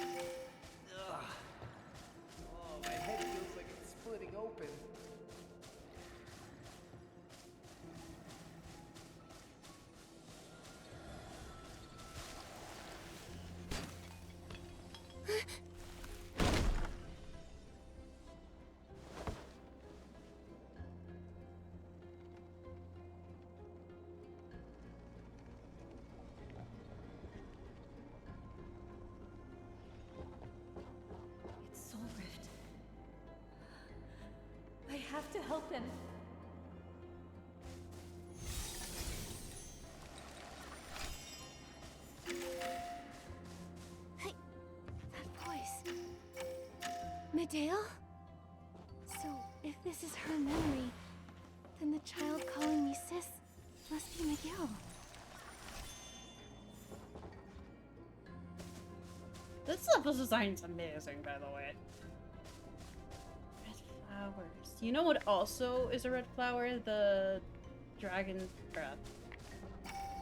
Ugh. Oh, my head feels like it's splitting open. to help him. Hey, that voice. Medale? So, if this is her memory, then the child calling me sis must be Miguel. This level design's amazing, by the way. Red flowers. You know what also is a red flower? The dragon's breath.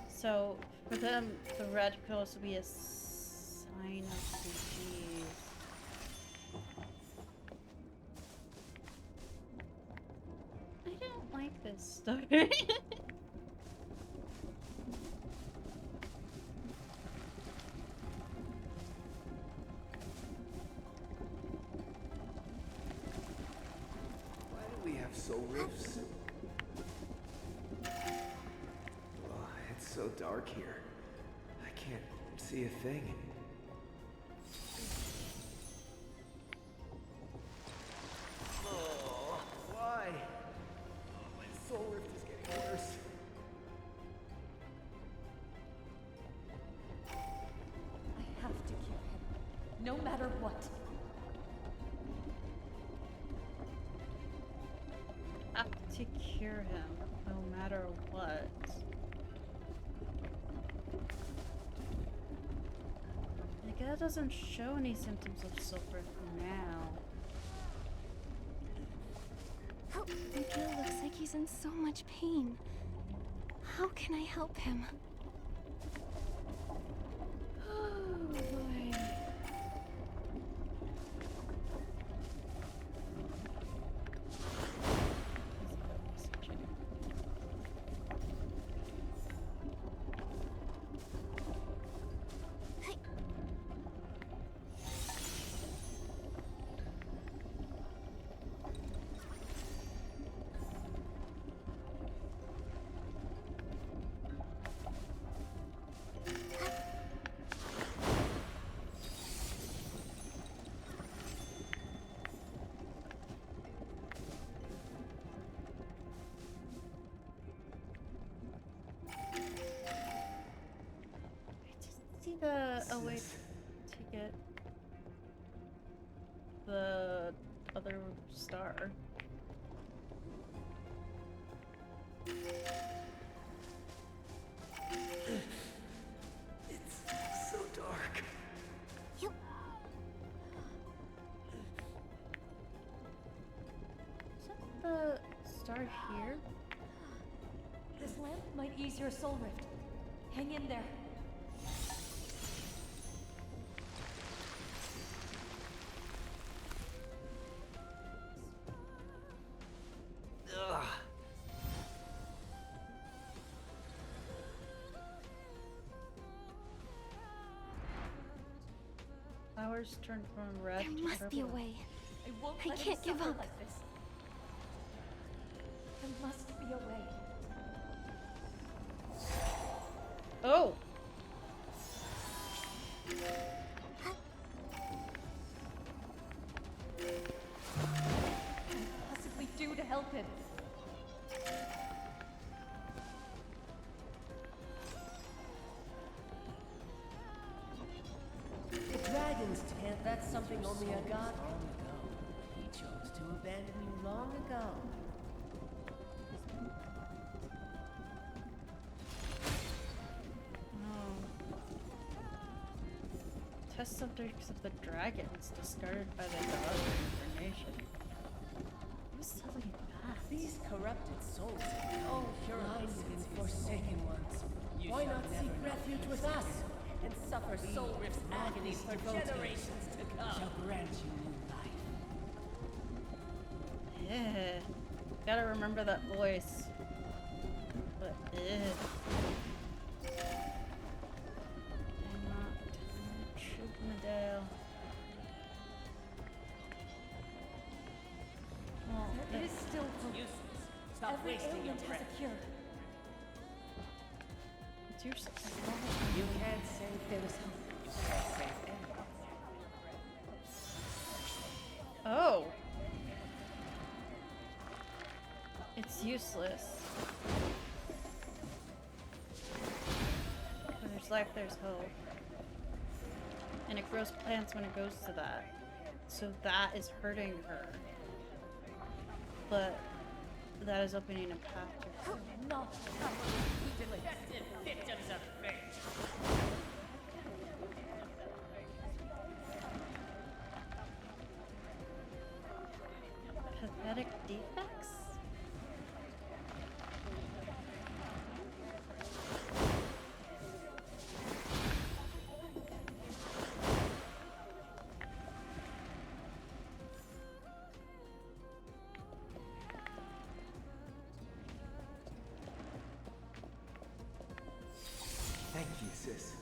So, for them, the red could also be a sign of disease. I don't like this story. Why do we have soul rifts? Oh, it's so dark here. I can't see a thing. Oh, why? Oh, my soul rift is getting worse. I have to cure him, no matter what. Have to cure him, no matter what. Miguel doesn't show any symptoms of silver now. Oh, Miguel looks like he's in so much pain. How can I help him? Oh boy. See a way to get the other star. It's so dark. You... Is that the star here? This lamp might ease your soul rift. Hang in there. Ugh. Flowers turn from red There to must be a purple. way. I won't I let him can't give suffer up. like this. There must be a way. Oh! What can I possibly do to help him? The dragon's tent, that's something only a god long ago. He chose to abandon you long ago. Test subjects of the dragons discarded by the god for information. Who's selling that? These corrupted souls have no pure blinded and forsaken ones. Why not seek refuge with us and suffer soul rift's agonies for generations to come? Shall grant you new life. Yeah. Gotta remember that voice. But Medale. Well, There is still hope. Useless. Stop Every wasting your ailment has breath. a cure. it's your You can't save there is hope. You can't save anyone. Oh. useless. When there's life, there's hope. And it grows plants when it goes to that. So that is hurting her. But that is opening a path to her. Not detested victims of fate. Pathetic defects? Thank you, sis.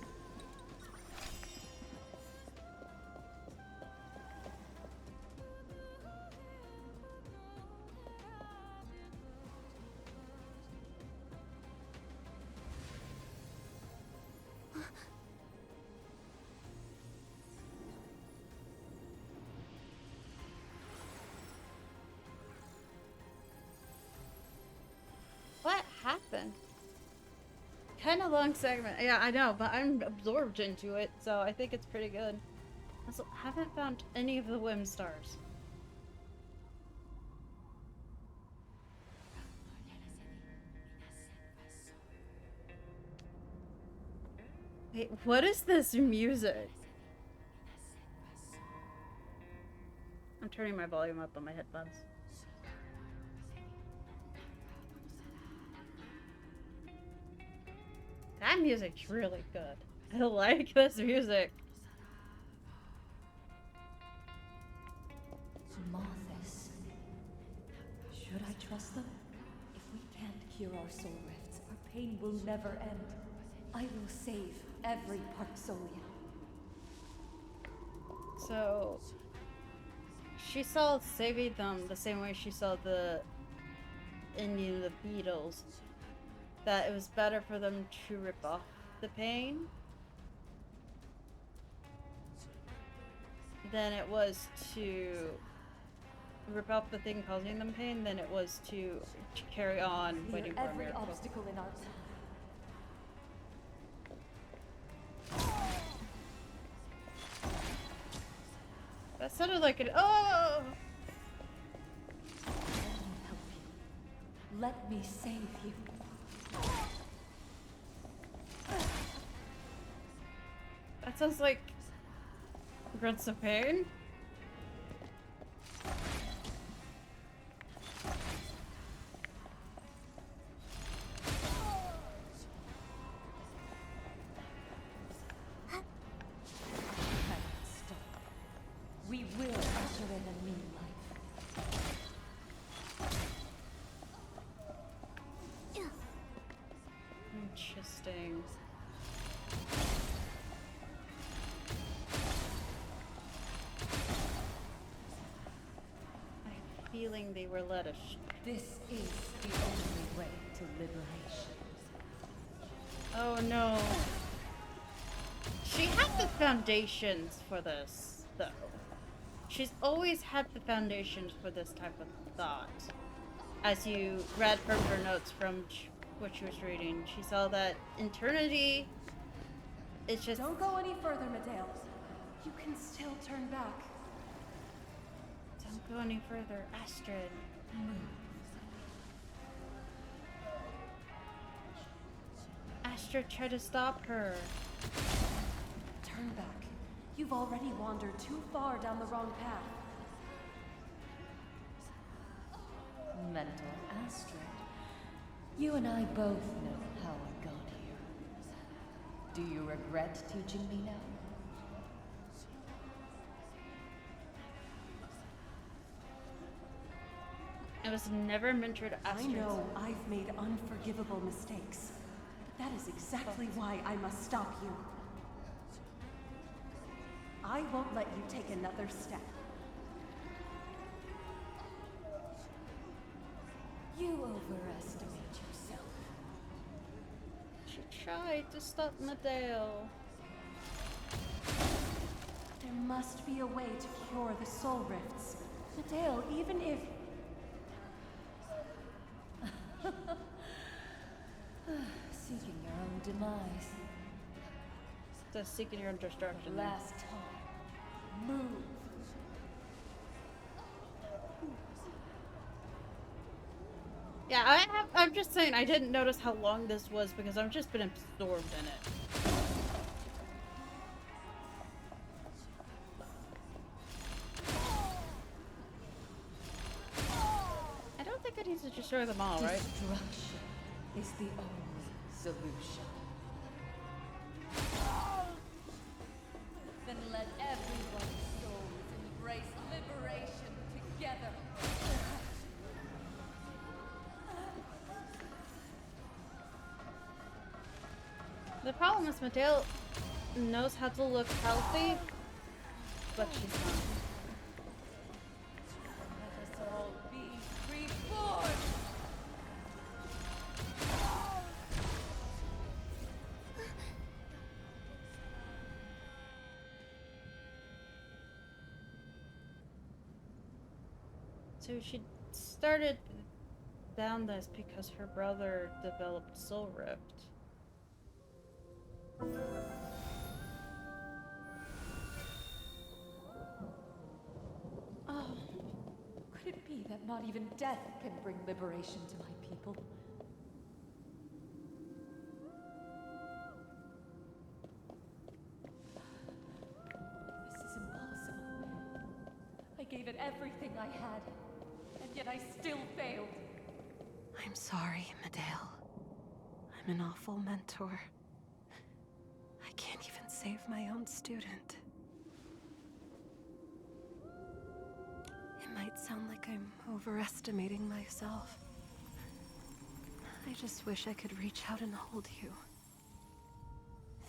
What happened? Kind of long segment. Yeah, I know, but I'm absorbed into it, so I think it's pretty good. Also, haven't found any of the Whim stars. Wait, what is this music? I'm turning my volume up on my headphones. That music's really good. I like this music. Marthas. Should I trust them? If we can't cure our soul rifts, our pain will never end. I will save every Park Solia. So, she saw saving them the same way she saw the Indian, the Beatles. That it was better for them to rip off the pain than it was to rip off the thing causing them pain than it was to carry on waiting for a every miracle. obstacle in our That sounded like an oh! Let me save you. That sounds like grunts of pain. We will usher in a new life. Interesting. I have a feeling they were led astray. This is the only way to liberation. Oh no. She had the foundations for this, though. She's always had the foundations for this type of thought. As you read from her notes from what she was reading, she saw that eternity is just... Don't go any further, Medale. You can still turn back. Don't go any further, Astrid. Astrid tried to stop her. Turn back. You've already wandered too far down the wrong path. Mental Astrid. You and I both know how I got here. Do you regret teaching me now? I was never mentored Astrid. I know I've made unforgivable mistakes, but that is exactly why I must stop you. I won't let you take another step. You overestimate yourself. She tried to stop Medale. There must be a way to cure the soul rifts. Medale, even if... demise. Just seeking your destruction. Last time. Move. Yeah, I'm just saying I didn't notice how long this was because I've just been absorbed in it. I don't think I need to destroy them all, right? Destruction is the only solution. Then let everyone's souls embrace liberation together. The problem is Medale knows how to look healthy, but she's not. Let us all be reborn. So she started down this because her brother developed Soul Rift. Oh, could it be that not even death can bring liberation to my people? This is impossible. I gave it everything I had, and yet I still failed. I'm sorry, Medale. I'm an awful mentor. I can't even save my own student. It might sound like I'm overestimating myself. I just wish I could reach out and hold you.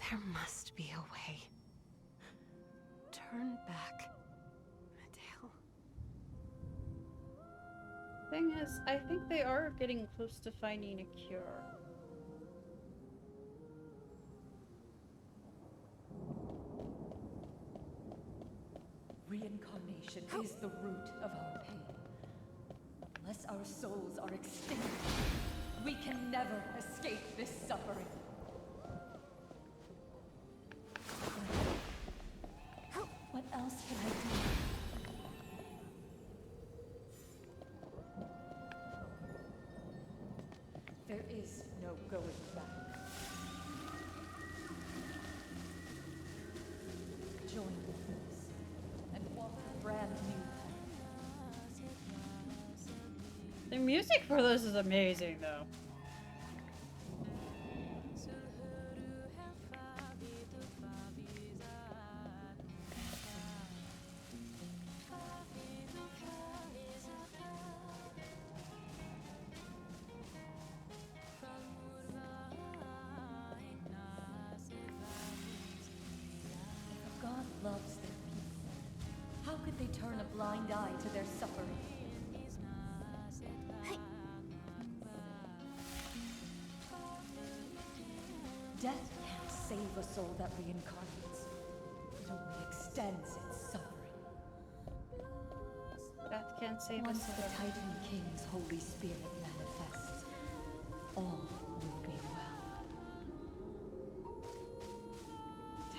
There must be a way. Turn back, Medale. Thing is, I think they are getting close to finding a cure. Reincarnation is the root of our pain. Unless our souls are extinguished, we can never escape this suffering. What else can I do? There is no going back. Join us and walk a brand new path. The music for this is amazing, though. If God loves their people, how could they turn a blind eye to their suffering? Death can't save a soul that reincarnates. It only extends its suffering. Death can't save us. Once the Titan King's Holy Spirit manifests, all will be well.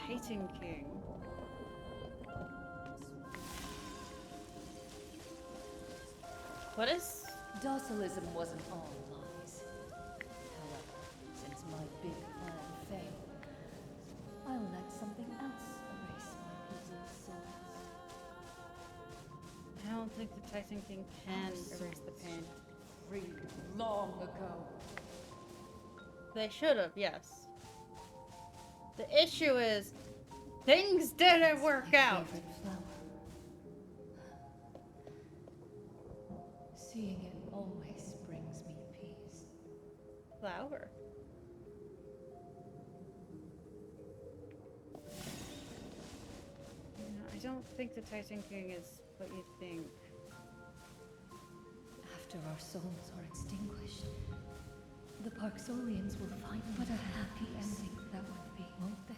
Titan King. What is? Docilism wasn't all lies. However, since my big plan failed, I'll let something else erase my people's souls. I don't think the Titan King can erase the pain. Free long ago. They should have, yes. The issue is, things didn't work out. Favorite flower. Seeing it always brings me peace. Flower. I don't think the Titan King is what you think. After our souls are extinguished, the Parksolians will find what a happy ending that would be, won't they?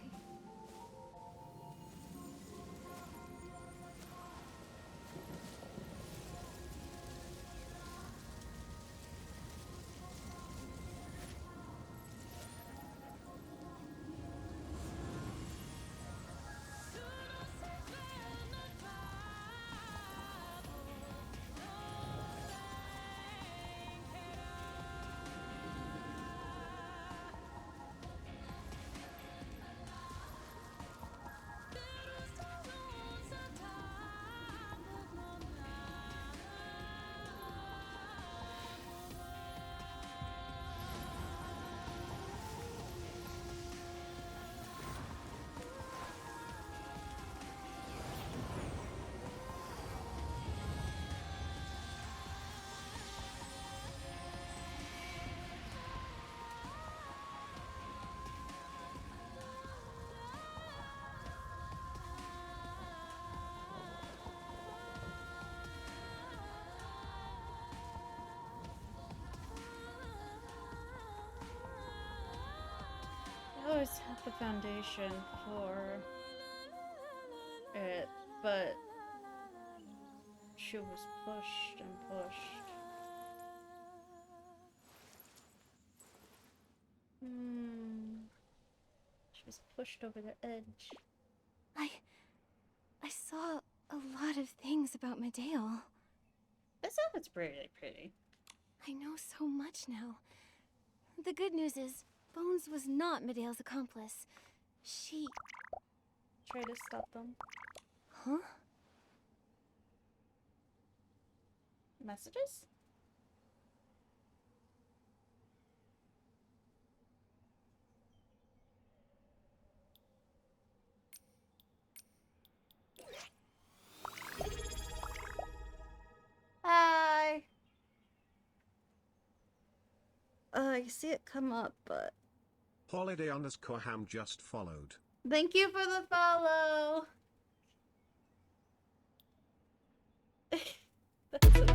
always had the foundation for it, but she was pushed and pushed. She was pushed over the edge. I saw a lot of things about Medale. This outfit's pretty. I know so much now. The good news is, Bones was not Medale's accomplice. She... Try to stop them. Huh? Messages? Hi. I see it come up, but Holiday_ham just followed. thank you for the follow. That's amazing.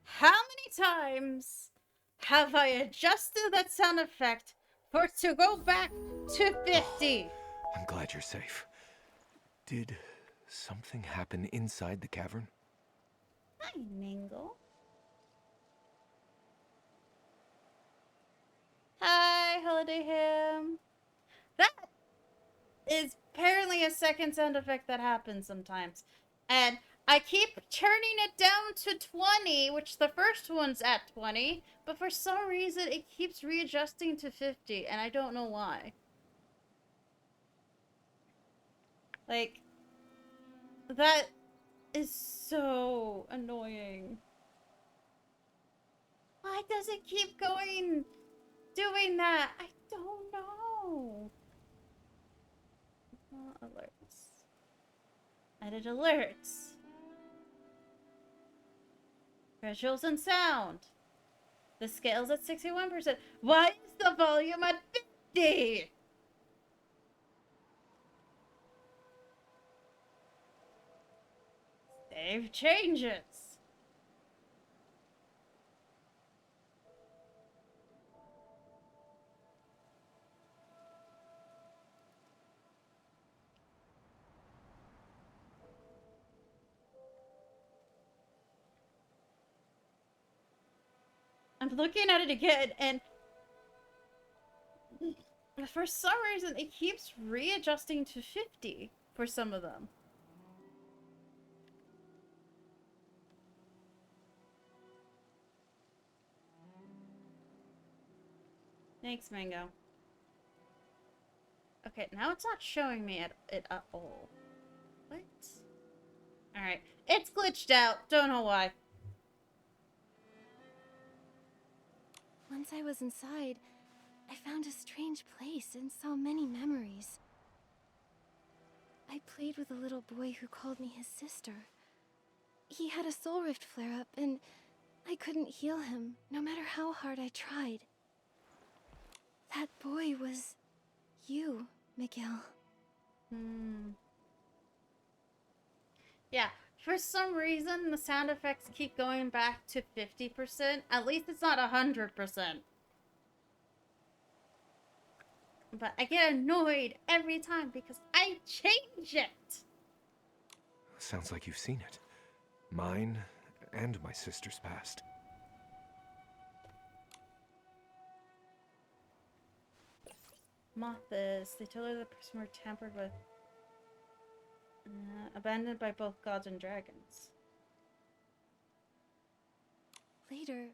How many times have I adjusted that sound effect for it to go back to 50? I'm glad you're safe. Did something happen inside the cavern? Hi, Mingle. Hi, Holiday Ham. That is apparently a second sound effect that happens sometimes. And I keep turning it down to 20, which the first one's at 20, but for some reason it keeps readjusting to 50, and I don't know why. Like, that is so annoying. Why does it keep doing that? I don't know. Alerts. Edit alerts. Visuals and sound. The scale's at 61%. Why is the volume at 50? Save changes. I'm looking at it again, and for some reason, it keeps readjusting to 50 for some of them. Thanks, Mango. Okay, now it's not showing me it at all. What? Alright, it's glitched out. Don't know why. Once I was inside, I found a strange place and saw many memories. I played with a little boy who called me his sister. He had a soul rift flare-up, and I couldn't heal him, no matter how hard I tried. That boy was you, Miguel. Yeah, for some reason, the sound effects keep going back to 50%. At least it's not 100%. But I get annoyed every time because I change it. Sounds like you've seen it. Mine and my sister's past. Mothis. They told her the person were tampered with. Abandoned by both gods and dragons. Later,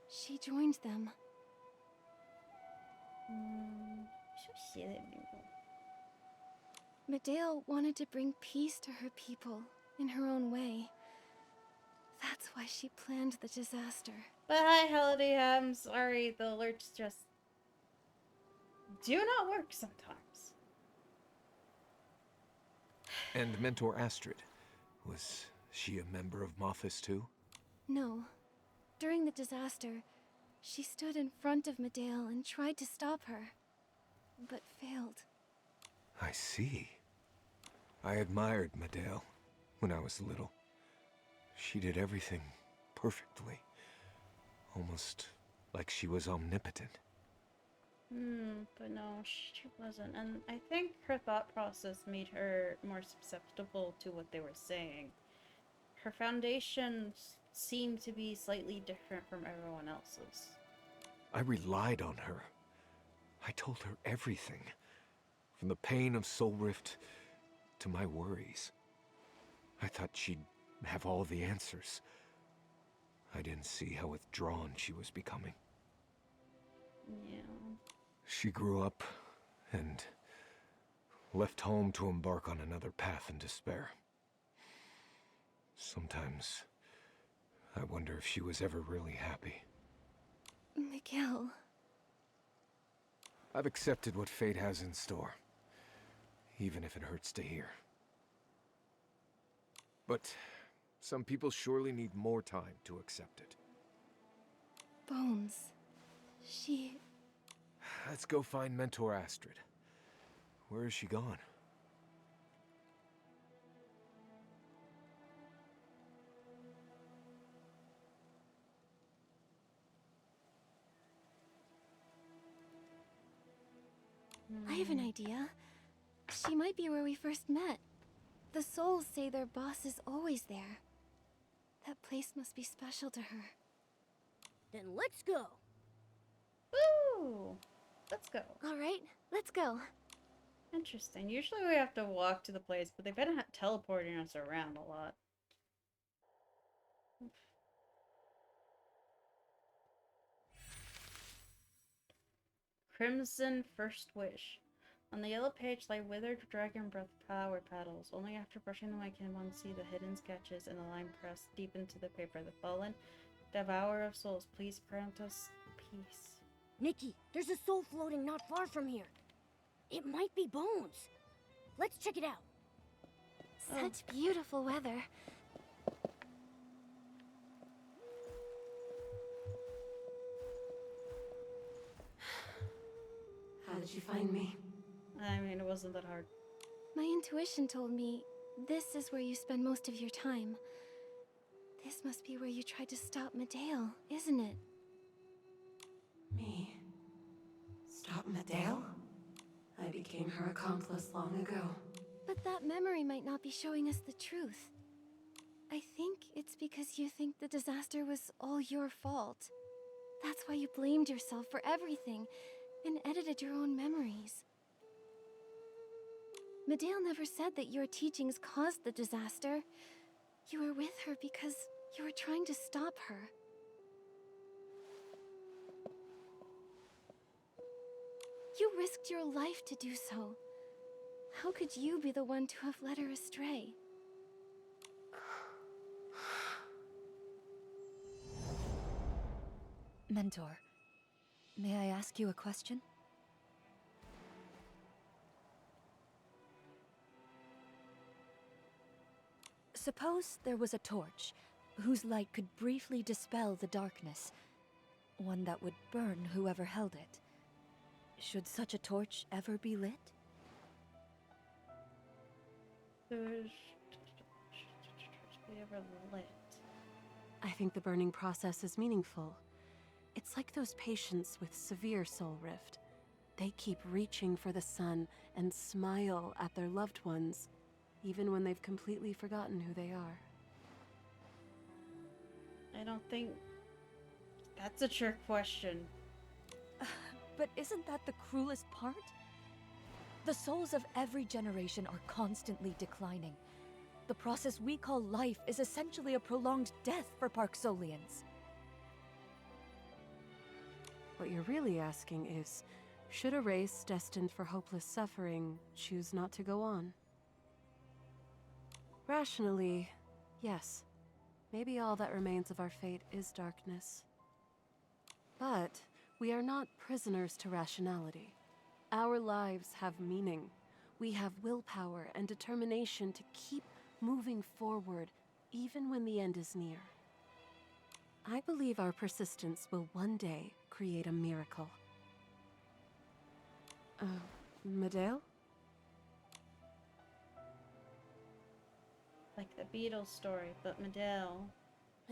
she joined them. Medale wanted to bring peace to her people in her own way. That's why she planned the disaster. But hi, Holiday Ham. Sorry, the alerts just do not work sometimes. And Mentor Astrid. Was she a member of Mothis too? No. During the disaster, she stood in front of Medale and tried to stop her, but failed. I see. I admired Medale when I was little. She did everything perfectly. Almost like she was omnipotent. But no, she wasn't. And I think her thought process made her more susceptible to what they were saying. Her foundations seemed to be slightly different from everyone else's. I relied on her. I told her everything. From the pain of Soul Rift to my worries. I thought she'd have all the answers. I didn't see how withdrawn she was becoming. Yeah. She grew up and left home to embark on another path in despair. Sometimes I wonder if she was ever really happy. Miguel. I've accepted what fate has in store, even if it hurts to hear. But some people surely need more time to accept it. Bones. She... Let's go find Mentor Astrid. Where is she gone? I have an idea. She might be where we first met. The souls say their boss is always there. That place must be special to her. Then let's go. Woo! Let's go. All right, let's go. Interesting. Usually we have to walk to the place, but they've been teleporting us around a lot. Crimson First Wish. On the yellow page lie withered dragon breath power paddles. Only after brushing them I can see the hidden sketches and the line pressed deep into the paper. The fallen devourer of souls, please grant us peace. Nikki, there's a soul floating not far from here. It might be Bones. Let's check it out. Such beautiful weather. How did you find me? I mean, it wasn't that hard. My intuition told me this is where you spend most of your time. This must be where you tried to stop Medale, isn't it? Me? Stop Medale? I became her accomplice long ago. But that memory might not be showing us the truth. I think it's because you think the disaster was all your fault. That's why you blamed yourself for everything and edited your own memories. Medale never said that your teachings caused the disaster. You were with her because you were trying to stop her. You risked your life to do so. How could you be the one to have led her astray? Mentor, may I ask you a question? Suppose there was a torch whose light could briefly dispel the darkness, one that would burn whoever held it. Should such a torch ever be lit? Be ever lit. I think the burning process is meaningful. It's like those patients with severe soul rift. They keep reaching for the sun and smile at their loved ones, even when they've completely forgotten who they are. I don't think that's a trick question. But isn't that the cruelest part? The souls of every generation are constantly declining. The process we call life is essentially a prolonged death for Park Solians. What you're really asking is, should a race destined for hopeless suffering choose not to go on? Rationally, yes. Maybe all that remains of our fate is darkness. But we are not prisoners to rationality. Our lives have meaning. We have willpower and determination to keep moving forward, even when the end is near. I believe our persistence will one day create a miracle. Medale? Like the Beatles story, but Medale.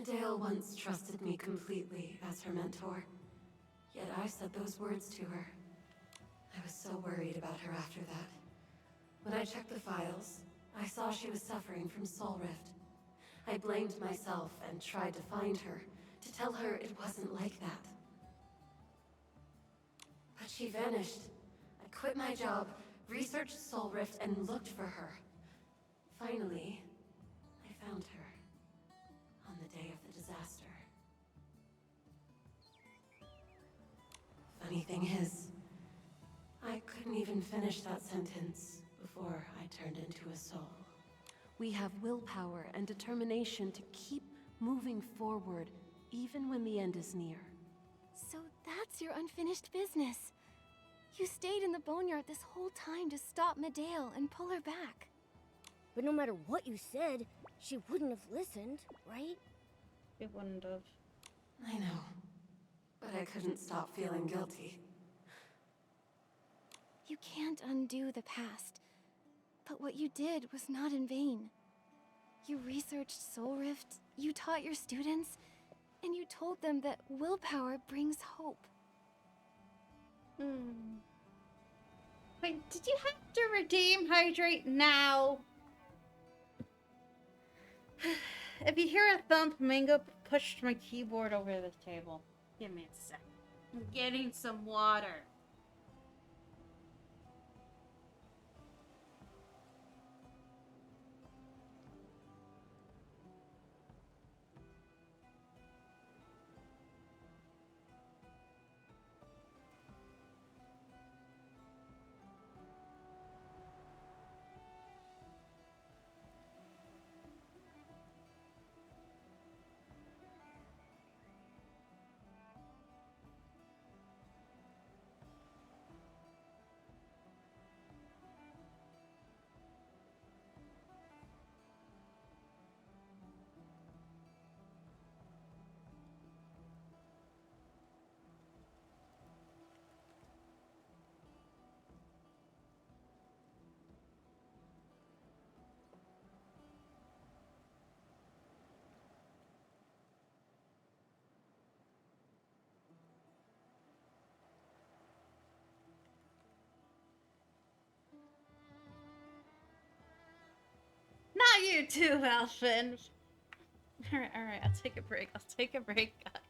Adele once trusted me completely as her mentor. Yet I said those words to her. I was so worried about her after that. When I checked the files, I saw she was suffering from Soul Rift. I blamed myself and tried to find her, to tell her it wasn't like that. But she vanished. I quit my job, researched Soul Rift, and looked for her. Finally, I found her. On the day of the disaster. Funny thing is, I couldn't even finish that sentence before I turned into a soul. We have willpower and determination to keep moving forward, even when the end is near. So that's your unfinished business. You stayed in the boneyard this whole time to stop Medale and pull her back. But no matter what you said, she wouldn't have listened, right? It wouldn't have. I know. But I couldn't stop feeling guilty. You can't undo the past. But what you did was not in vain. You researched Soul Rift, you taught your students, and you told them that willpower brings hope. Wait, did you have to redeem Hydrate now? If you hear a thump, Mango pushed my keyboard over the table. Give me a sec. I'm getting some water. Not you too, Alvin. Alright, I'll take a break. I'll take a break, guys.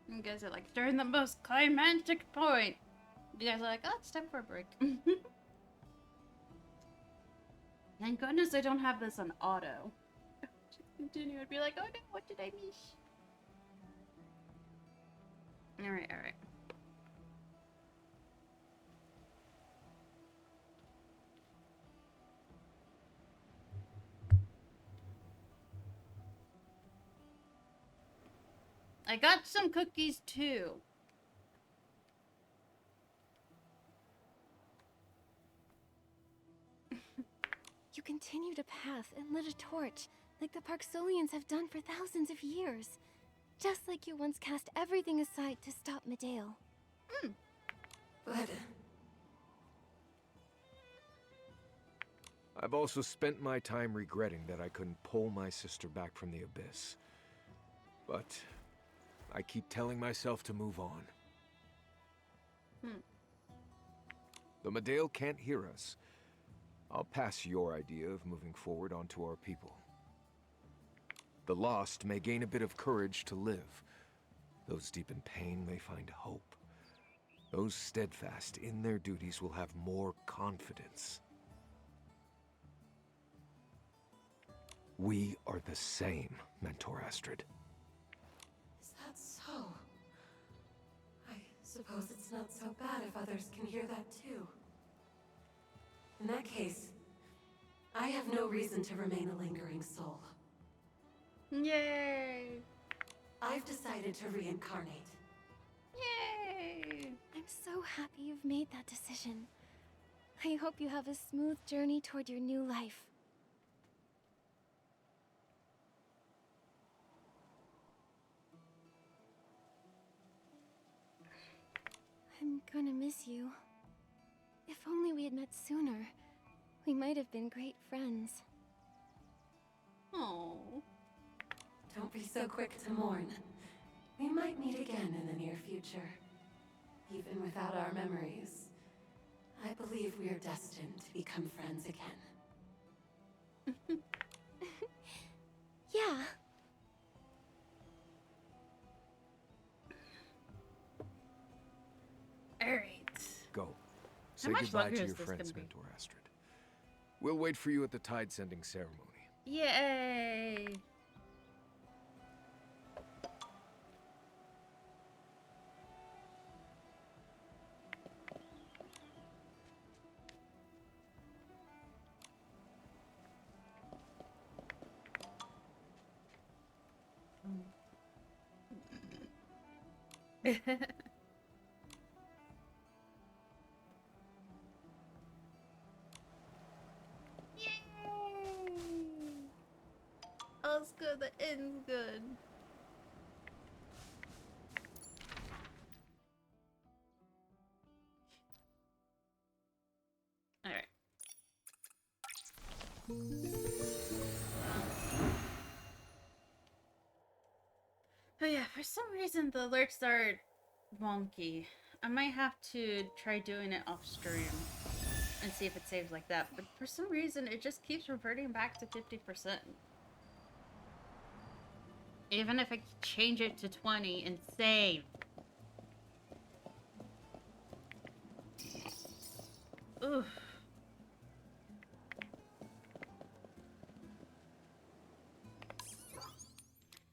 You guys are like, during the most climactic point. You guys are like, oh, it's time for a break. Thank goodness I don't have this on auto. Just continue and be like, oh no, what did I miss? Alright, alright. I got some cookies too. You continued a path and lit a torch, like the Parksolians have done for thousands of years. Just like you once cast everything aside to stop Medale. But I've also spent my time regretting that I couldn't pull my sister back from the abyss. But I keep telling myself to move on. The Medale can't hear us. I'll pass your idea of moving forward onto our people. The lost may gain a bit of courage to live. Those deep in pain may find hope. Those steadfast in their duties will have more confidence. We are the same, Mentor Astrid. is that so? I suppose it's not so bad if others can hear that too. In that case, I have no reason to remain a lingering soul. Yay! I've decided to reincarnate. Yay! I'm so happy you've made that decision. I hope you have a smooth journey toward your new life. I'm gonna miss you. If only we had met sooner, we might have been great friends. Oh. Don't be so quick to mourn. We might meet again in the near future. Even without our memories, I believe we are destined to become friends again. Yeah. Alright. Go. How Say much goodbye longer to is your this friends, gonna be? Mentor Astrid. We'll wait for you at the tide sending ceremony. Yay! All's good, the end's good. Alright. Oh yeah, for some reason the alerts are wonky. I might have to try doing it off stream and see if it saves like that, but for some reason it just keeps reverting back to 50%. Even if I change it to 20 and save. Oof.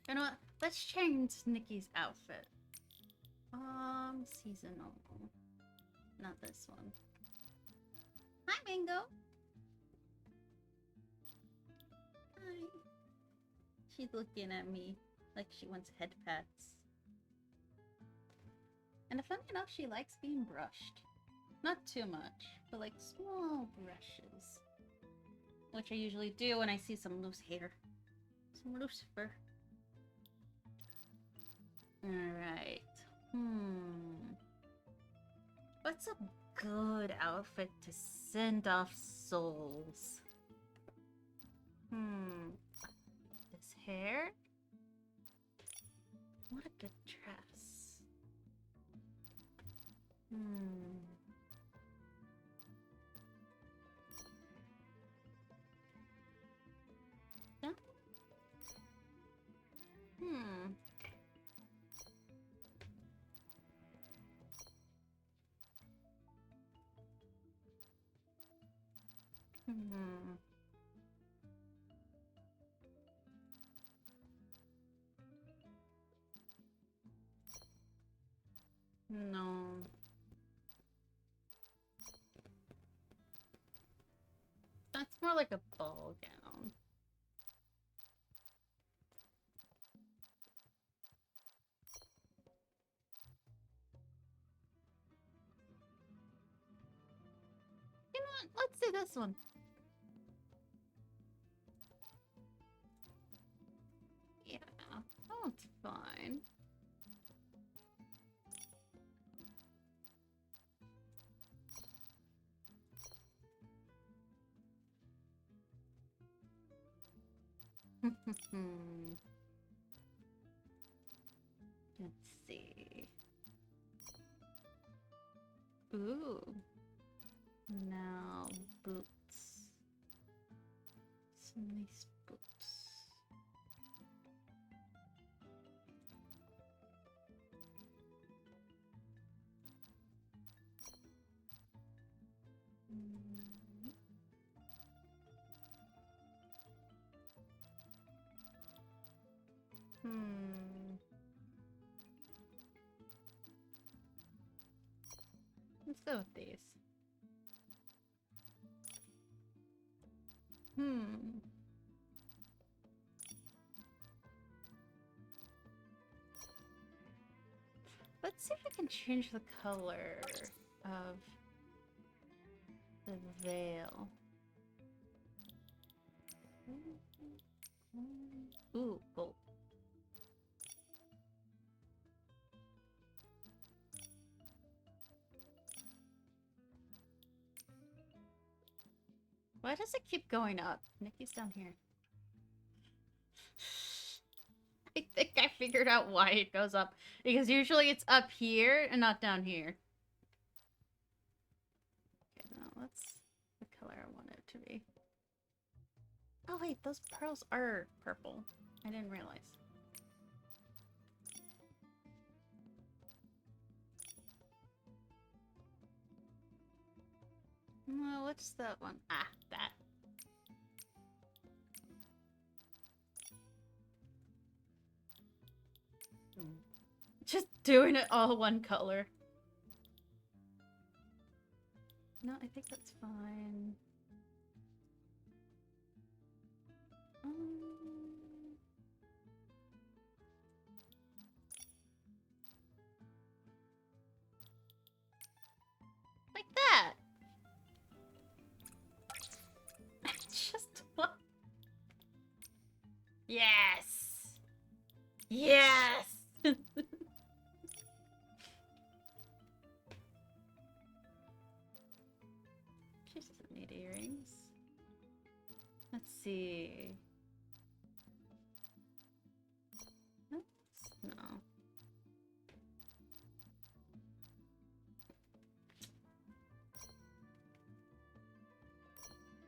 You know what? Let's change Nikki's outfit. Seasonal. Not this one. Hi, Bingo. Hi. She's looking at me like she wants head pats. And funny enough, she likes being brushed. Not too much, but like small brushes. Which I usually do when I see some loose hair. Some loose fur. Alright. What's a good outfit to send off souls? This hair? What a good dress. Yeah? No. That's more like a ball gown. You know what? Let's do this one. Yeah, that one's fine. Let's see. Ooh. Now, boots. Some nice boots. Hmm. Let's go with these. Let's see if I can change the color of the veil. Ooh, gold. Why does it keep going up? Nikki's down here. I think I figured out why it goes up. Because usually it's up here and not down here. Okay, now let's... the color I want it to be. Oh wait, those pearls are purple. I didn't realize. No, what's that one? Ah, that. Just doing it all one color. No, I think that's fine. Like that. Just what? Yes. Yes. She doesn't need earrings. Let's see. Oops, no.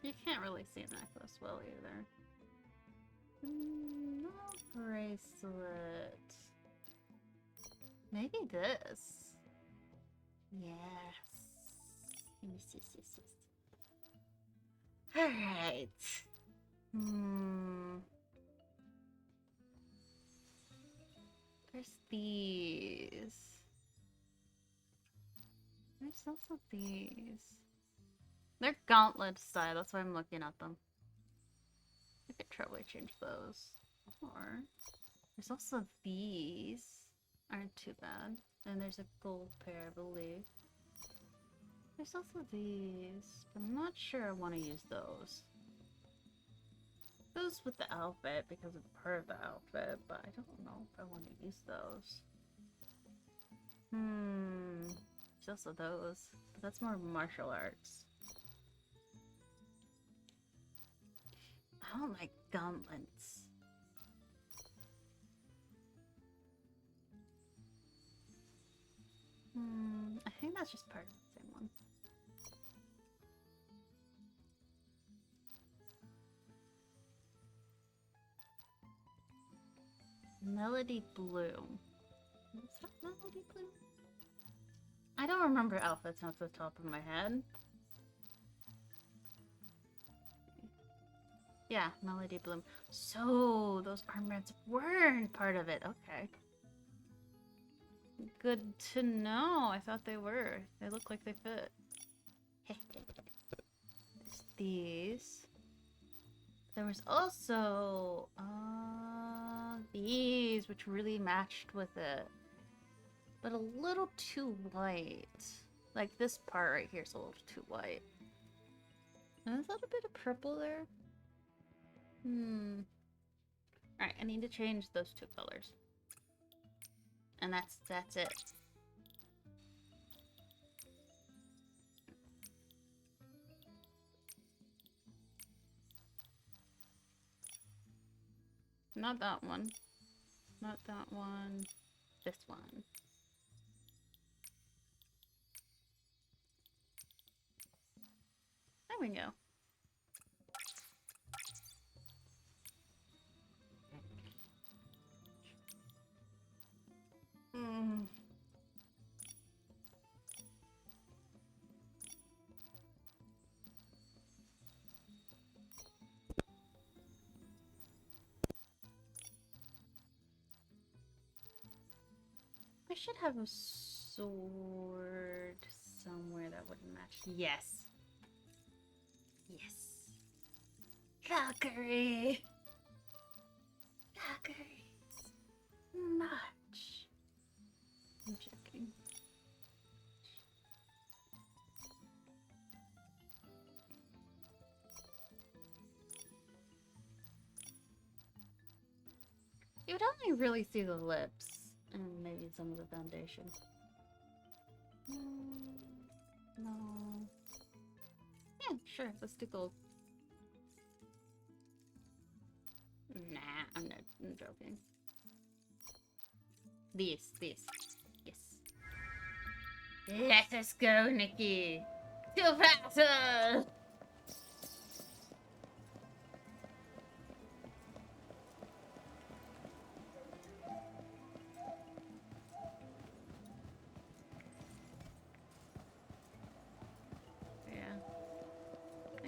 You can't really see the necklace well either. No bracelet. Maybe this. Yes. Yes. Alright. There's these. There's also these. They're gauntlet style, that's why I'm looking at them. I could probably change those. Or there's also these. Aren't too bad. And there's a gold pair, I believe. There's also these, but I'm not sure I want to use those. Those with the outfit because it's part of the outfit, but I don't know if I want to use those. There's also those, but that's more martial arts. I don't like gauntlets. I think that's just part of the same one. Melody Bloom. Is that Melody Bloom? I don't remember outfits off the top of my head. Yeah, Melody Bloom. So, those armbands weren't part of it. Okay. Good to know. I thought they were. They look like they fit. There's these. There was also these, which really matched with it, but a little too white. Like this part right here is a little too white. And there's a little bit of purple there. Alright, I need to change those two colors. And that's it. Not that one. Not that one. This one. There we go. I should have a sword somewhere that would match. Yes. Yes. Valkyrie. Valkyries. Much. I'm joking. You would only really see the lips. And maybe some of the foundation. No. Yeah, sure. Let's do gold. Nah, I'm joking. These. Yes. Let us go, Nikki. To battle!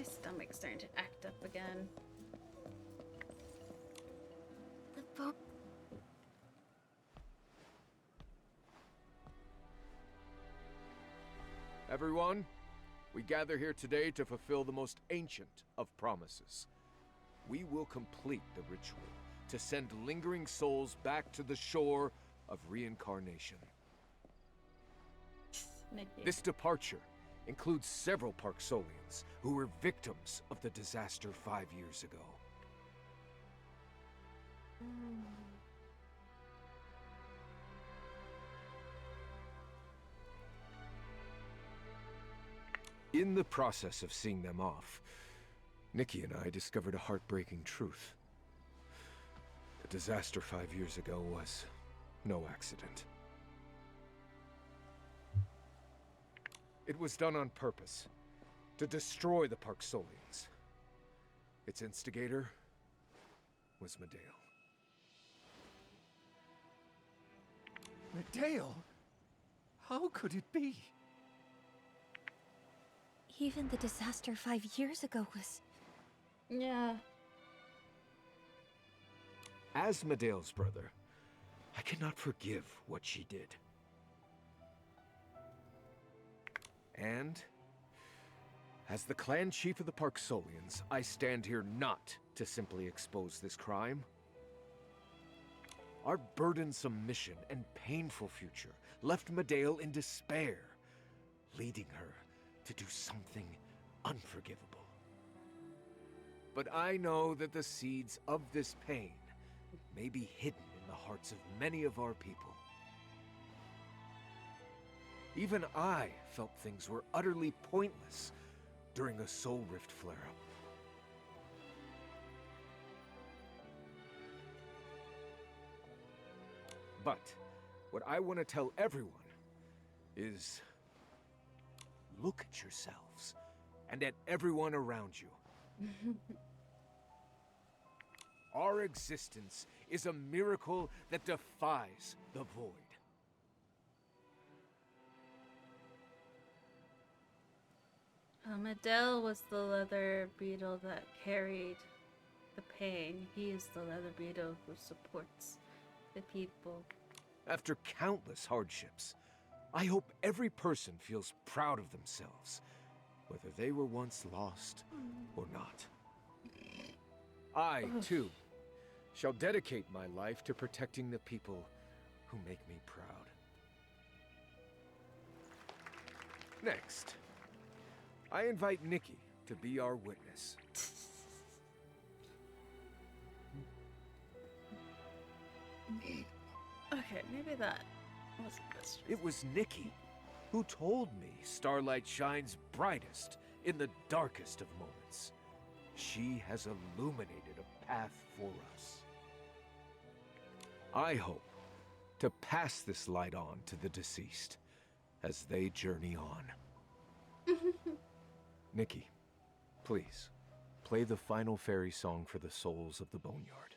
Stomach's starting to act up again. The boat. Everyone, we gather here today to fulfill the most ancient of promises. We will complete the ritual to send lingering souls back to the shore of reincarnation. This departure includes several Parksolians who were victims of the disaster 5 years ago. In the process of seeing them off, Nikki and I discovered a heartbreaking truth. The disaster 5 years ago was no accident. It was done on purpose, to destroy the Parksolians. Its instigator was Medale. Medale? How could it be? Even the disaster 5 years ago was... Yeah. As Medale's brother, I cannot forgive what she did. And, as the clan chief of the Parksolians, I stand here not to simply expose this crime. Our burdensome mission and painful future left Medale in despair, leading her to do something unforgivable. But I know that the seeds of this pain may be hidden in the hearts of many of our people. Even I felt things were utterly pointless during a Soul Rift flare-up. But what I want to tell everyone is, look at yourselves and at everyone around you. Our existence is a miracle that defies the void. Medale was the leather beetle that carried the pain. He is the leather beetle who supports the people. After countless hardships, I hope every person feels proud of themselves, whether they were once lost or not. I, too, shall dedicate my life to protecting the people who make me proud. Next, I invite Nikki to be our witness. Okay, maybe that wasn't this. It was Nikki who told me starlight shines brightest in the darkest of moments. She has illuminated a path for us. I hope to pass this light on to the deceased as they journey on. Nikki, please, play the final fairy song for the souls of the Boneyard.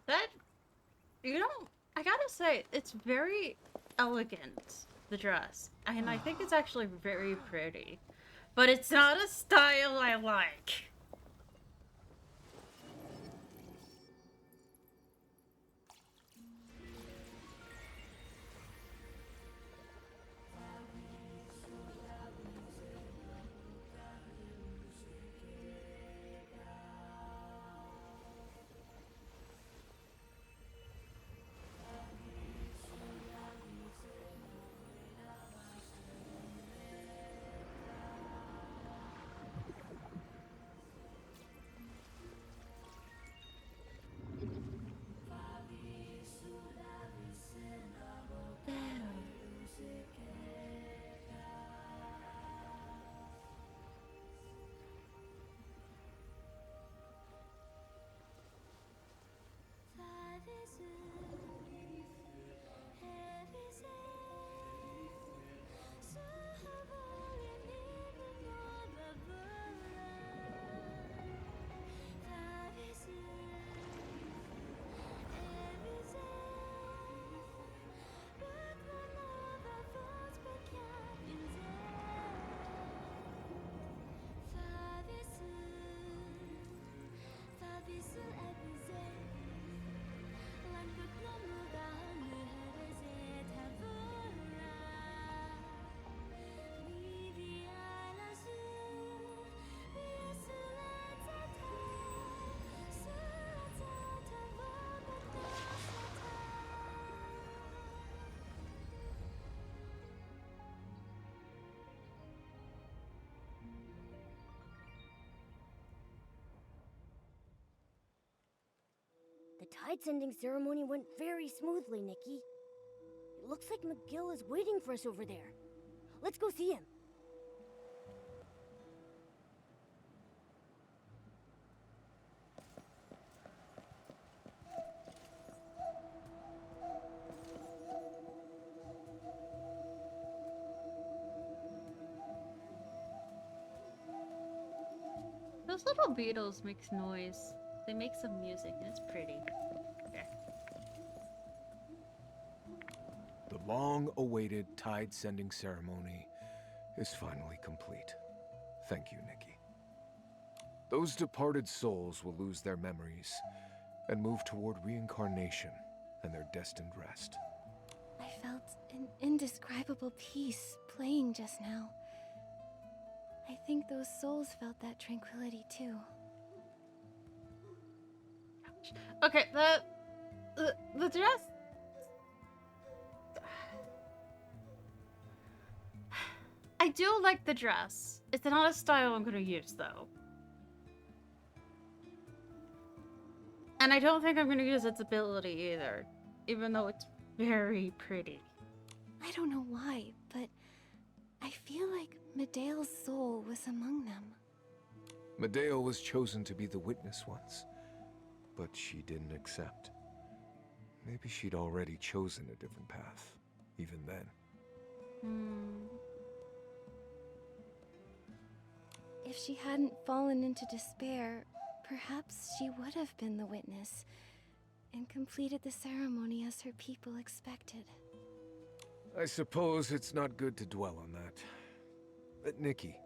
That, you know, I gotta say, it's very elegant, the dress. And I think it's actually very pretty. But it's not a style I like. The tide sending ceremony went very smoothly, Nikki. It looks like McGill is waiting for us over there. Let's go see him. Those little beetles makes noise. They make some music and it's pretty. Okay. The long-awaited tide-sending ceremony is finally complete. Thank you, Nikki. Those departed souls will lose their memories and move toward reincarnation and their destined rest. I felt an indescribable peace playing just now. I think those souls felt that tranquility too. Okay, the dress. I do like the dress. It's not a style I'm gonna use though. And I don't think I'm gonna use its ability either, even though it's very pretty. I don't know why, but I feel like Medea's soul was among them. Medea was chosen to be the witness once, but she didn't accept. Maybe she'd already chosen a different path, even then. If she hadn't fallen into despair, perhaps she would have been the witness and completed the ceremony as her people expected. I suppose it's not good to dwell on that. But Nikki,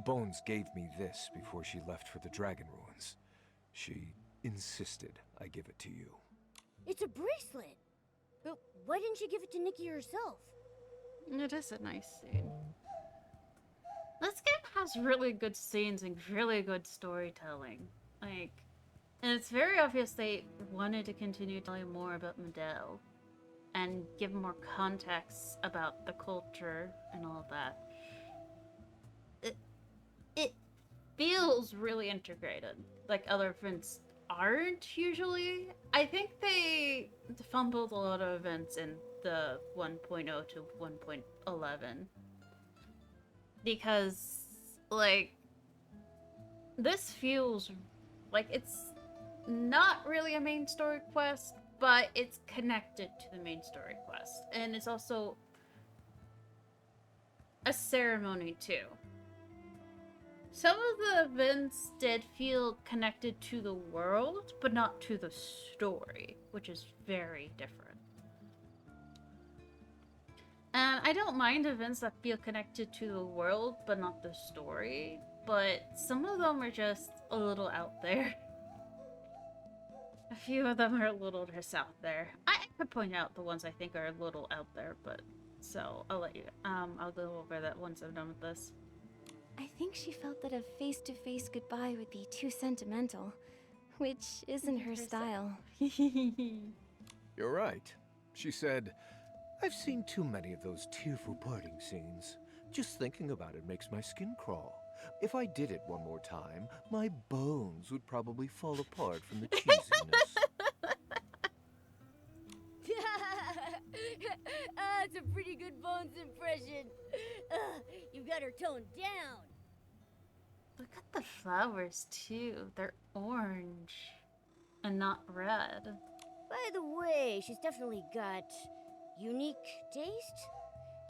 Bones gave me this before she left for the Dragon Ruins. She insisted I give it to you. It's a bracelet. But why didn't you give it to Nikki herself? It is a nice scene. This game has really good scenes and really good storytelling. Like, and it's very obvious they wanted to continue telling more about Medell and give more context about the culture and all of that. It feels really integrated, like other events aren't usually. I think they fumbled a lot of events in the 1.0 to 1.11 because, like, this feels like it's not really a main story quest, but it's connected to the main story quest, and it's also a ceremony too. Some of the events did feel connected to the world, but not to the story, which is very different. And I don't mind events that feel connected to the world, but not the story, but some of them are just a little out there. A few of them are a little just out there. I could point out the ones I think are a little out there, but so I'll let you, I'll go over that once I'm done with this. I think she felt that a face-to-face goodbye would be too sentimental, which isn't her style. You're right. She said, "I've seen too many of those tearful parting scenes. Just thinking about it makes my skin crawl. If I did it one more time, my bones would probably fall apart from the cheesiness." That's a pretty good Bones impression. You got her toned down. Look at the flowers too. They're orange and not red. By the way, she's definitely got unique taste.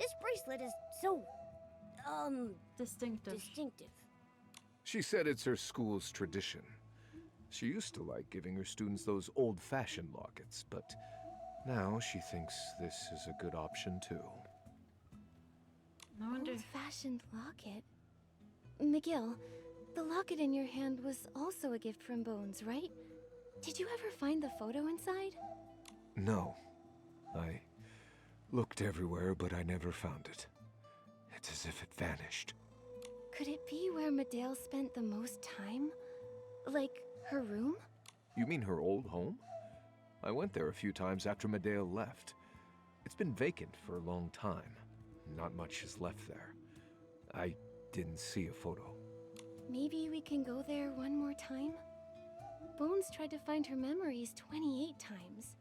This bracelet is so, distinctive. She said it's her school's tradition. She used to like giving her students those old-fashioned lockets, but now she thinks this is a good option too. I wonder. Old-fashioned locket? McGill, the locket in your hand was also a gift from Bones, right? Did you ever find the photo inside? No. I looked everywhere, but I never found it. It's as if it vanished. Could it be where Medale spent the most time? Like, her room? You mean her old home? I went there a few times after Medale left. It's been vacant for a long time. Not much is left there. I didn't see a photo. Maybe we can go there one more time? Bones tried to find her memories 28 times.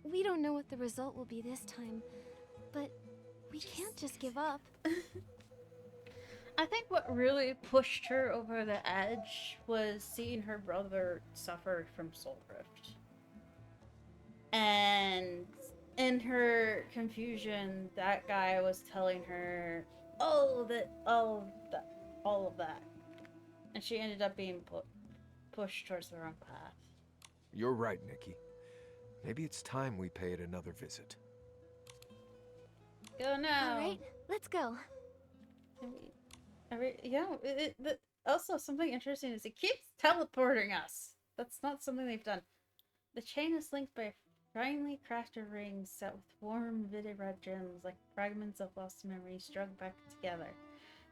We don't know what the result will be this time, but we can't just give up. I think what really pushed her over the edge was seeing her brother suffer from Soul Rift. And in her confusion, that guy was telling her all of that. And she ended up being pushed towards the wrong path. You're right, Nikki. Maybe it's time we paid another visit. Go now. All right, let's go. Also, something interesting is it keeps teleporting us. That's not something they've done. The chain is linked by finely crafted rings set with warm, vivid red gems, like fragments of lost memories strung back together.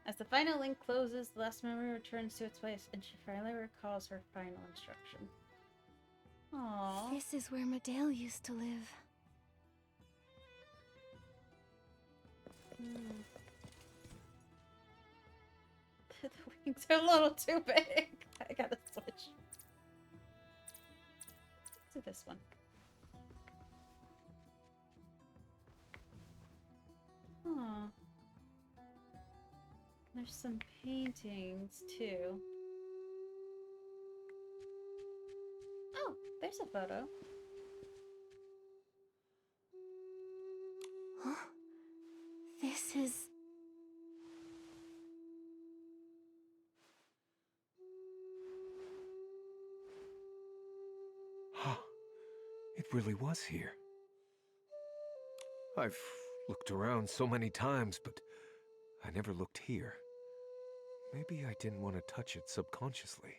As the final link closes, the last memory returns to its place, and she finally recalls her final instruction. Aww. This is where Medale used to live. The wings are a little too big. I gotta switch. Let's do this one. Huh. There's some paintings too. Oh, there's a photo. Huh? This is... It really was here. I've looked around so many times, but I never looked here. maybe I didn't want to touch it subconsciously.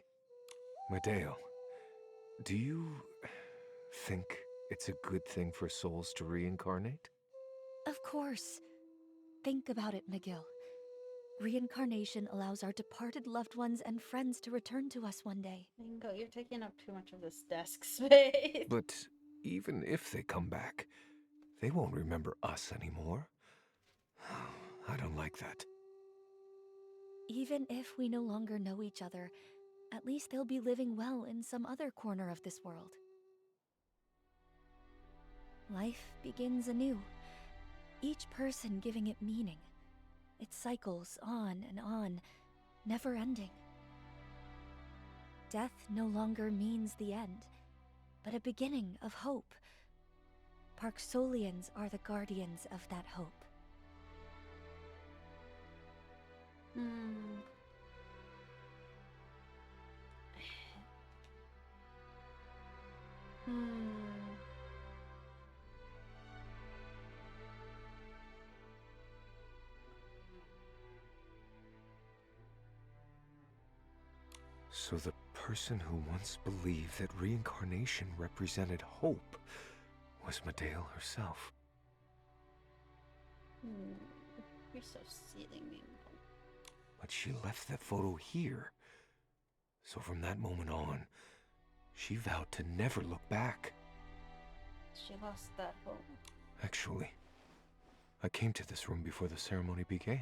Medeo, do you think it's a good thing for souls to reincarnate? Of course. Think about it, McGill. Reincarnation allows our departed loved ones and friends to return to us one day. Mingo, you're taking up too much of this desk space. But even if they come back, they won't remember us anymore. I don't like that. Even if we no longer know each other, at least they'll be living well in some other corner of this world. Life begins anew, each person giving it meaning. It cycles on and on, never ending. Death no longer means the end, but a beginning of hope. Parksolians are the guardians of that hope. So the person who once believed that reincarnation represented hope was Medeo herself. You're so silly, Mingo. But she left that photo here. So from that moment on, she vowed to never look back. She lost that hope. Actually, I came to this room before the ceremony began.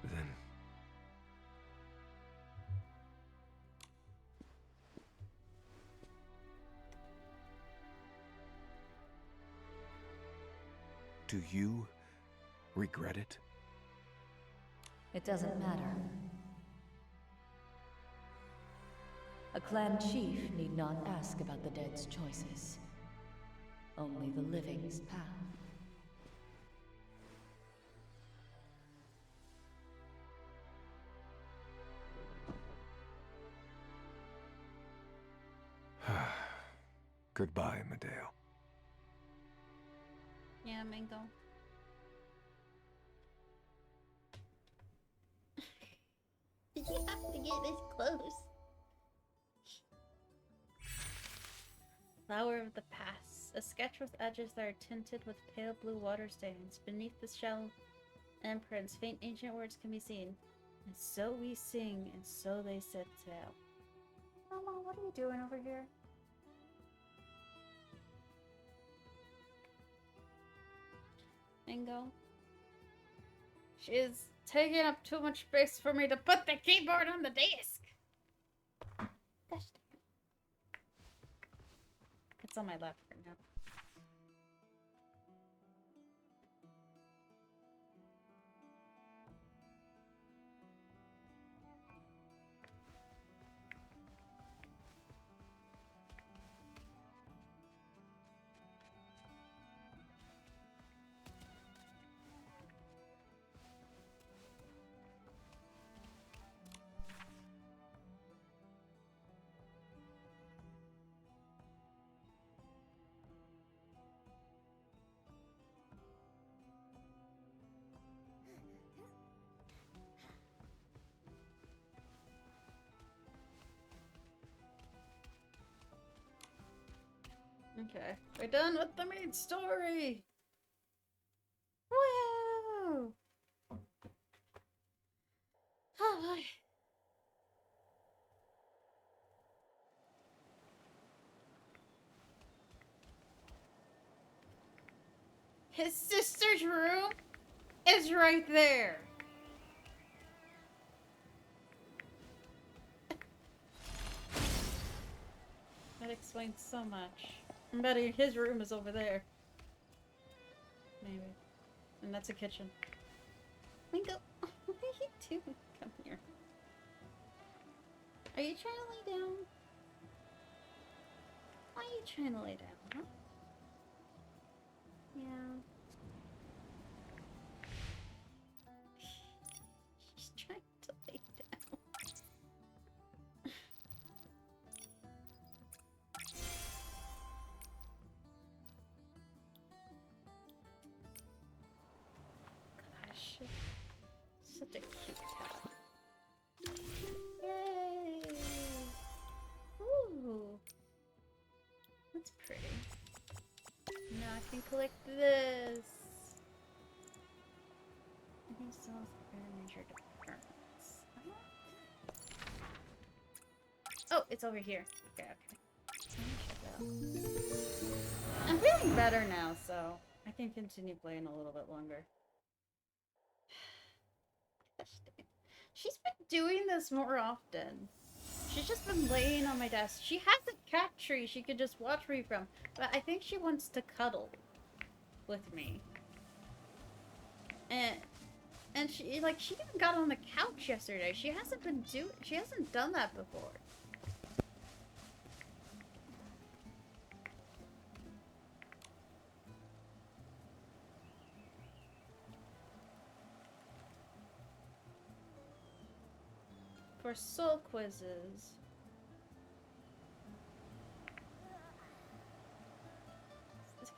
Then... Do you regret it? It doesn't matter. A clan chief need not ask about the dead's choices. Only the living's path. Goodbye, Medeo. Yeah, Mingo. Did you have to get this close? Flower of the Pass. A sketch with edges that are tinted with pale blue water stains. Beneath the shell imprints, faint ancient words can be seen. And so we sing, and so they set sail. Mama, what are you doing over here? Mingo. She is taking up too much space for me to put the keyboard on the desk. Gosh. It's on my lap right now. Okay, we're done with the main story. Woo! Oh boy. His sister's room is right there. That explains so much. I'm betting his room is over there. Maybe. And that's a kitchen. Mingo, what are you doing? Come here. Are you trying to lay down? Why are you trying to lay down, huh? Yeah. She's trying to lay down. Gosh. Such a cute cat. like this. I think so. Major departments. Oh, it's over here. Okay, okay. I'm feeling better now, so I can continue playing a little bit longer. She's been doing this more often. She's just been laying on my desk. She has a cat tree she could just watch me from, but I think she wants to cuddle with me. And she even got on the couch yesterday. She hasn't done that before. For soul quizzes.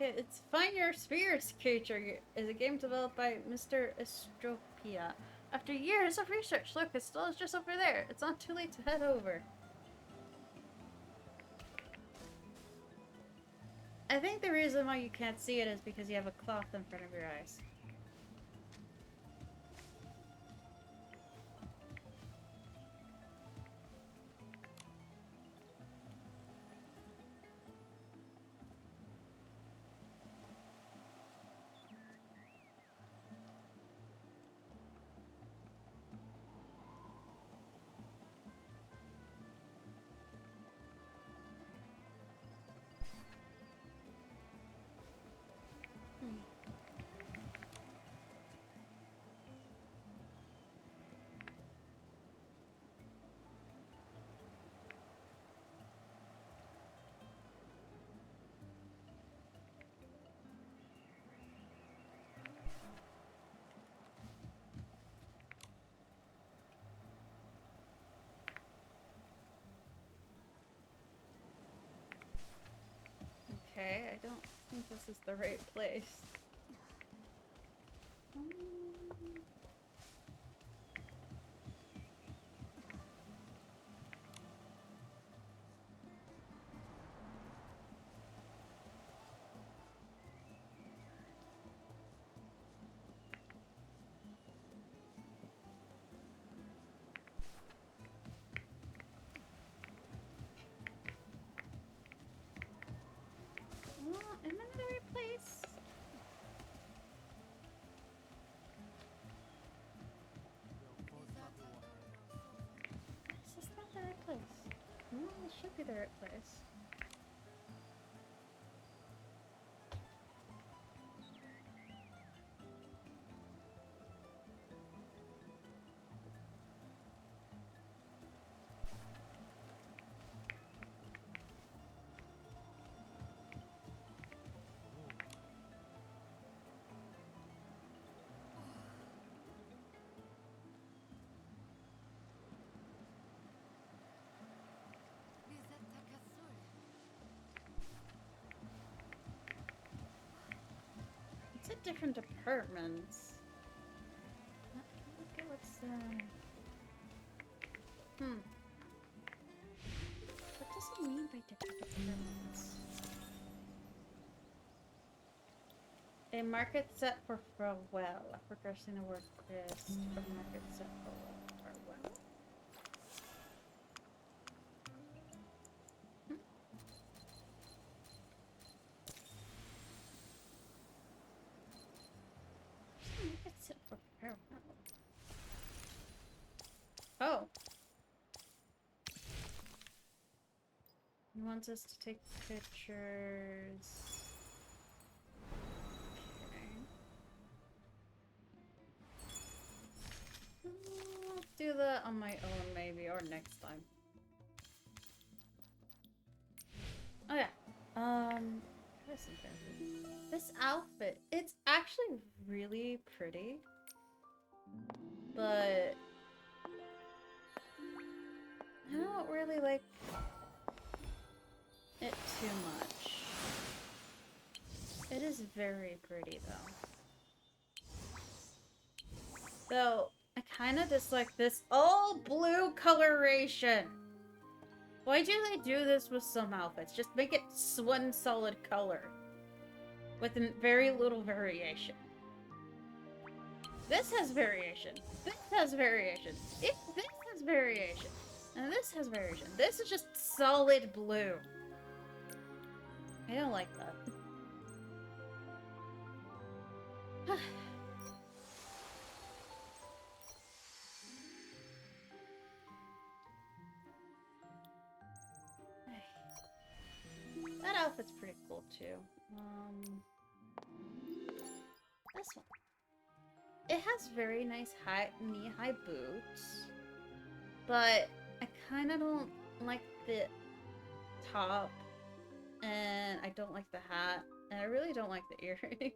It's Find Your Spirits Creature is a game developed by Mr. Estropia. After years of research, look, it still is just over there. It's not too late to head over. I think the reason why you can't see it is because you have a cloth in front of your eyes. Okay, I don't think this is the right place. Am I in the right place? Is this not the right place? No, it should be the right place. It's at different departments. Look at what's there. What does it mean by different departments? A market set for farewell. Progressing a word list. A market set for farewell. Market set for farewell. Oh. He wants us to take pictures. I'll do that on my own maybe, or next time. Oh yeah. This outfit, it's actually really pretty. But I don't really like it too much. It is very pretty though. I kind of dislike this all blue coloration. Why do they do this with some outfits? Just make it one solid color. with very little variation. This has variation. This has variation. This has variation. And this has variation. This is just solid blue. I don't like that. That outfit's pretty cool too. This one. It has very nice knee-high boots, but I kind of don't like the top, and I don't like the hat, and I really don't like the earrings.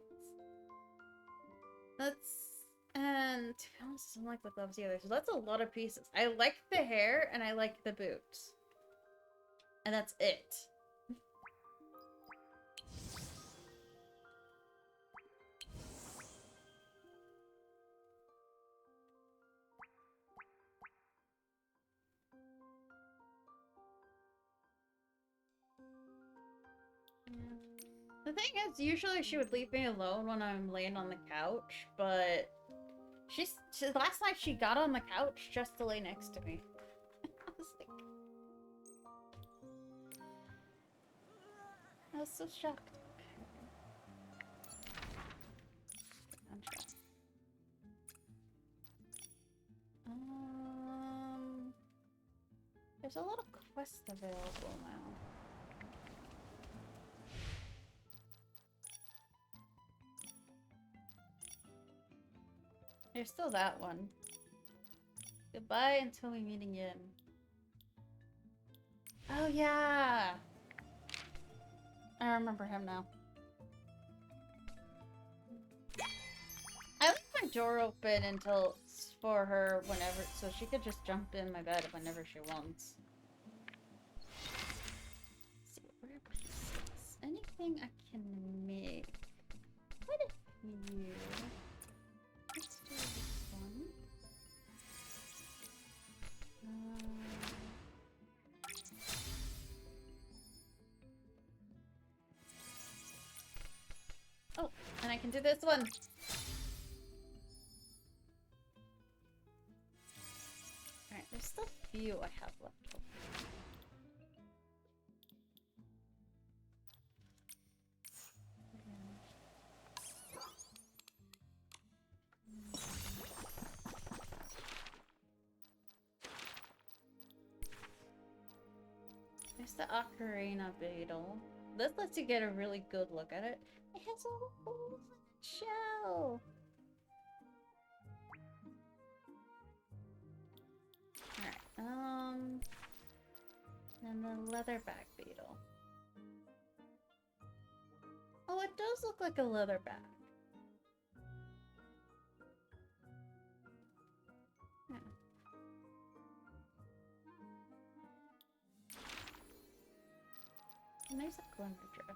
And to be honest, I don't like the gloves either, so that's a lot of pieces. I like the hair, and I like the boots. And that's it. The thing is, usually she would leave me alone when I'm laying on the couch, but last night she got on the couch just to lay next to me. I was so shocked. There's a lot of quests available now. There's still that one. Goodbye until we meet again. Oh yeah! I remember him now. I left my door open until for her whenever, so she could just jump in my bed whenever she wants. Let's see, what are pieces? Anything I can make? Quite a few. Let's do this one. Oh, and I can do this one. Alright, there's still a few I have left. There's the Ocarina Beetle. This lets you get a really good look at it. It has a whole shell. Alright, and the leatherback beetle. Oh, it does look like a leatherback. Yeah. And there's a Glumdrift.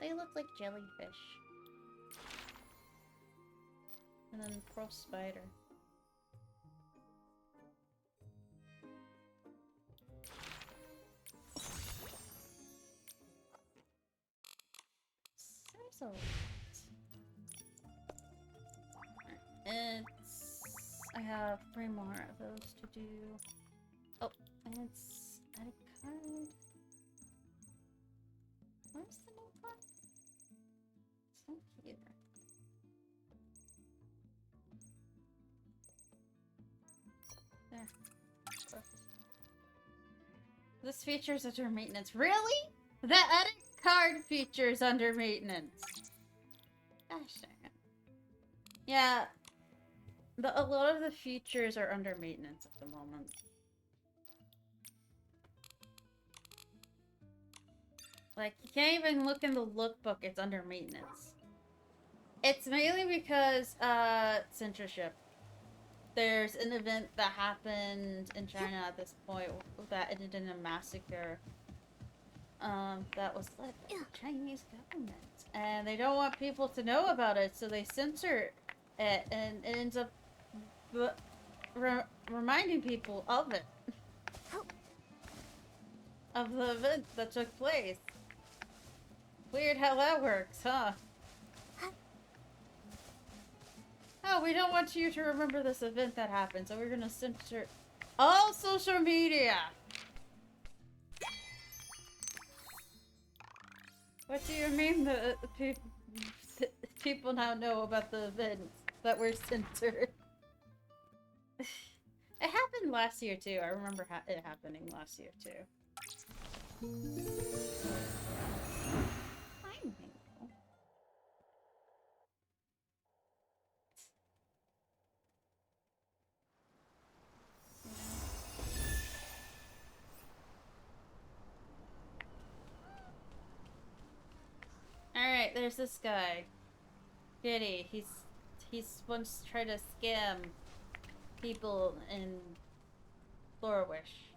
They look like jellyfish. And then Frost Spider. There's a lot. I have 3 more of those to do. Oh, and it's at a card. Where's the new card? It's not here. There. Perfect. This feature's under maintenance. Really? The edit card feature's under maintenance. Gosh dang it. Yeah. A lot of the features are under maintenance at the moment. Like, you can't even look in the lookbook, it's under maintenance. It's mainly because, censorship. There's an event that happened in China at this point that ended in a massacre. That was led by the Chinese government. And they don't want people to know about it, so they censor it, and it ends up reminding people of it. Of the event that took place. Weird how that works, huh? Oh, we don't want you to remember this event that happened, so we're gonna censor all social media. What do you mean the people now know about the events that were censored? It happened last year too. I remember it happening last year too. Hi, Mango. Alright, there's this guy. Giddy. He's once tried to scam people in Florawish.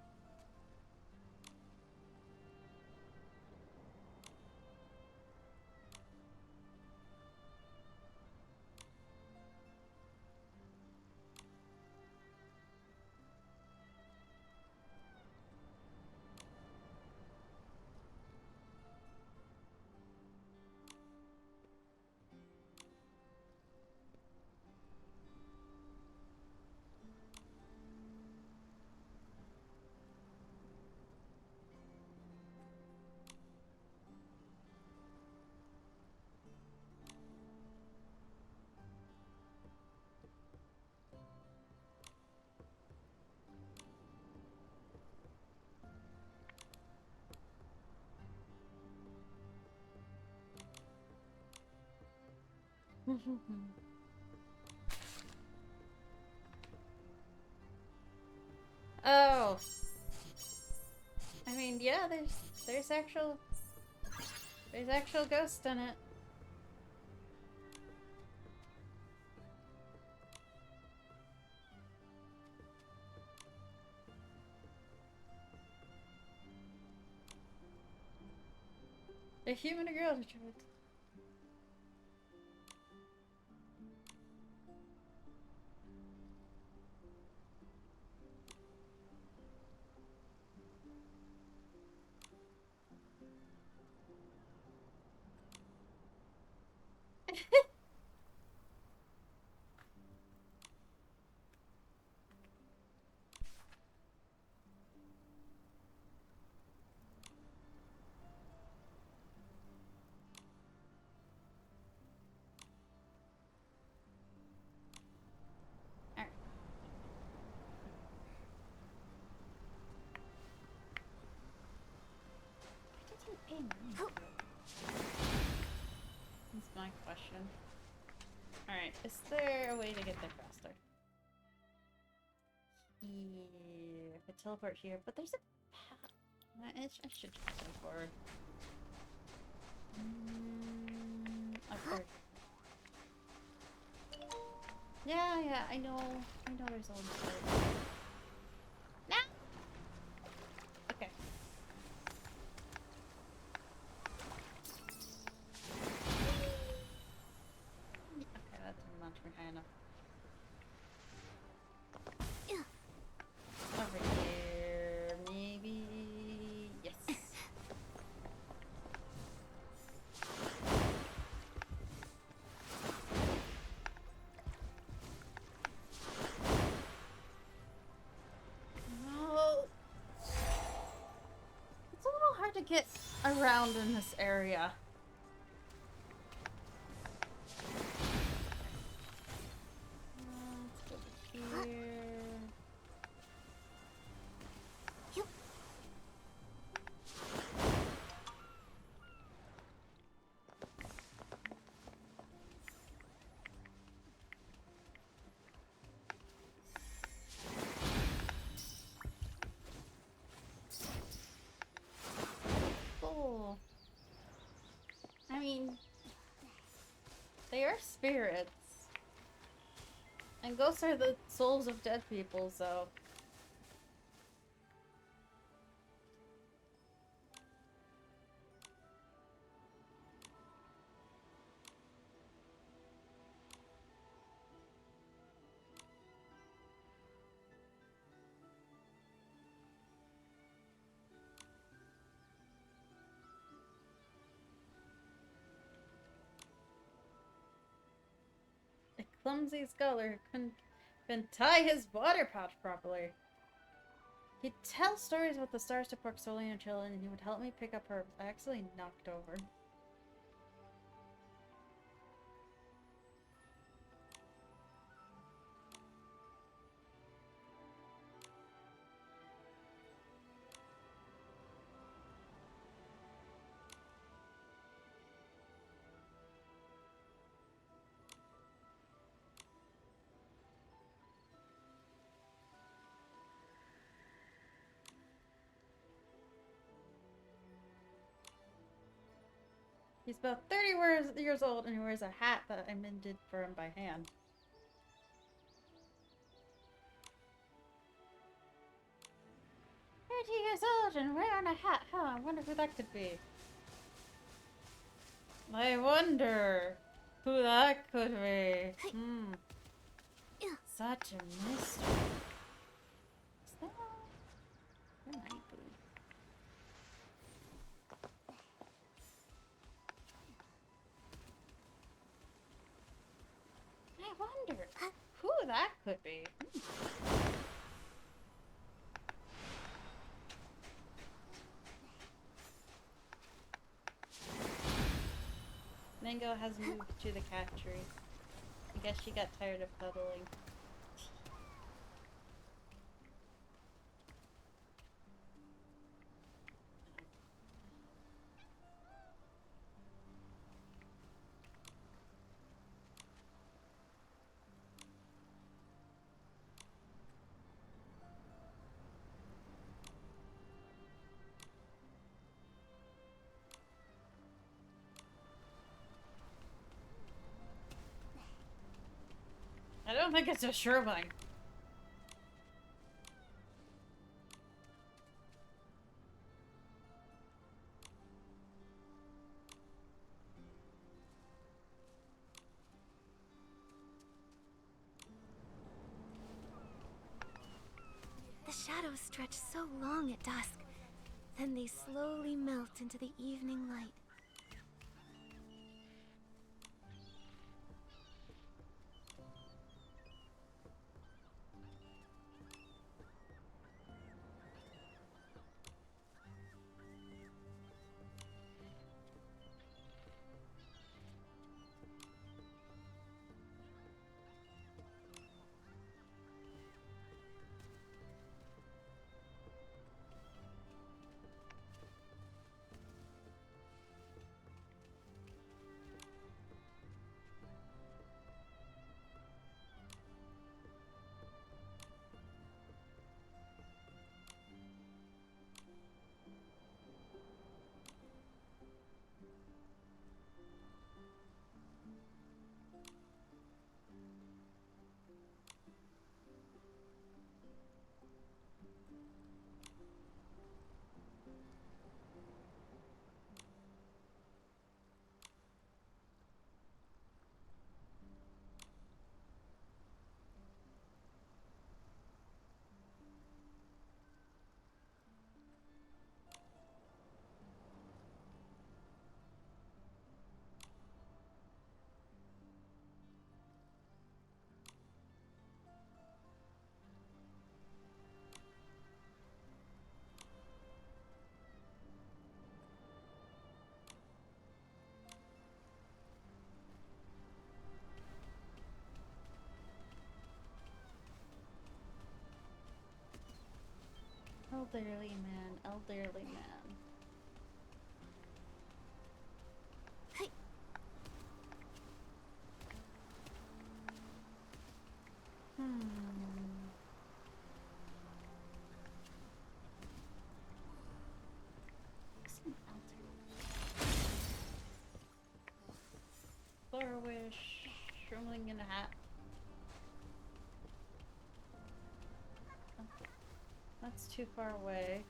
Oh. I mean, yeah, there's actual ghosts in it. A human or girl? That's my question. Alright, is there a way to get there faster? Here. I could teleport here, but there's a path. I should just go forward. Upward. Yeah, I know there's a little bit. Okay. Okay, that didn't launch me high enough. Over here, maybe. Yes. No. It's a little hard to get around in this area. Let's go here. Cool. I mean, they are spirits. And ghosts are the souls of dead people, so... clumsy scholar who couldn't even tie his water pouch properly. He'd tell stories about the stars to Park Solian children, and he would help me pick up herbs I accidentally knocked over. He's about 30 years old and he wears a hat that I mended for him by hand. 30 years old and wearing a hat, huh? I wonder who that could be. I wonder who that could be. Such a mystery. Is that... Where might be? I wonder who that could be. Mango has moved to the cat tree. I guess she got tired of cuddling. I don't think it's a Shervine. The shadows stretch so long at dusk, then they slowly melt into the evening light. Elderly man, elderly man. Hey. Flourish, shriveling in a hat. That's too far away.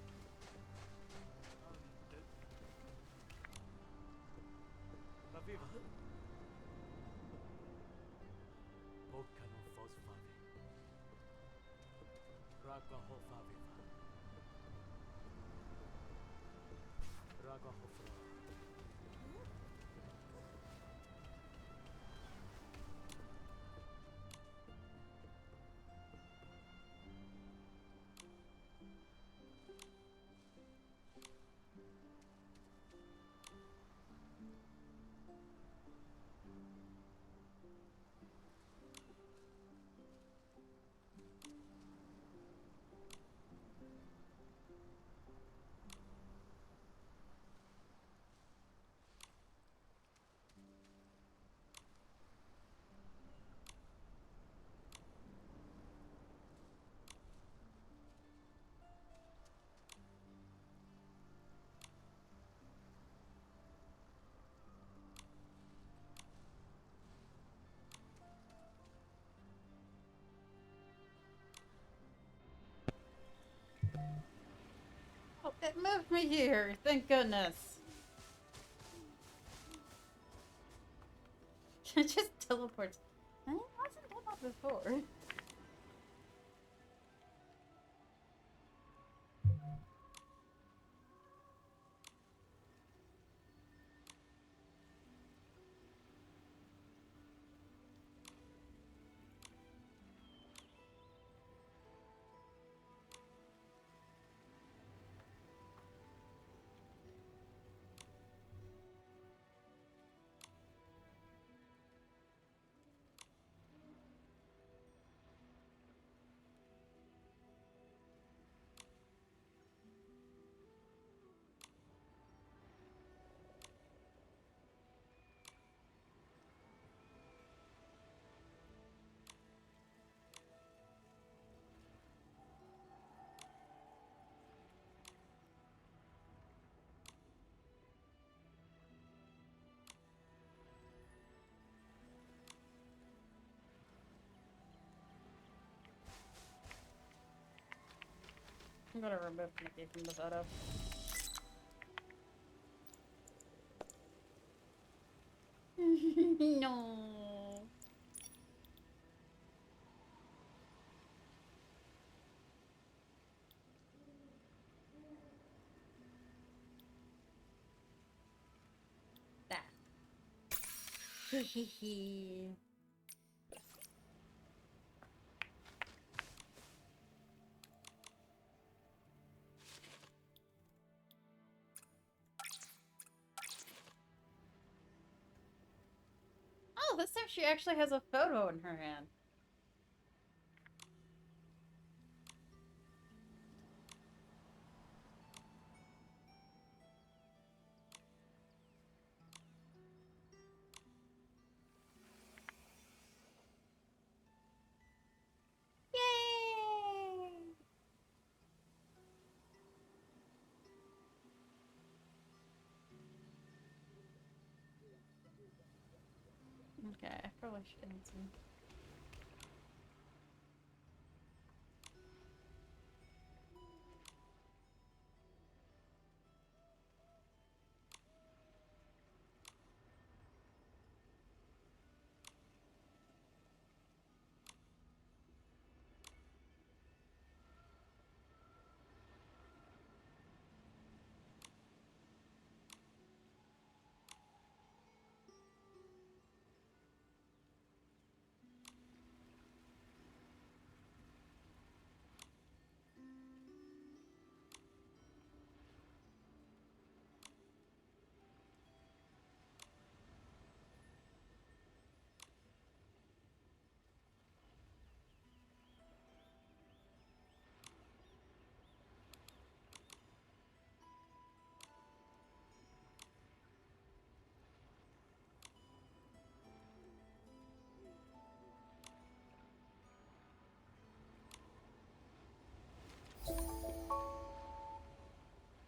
It moved me here, thank goodness. It just teleports. I wasn't done that before. I'm gonna remove Nikki from the photo. No. That. Hehehe. Oh, this time she actually has a photo in her hand. Yay! Okay, I probably should answer.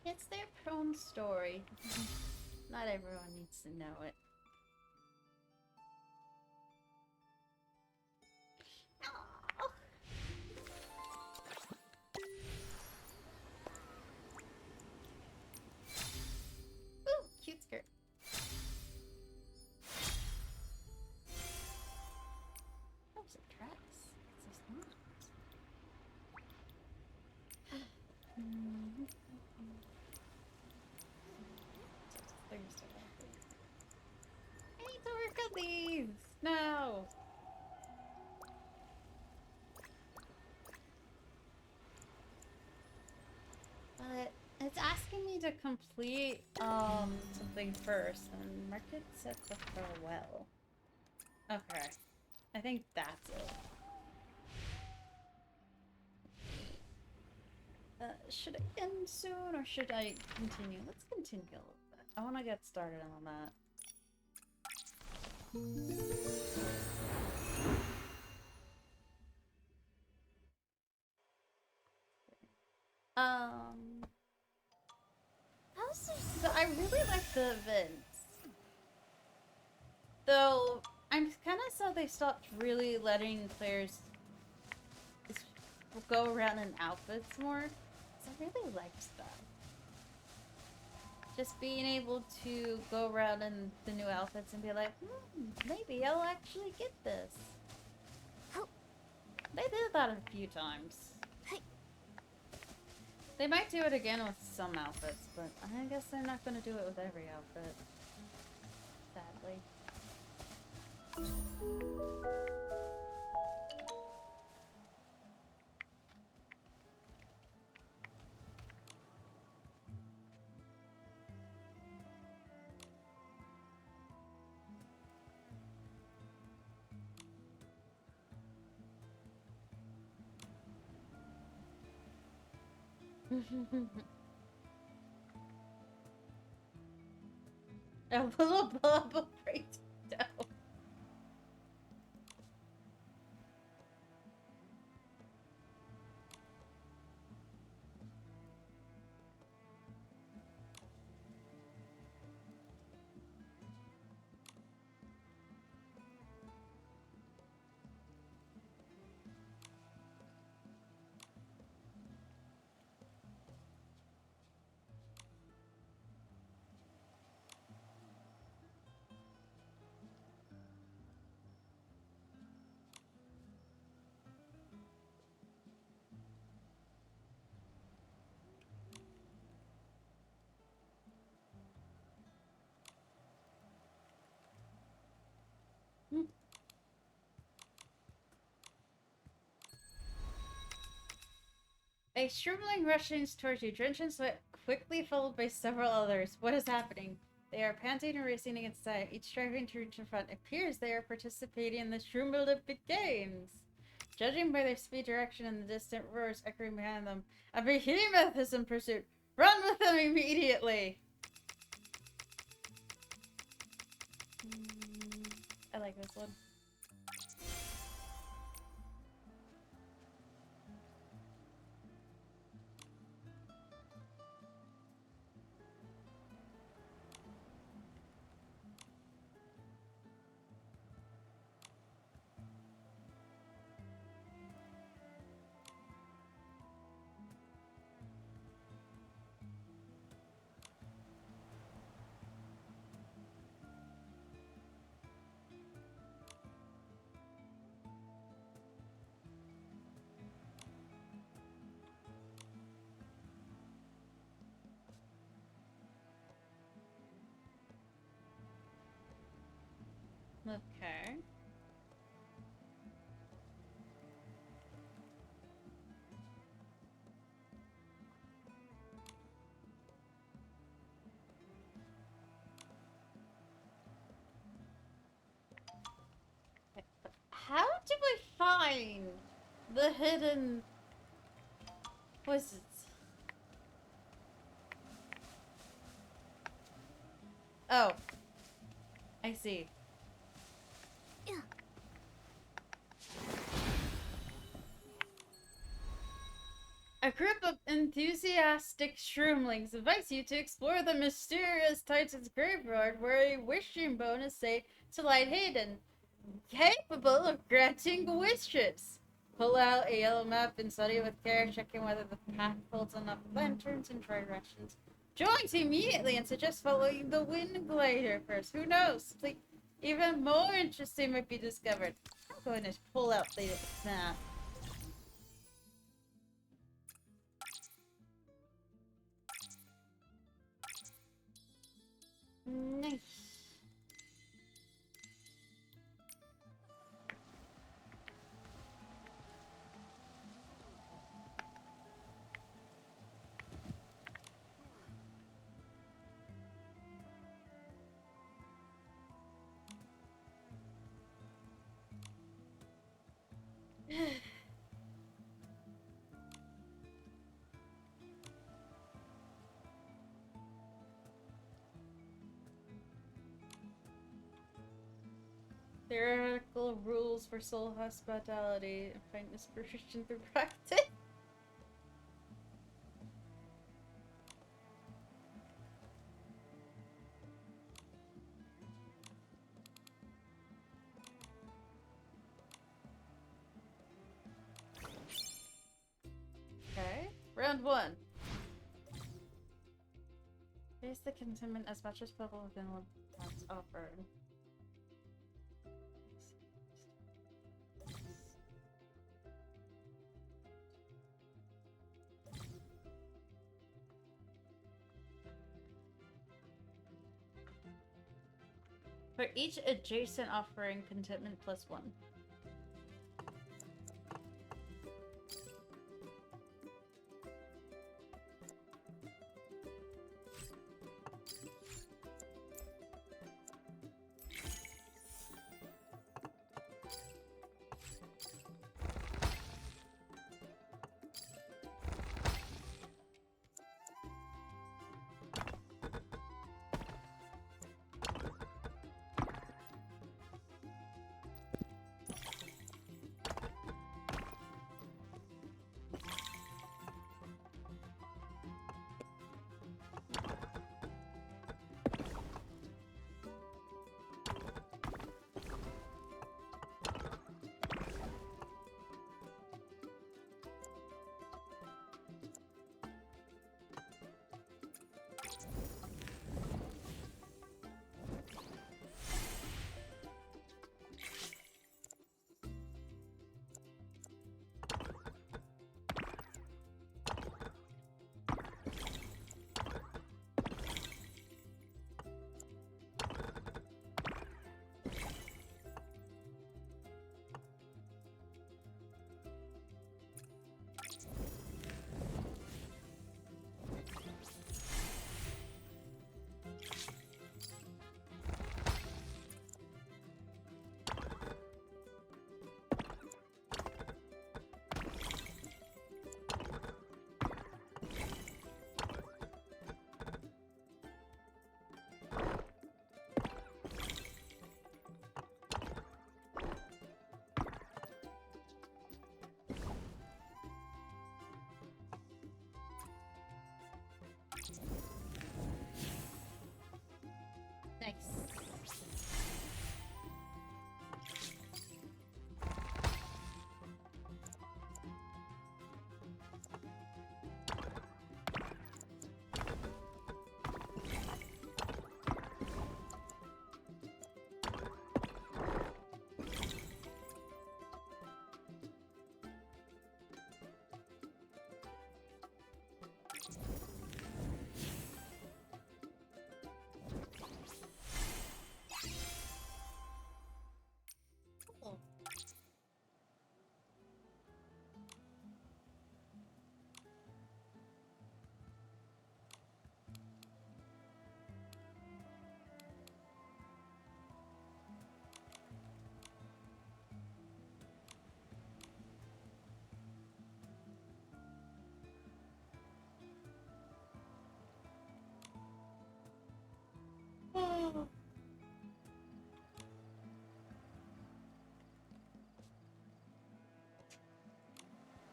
It's their own story. Not everyone needs to know it. Aww. Ooh, cute skirt. Oh, it's a dress. It's so smart. I need to work on these! No! But it's asking me to complete something first, and Market set the farewell. Okay. I think that's it. Should I end soon or should I continue? Let's continue a little bit. I want to get started on that. So I really like the events. Though, I'm kind of sad they stopped really letting players go around in outfits more. I really liked that. Just being able to go around in the new outfits and be like, maybe I'll actually get this. They did that a few times. They might do it again with some outfits, but I guess they're not going to do it with every outfit. Sadly. A little bubble breaks down. A struggling rushes towards you, drenched in sweat, quickly followed by several others. What is happening? They are panting and racing against time, each striving to reach the front. It appears they are participating in the Shroom Olympic Games. Judging by their speed, direction, and the distant roars echoing behind them, a behemoth is in pursuit. Run with them immediately! I like this one. Okay. How do we find the hidden wizards? Oh. I see. A group of enthusiastic shroomlings invites you to explore the mysterious Titan's graveyard where a wishing bone is said to lie hidden, capable of granting wishes. Pull out a yellow map and study it with care, checking whether the path holds enough lanterns and directions. Join immediately and suggest following the wind glider first. Who knows? Even more interesting might be discovered. I'm going to pull out the map. Nice. Theoretical rules for soul hospitality and find inspiration through practice. Okay, round one. Raise the contentment as much as possible within what's offered. For each adjacent offering, contentment +1. Nice.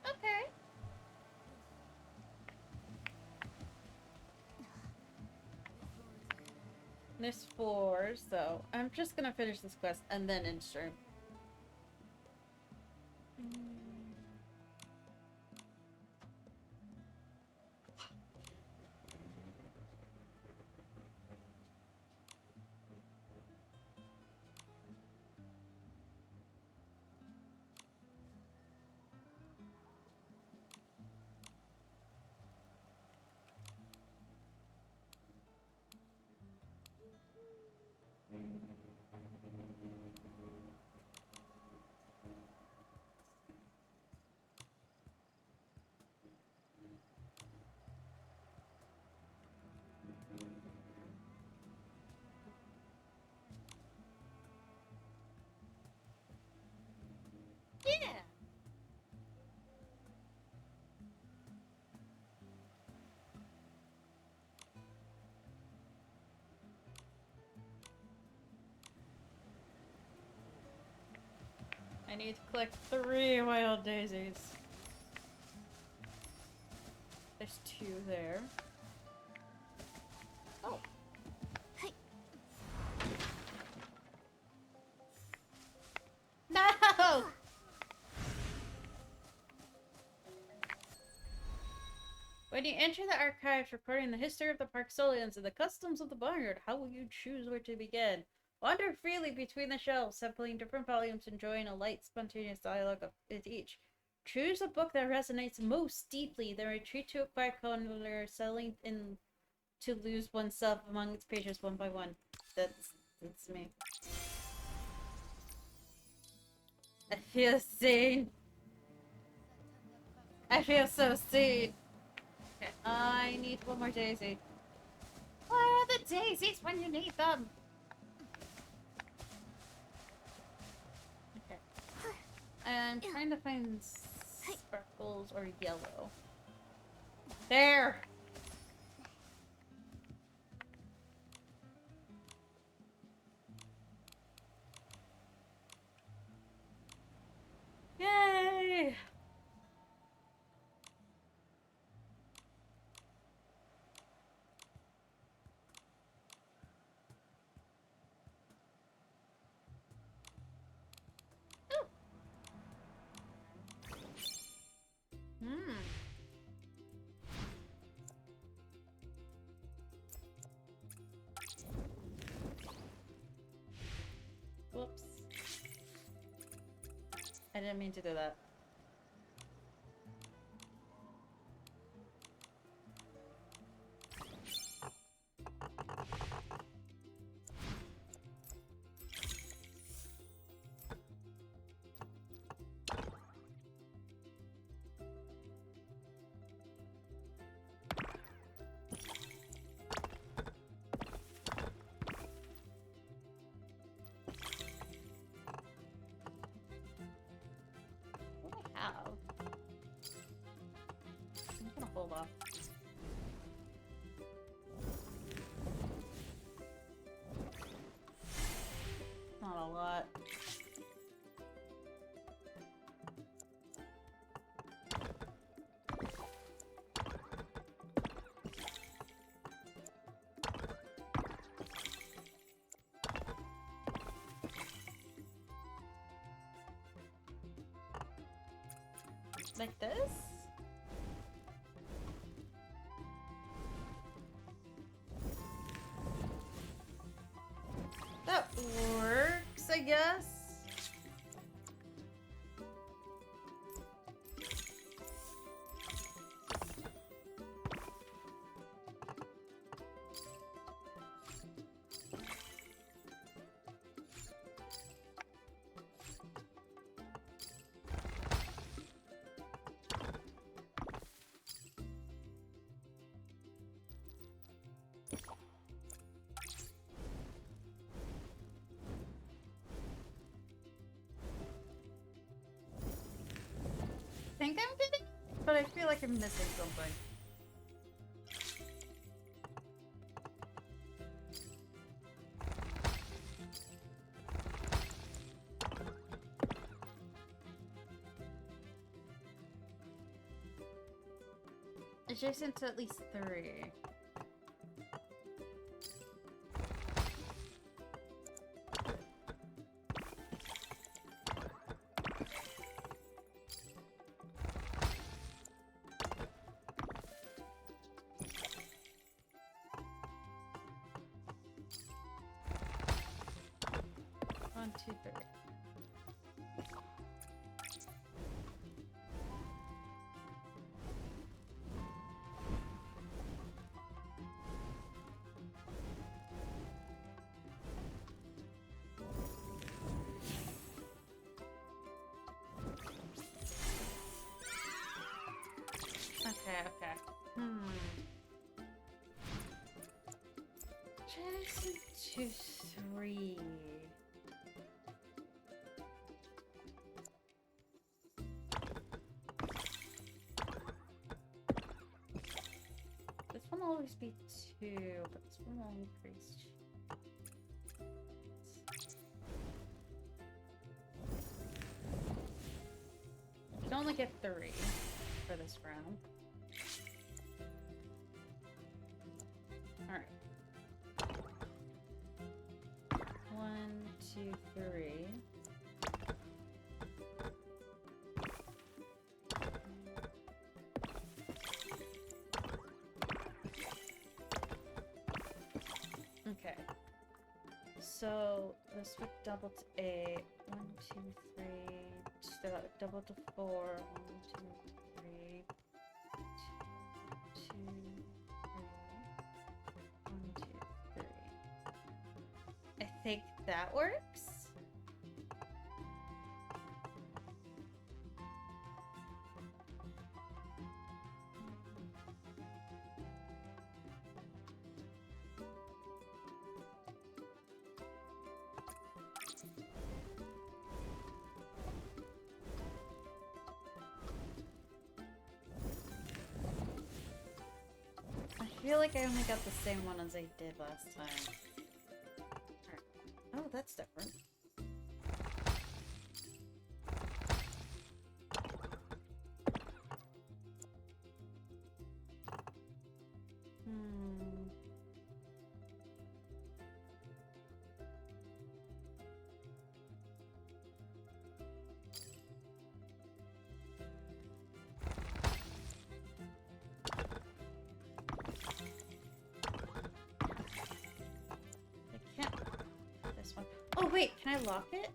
Okay. There's 4, so I'm just gonna finish this quest and then end stream. Yeah. I need to collect 3 wild daisies. There's 2 there. Oh. Hey. No! When you enter the archives recording the history of the Parksolians and the customs of the Barnyard, how will you choose where to begin? Wander freely between the shelves, sampling different volumes, enjoying a light, spontaneous dialogue with each. Choose a book that resonates most deeply, then retreat to a quiet corner, settling in to lose oneself among its pages one by one. That's me. I feel seen. I feel so seen. Okay, I need one more daisy. Where are the daisies when you need them? Okay. I'm trying to find sparkles or yellow. There! Yay! Whoops. I didn't mean to do that. I'm gonna hold off. Not a lot. Like this? That works, I guess. I think I'm getting, but I feel like I'm missing something. Adjacent to at least 3. One, two, three. Okay. Adjacent to 3. This one will always be 2, but this one will increase. You can only get 3 for this round. Alright. 1, 2, 3. So this would double to 8. 1, 2, 3. So that would double to 4. 1, 2, 3. 2, 3. 1, 2, 3. I think that works. I feel like I only got the same one as I did last time. Alright. Oh, that's different. Hmm. I can't. This one. Oh wait, can I lock it?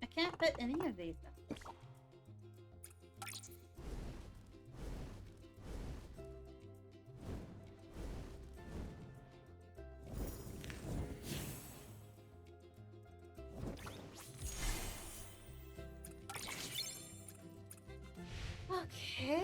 I can't fit any of these though. Okay.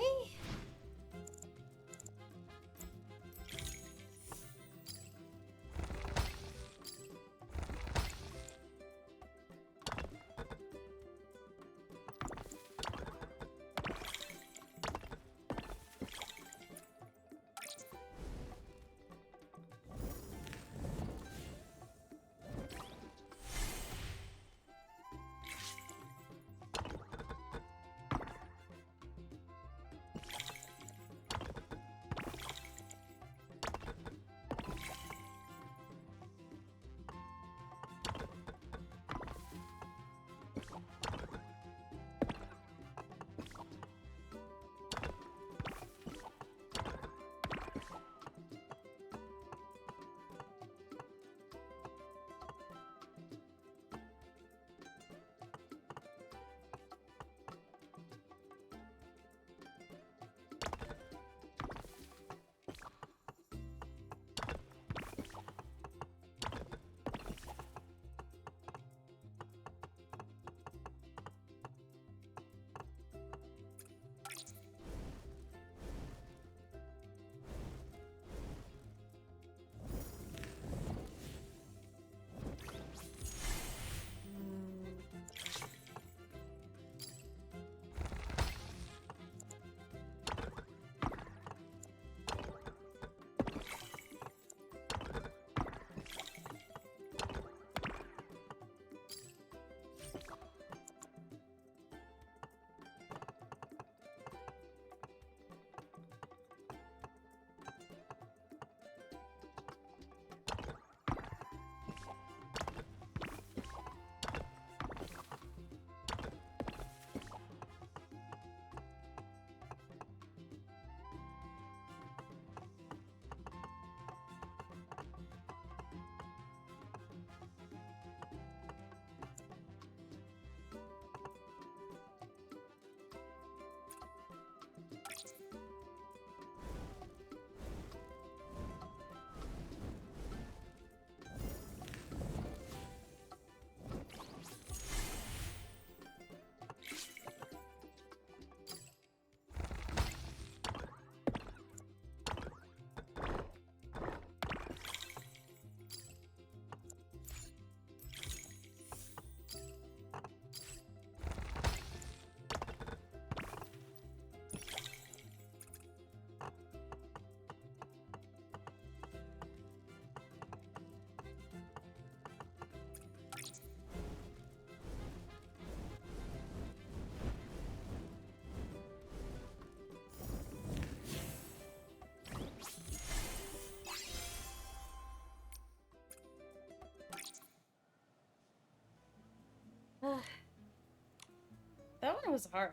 was hard.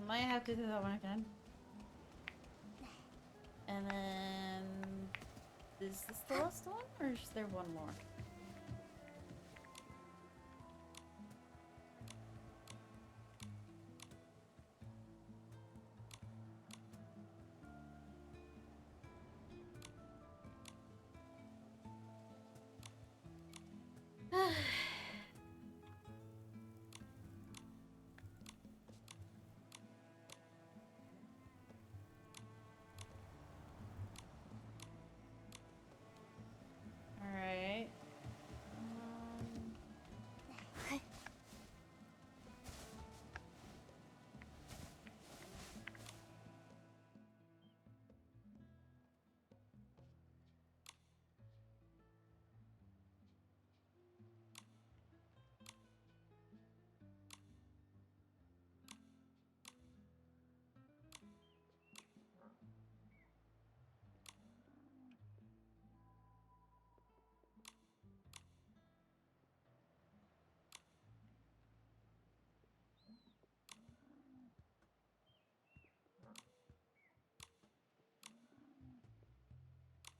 Might have to do that one again. And then... Is this the last one? Or is there one more? Alright.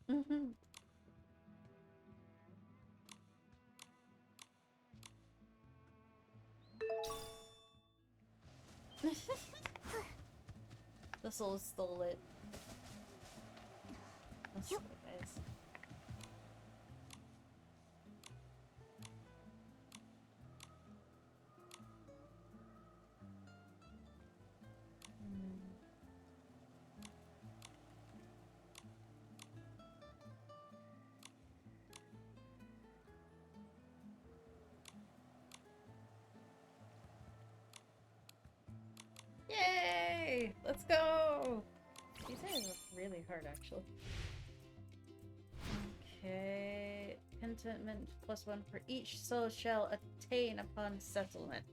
Mm-hmm. The soul stole it. That's what it is. Yay! Let's go! These areas are really hard, actually. Okay. Contentment +1 for each soul shall attain upon settlement.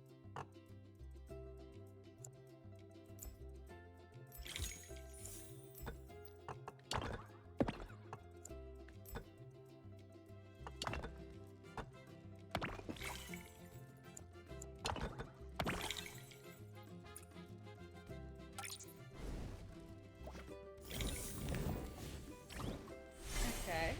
Okay.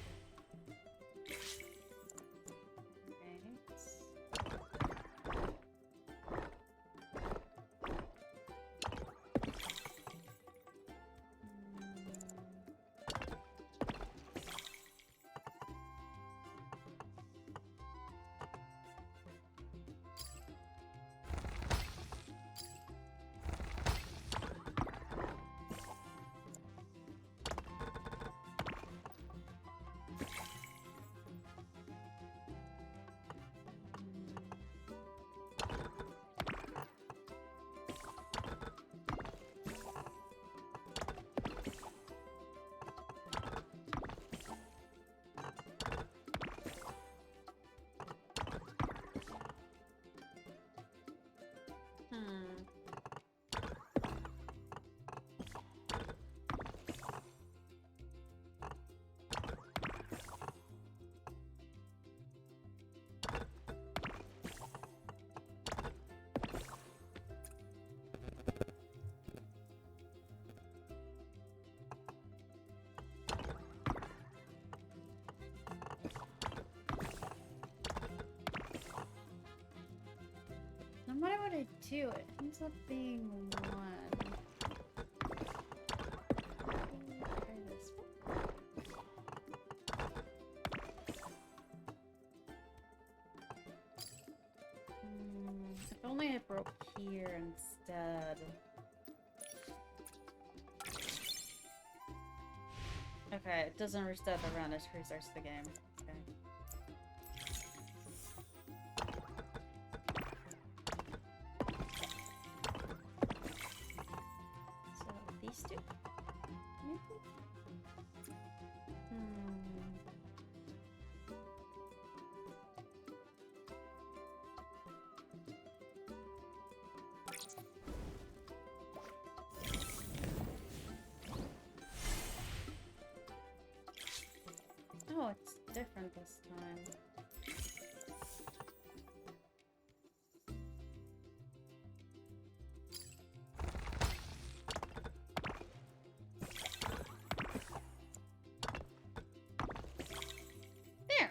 No matter what I do, it ends up being one. Try this one. If only I broke here instead. Okay, it doesn't restart the round, it restarts the game. Okay. So these two? Maybe? this time. There.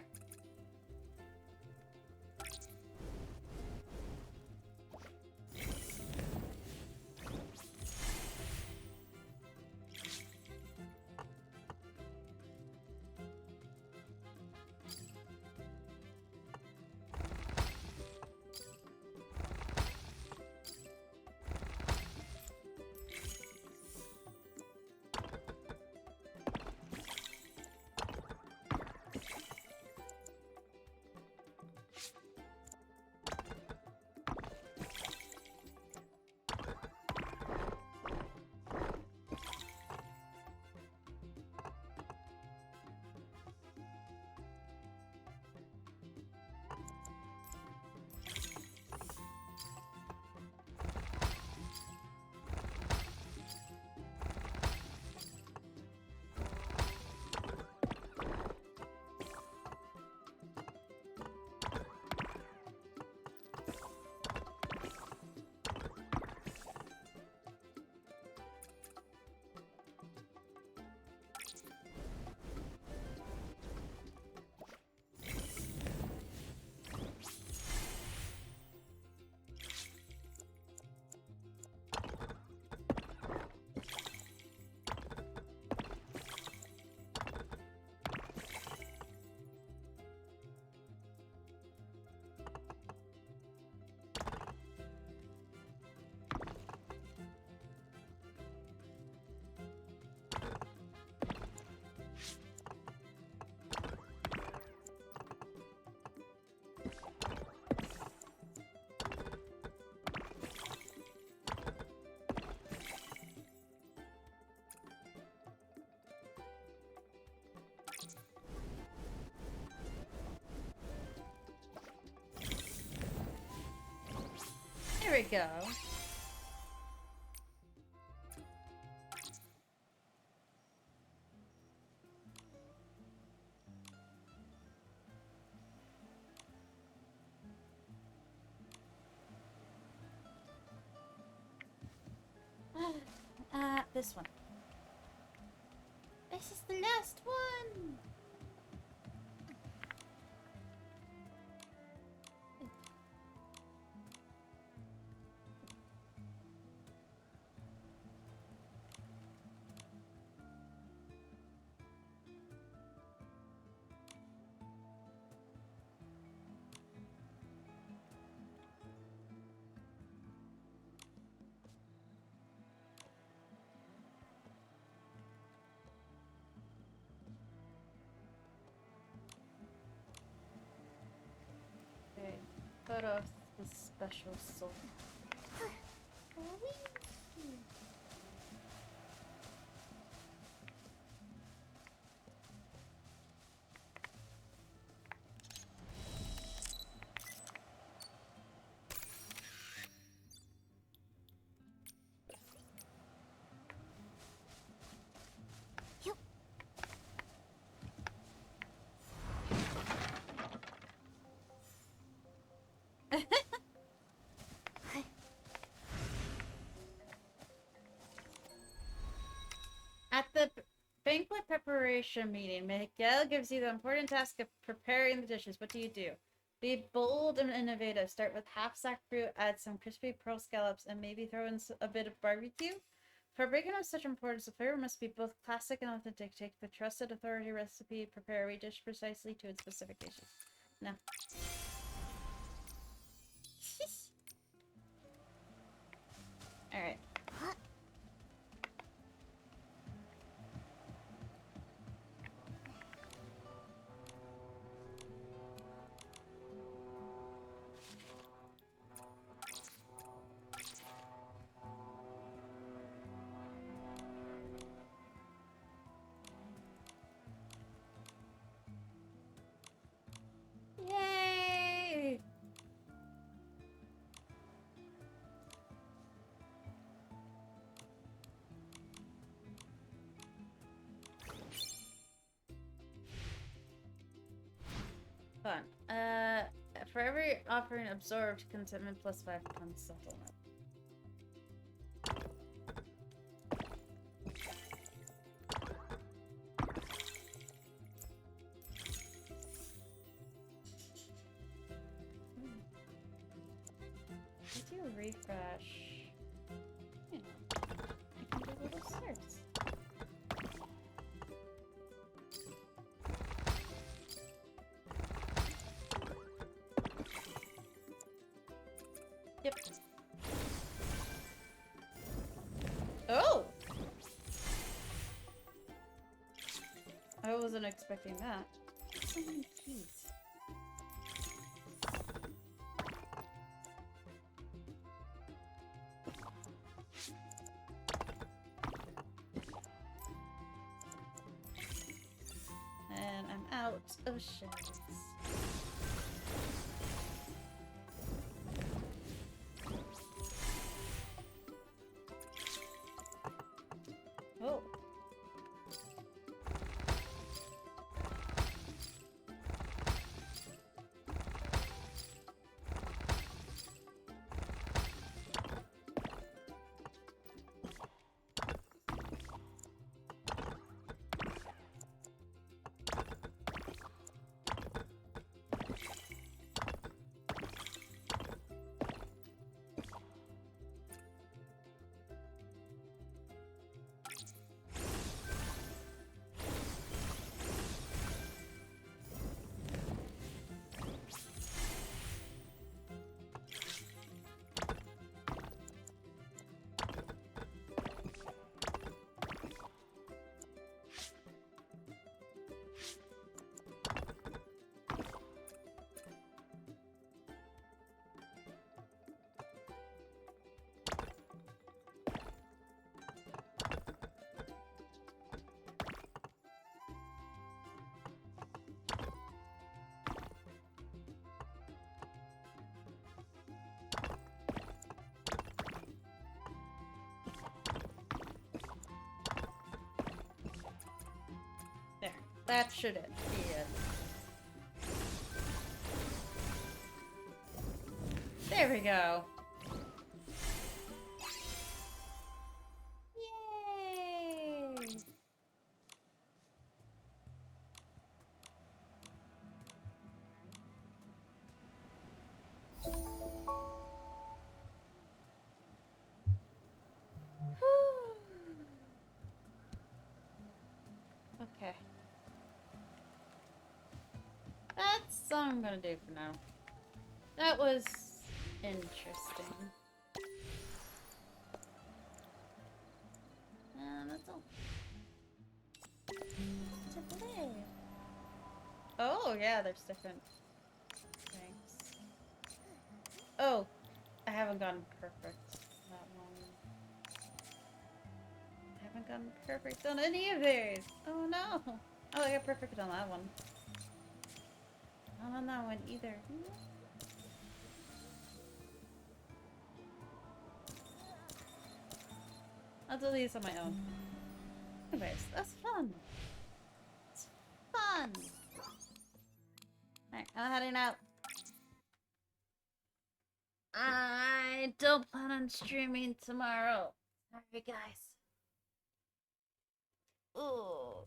There we go. This one. This is the last one. Okay, cut off the special soul. At the banquet preparation meeting, Miguel gives you the important task of preparing the dishes. What do you do? Be bold and innovative. Start with half-sack fruit, add some crispy pearl scallops, and maybe throw in a bit of barbecue. For a break-in of such importance, the flavor must be both classic and authentic. Take the trusted authority recipe, prepare every dish precisely to its specifications. No. Alright. Yay! For every offering absorbed, contentment plus 5 becomes supplement. Let's do a refresh. You know, I can do little certs. Yep. Oh! I wasn't expecting that. So many keys. And I'm out of shells. Oh. There. That should it be it. There we go. Yay! Okay. That's all I'm gonna do for now. That was interesting. And that's all. To play. Oh yeah, there's different things. Oh, I haven't gotten perfect that one. I haven't gotten perfect on any of these. Oh no. Oh, I got perfect on that one. Not on that one either. I'll do these on my own. Anyways, that's fun. It's fun. Alright, I'm heading out. I don't plan on streaming tomorrow. Sorry, guys. Ooh.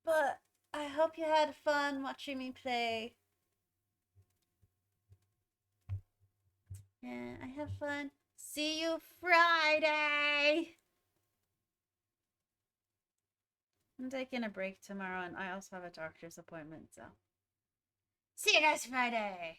But I hope you had fun watching me play. Yeah, I have fun. See you Friday! I'm taking a break tomorrow and I also have a doctor's appointment, so. See you guys Friday!